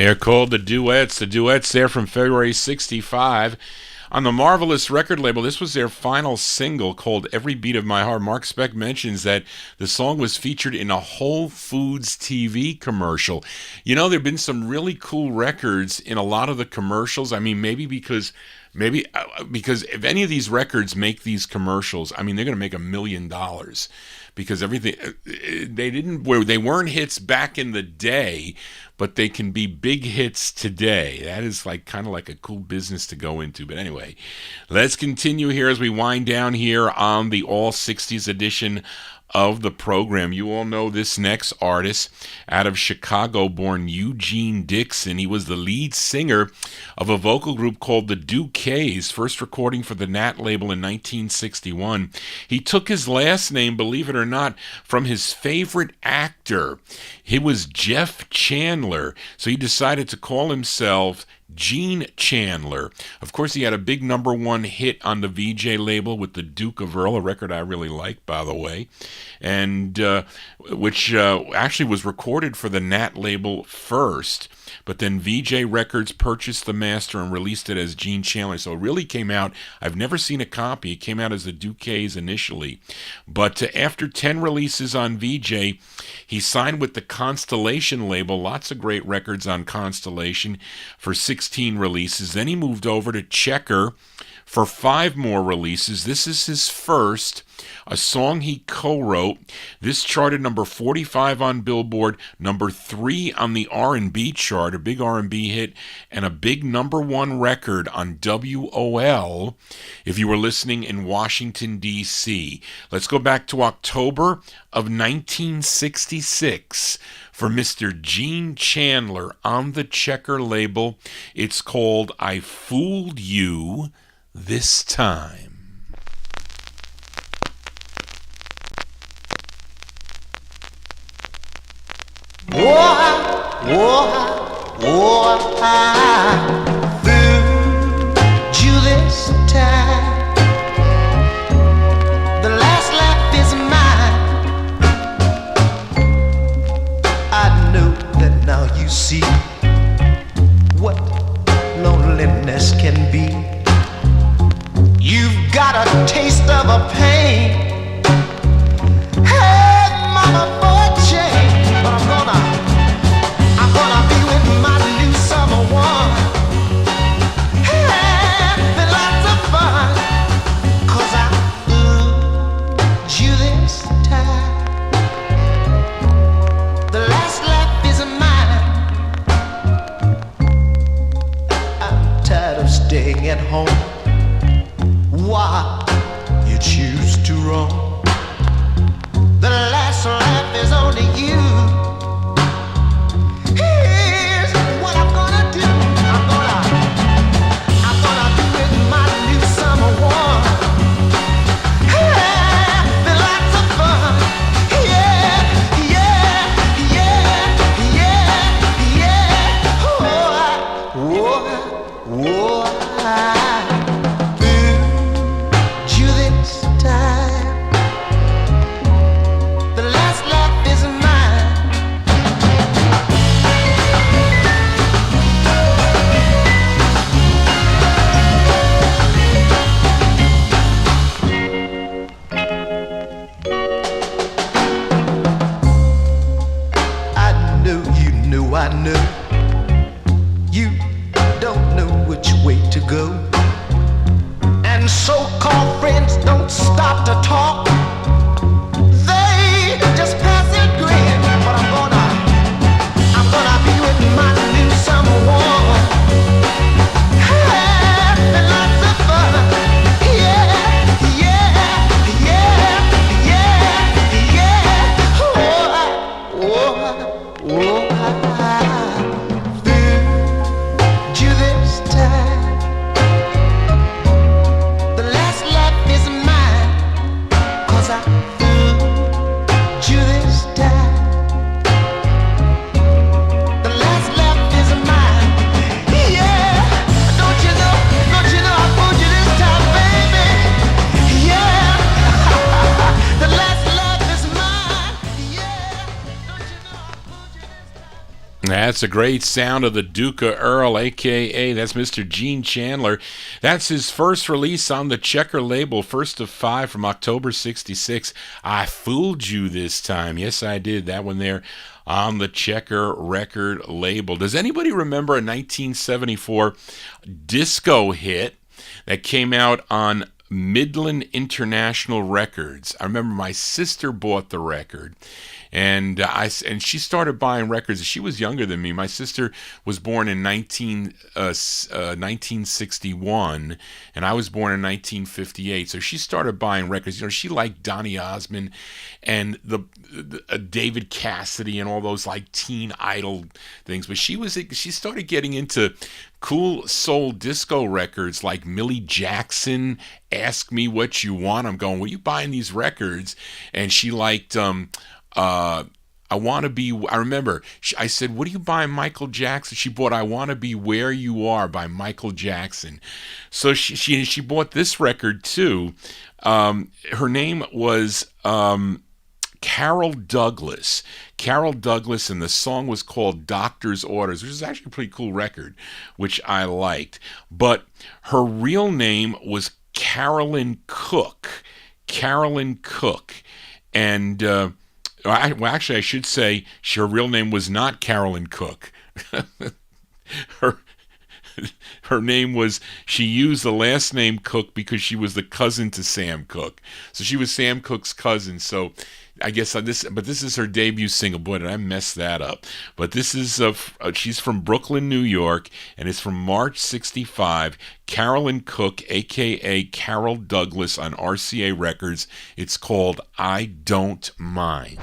They're called the Duets. The Duets there from February 65. On the Marvelous record label, this was their final single called Every Beat of My Heart. Mark Speck mentions that the song was featured in a Whole Foods TV commercial. You know, there have been some really cool records in a lot of the commercials. I mean, maybe because if any of these records make these commercials, I mean, they're going to make $1 million. Because everything, they weren't hits back in the day, but they can be big hits today. That is kind of like a cool business to go into. But anyway, let's continue here as we wind down here on the All 60s edition of the program. You all know this next artist out of Chicago, born Eugene Dixon. He was the lead singer of a vocal group called the Duets, first recording for the Nat label in 1961. He took his last name, believe it or not, from his favorite actor. He was Jeff Chandler, so he decided to call himself Gene Chandler. Of course, he had a big #1 hit on the VJ label with the Duke of Earl, a record I really like, by the way, and which actually was recorded for the Nat label first, but then VJ Records purchased the master and released it as Gene Chandler. So it really came out, I've never seen a copy, it came out as the Duets initially. But after 10 releases on VJ, he signed with the Constellation label, lots of great records on Constellation, for 16 releases. Then he moved over to Checker for 5 more releases. This is his first, a song he co-wrote. This charted number 45 on Billboard, number 3 on the R&B chart, a big R&B hit, and a big #1 record on WOL if you were listening in Washington, D.C. Let's go back to October of 1966 for Mr. Gene Chandler on the Checker label. It's called I Fooled You This Time. I fooled you this time. The last laugh is mine. I know that now you see what loneliness can be. You've got a taste of a pain. Hey, mama, for a change, but I'm gonna be with my new summer one. Having lots of fun, 'cause I fooled you this time. The last laugh is mine. I'm tired of staying at home. Why you choose to run? That's a great sound of the Duke of Earl, a.k.a. that's Mr. Gene Chandler. That's his first release on the Checker label, first of 5 from October 66. I fooled you this time. Yes, I did. That one there on the Checker record label. Does anybody remember a 1974 disco hit that came out on Midland International Records? I remember my sister bought the record, and she started buying records. She was younger than me. My sister was born in 1961, and I was born in 1958. So she started buying records. You know, she liked Donny Osmond and the David Cassidy and all those like teen idol things. But she started getting into cool soul disco records like Millie Jackson, Ask Me What You Want. I'm going, were you buying these records? And she liked I remember I said, what are you buying, Michael Jackson? She bought I Want to Be Where You Are by Michael Jackson. So she bought this record too. Her name was Carol Douglas, and the song was called Doctor's Orders, which is actually a pretty cool record, which I liked. But her real name was Carolyn Cook. And actually, I should say her real name was not Carolyn Cook. Her name was, she used the last name Cook because she was the cousin to Sam Cooke. So she was Sam Cooke's cousin. So I guess this is her debut single. Boy, did I mess that up. But this is, she's from Brooklyn, New York, and it's from March 65. Carolyn Cook, a.k.a. Carol Douglas, on RCA Records. It's called I Don't Mind.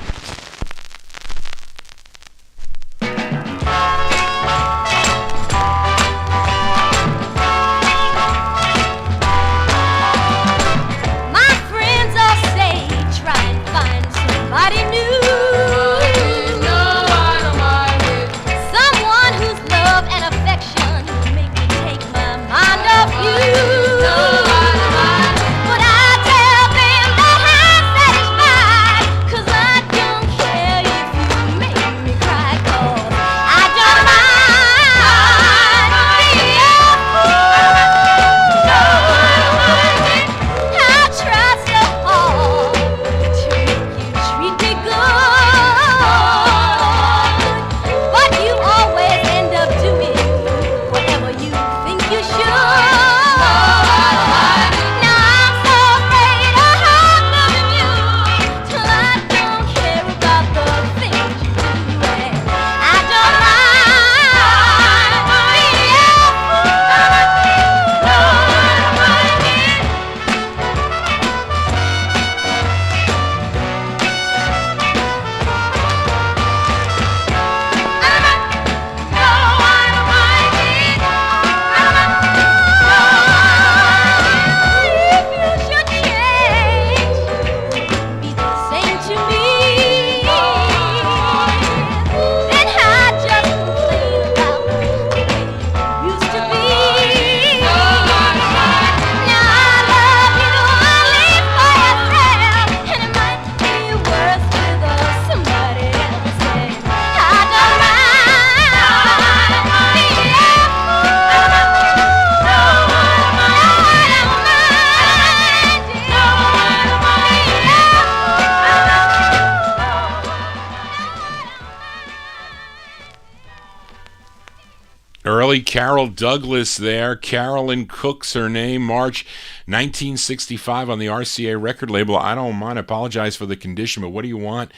Early Carol Douglas there. Carolyn Cook's her name. March 1965 on the RCA record label. I don't mind. I apologize for the condition, but what do you want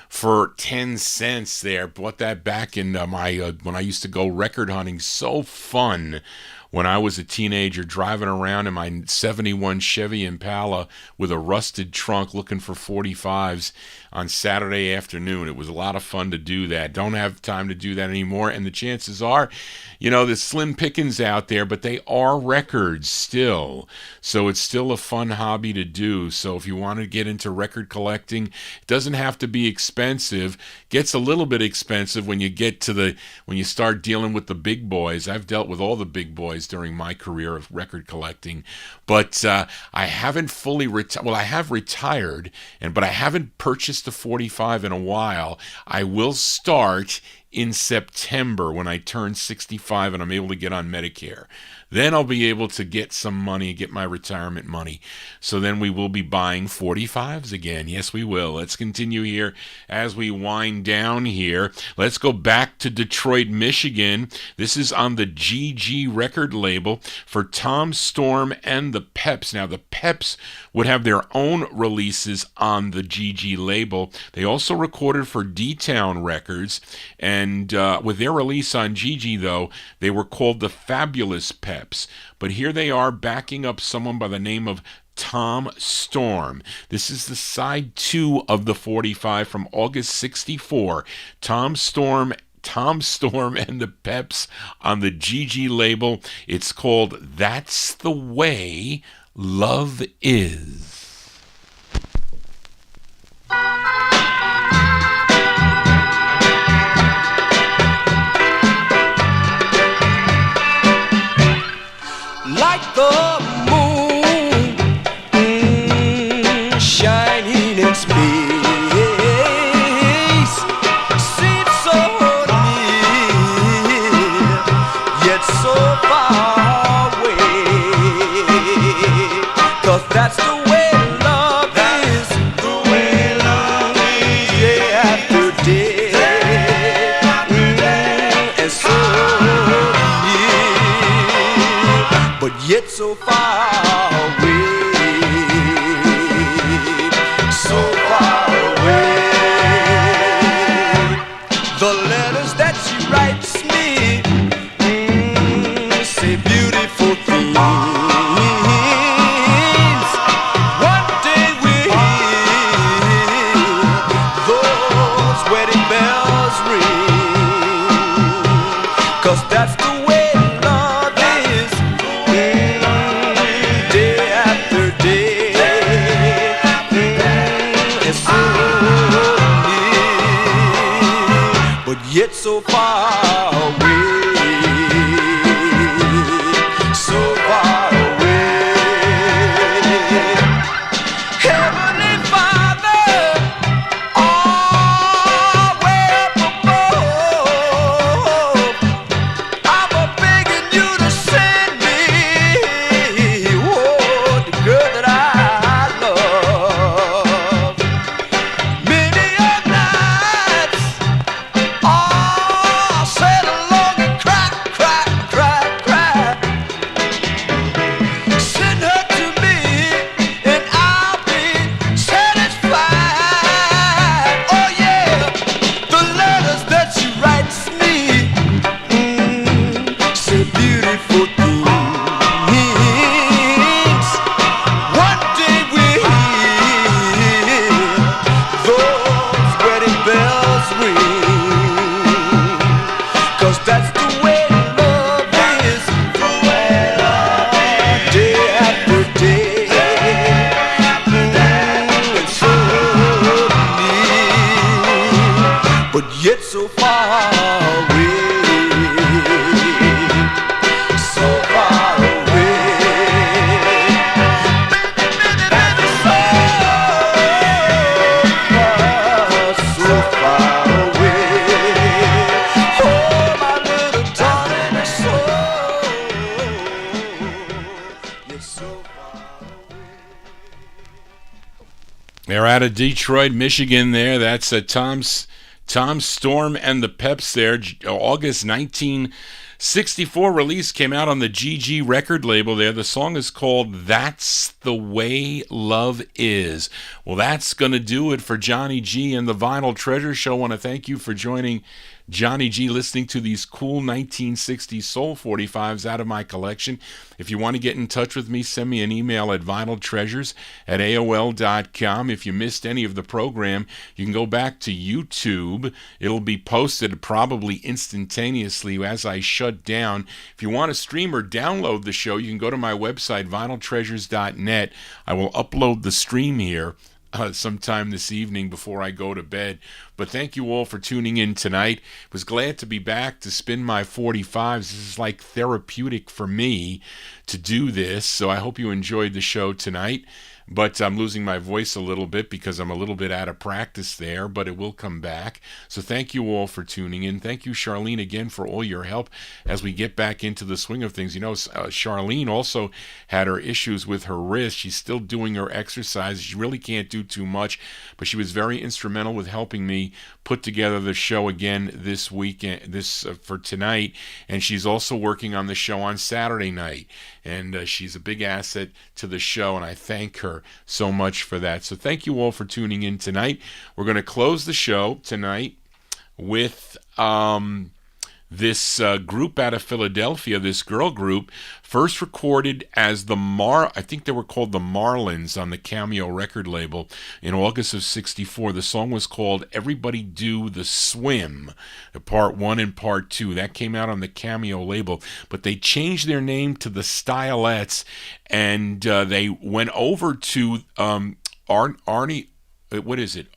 for 10 cents there? Bought that back in when I used to go record hunting. So fun when I was a teenager, driving around in my 71 Chevy Impala with a rusted trunk looking for 45's on Saturday afternoon. It was a lot of fun to do that. Don't have time to do that anymore, and the chances are, you know, there's slim pickings out there, but they are records still. So it's still a fun hobby to do. So if you want to get into record collecting, it doesn't have to be expensive. Gets a little bit expensive when you start dealing with the big boys. I've dealt with all the big boys during my career of record collecting, but I haven't fully I have retired, but I haven't purchased a 45 in a while. I will start in September when I turn 65 and I'm able to get on Medicare. Then I'll be able to get some money, get my retirement money. So then we will be buying 45s again. Yes, we will. Let's continue here as we wind down here. Let's go back to Detroit, Michigan. This is on the GG record label for Tom Storm and the Peps. Now, the Peps would have their own releases on the GG label. They also recorded for D-Town Records, and with their release on GG, though, they were called the Fabulous Peps. But here they are backing up someone by the name of Tom Storm. This is the side 2 of the 45 from August 64. Tom Storm and the Peps on the GG label. It's called That's the Way Love Is. Like the moon shining in space, seems so near, yet so far away. 'Cause that's the way love is, the way love is, day after day, and so near, but yet so far away, so far away. The letters that she writes me say beautiful things. One day we'll hear those wedding bells ring, 'cause that's the way love is, day after day, and so near, but yet so far away, so far away. Heavenly Father, all way up above, I'm begging you to send me, oh, the girl that I love. Many a nights, all sat along and cry, cry, cry, cry. Send her to me and I'll be satisfied. Oh yeah, the letters that she writes me say beautiful things. One day we'll hear those wedding bells ring, 'cause that's the way love is, the way love is, day after day, and so near, but yet so far away, so far away. So far away. Oh, my little darling, it's so, it's so far away. They're out of Detroit, Michigan there. That's Tom Storm and the Peps there. August 1964 release came out on the GG record label there. The song is called That's the Way Love Is. Well, that's going to do it for Johnny G and the Vinyl Treasure Show. I want to thank you for joining Johnny G, listening to these cool 1960s soul 45s out of my collection. If you want to get in touch with me, send me an email at vinyltreasures@aol.com. If you missed any of the program, you can go back to YouTube. It'll be posted probably instantaneously as I shut down. If you want to stream or download the show, you can go to my website, vinyltreasures.net. I will upload the stream here sometime this evening before I go to bed. But thank you all for tuning in tonight. Was glad to be back to spin my 45s. This is like therapeutic for me to do this, so I hope you enjoyed the show tonight. but I'm losing my voice a little bit because I'm a little bit out of practice there, but it will come back. So thank you all for tuning in. Thank you, Charlene, again for all your help as we get back into the swing of things. You know, Charlene also had her issues with her wrist. She's still doing her exercises. She really can't do too much, but she was very instrumental with helping me put together the show again this weekend, for tonight, and she's also working on the show on Saturday night, and she's a big asset to the show, and I thank her so much for that. So thank you all for tuning in tonight. We're going to close the show tonight with this group out of Philadelphia, this girl group, first recorded as I think they were called the Marlins on the Cameo record label in August of '64. The song was called Everybody Do the Swim, Part 1 and Part 2. That came out on the Cameo label, but they changed their name to the Stylettes, and they went over to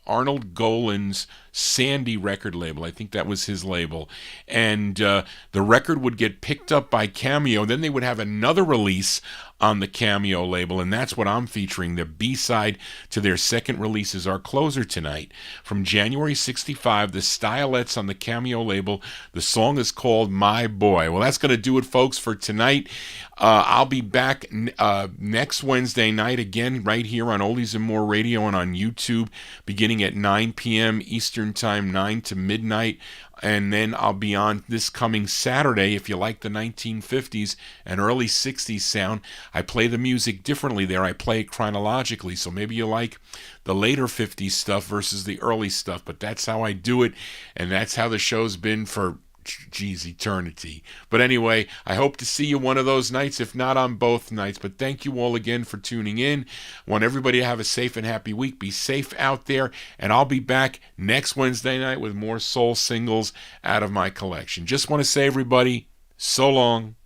Arnold Golan's Sandy record label. I think that was his label. And the record would get picked up by Cameo. Then they would have another release on the Cameo label, and that's what I'm featuring. The B-side to their second release is our closer tonight. From January 65, the Stylettes on the Cameo label. The song is called My Boy. Well, that's going to do it, folks, for tonight. I'll be back next Wednesday night again right here on Oldies and More Radio and on YouTube beginning at 9 p.m. Eastern Time, 9 to midnight. And then I'll be on this coming Saturday. If you like the 1950s and early 60s sound, I play the music differently there. I play it chronologically, so maybe you like the later 50s stuff versus the early stuff, but that's how I do it, and that's how the show's been for eternity. But anyway, I hope to see you one of those nights, if not on both nights. But thank you all again for tuning in. I want everybody to have a safe and happy week. Be safe out there, and I'll be back next Wednesday night with more soul singles out of my collection. Just want to say, everybody, so long.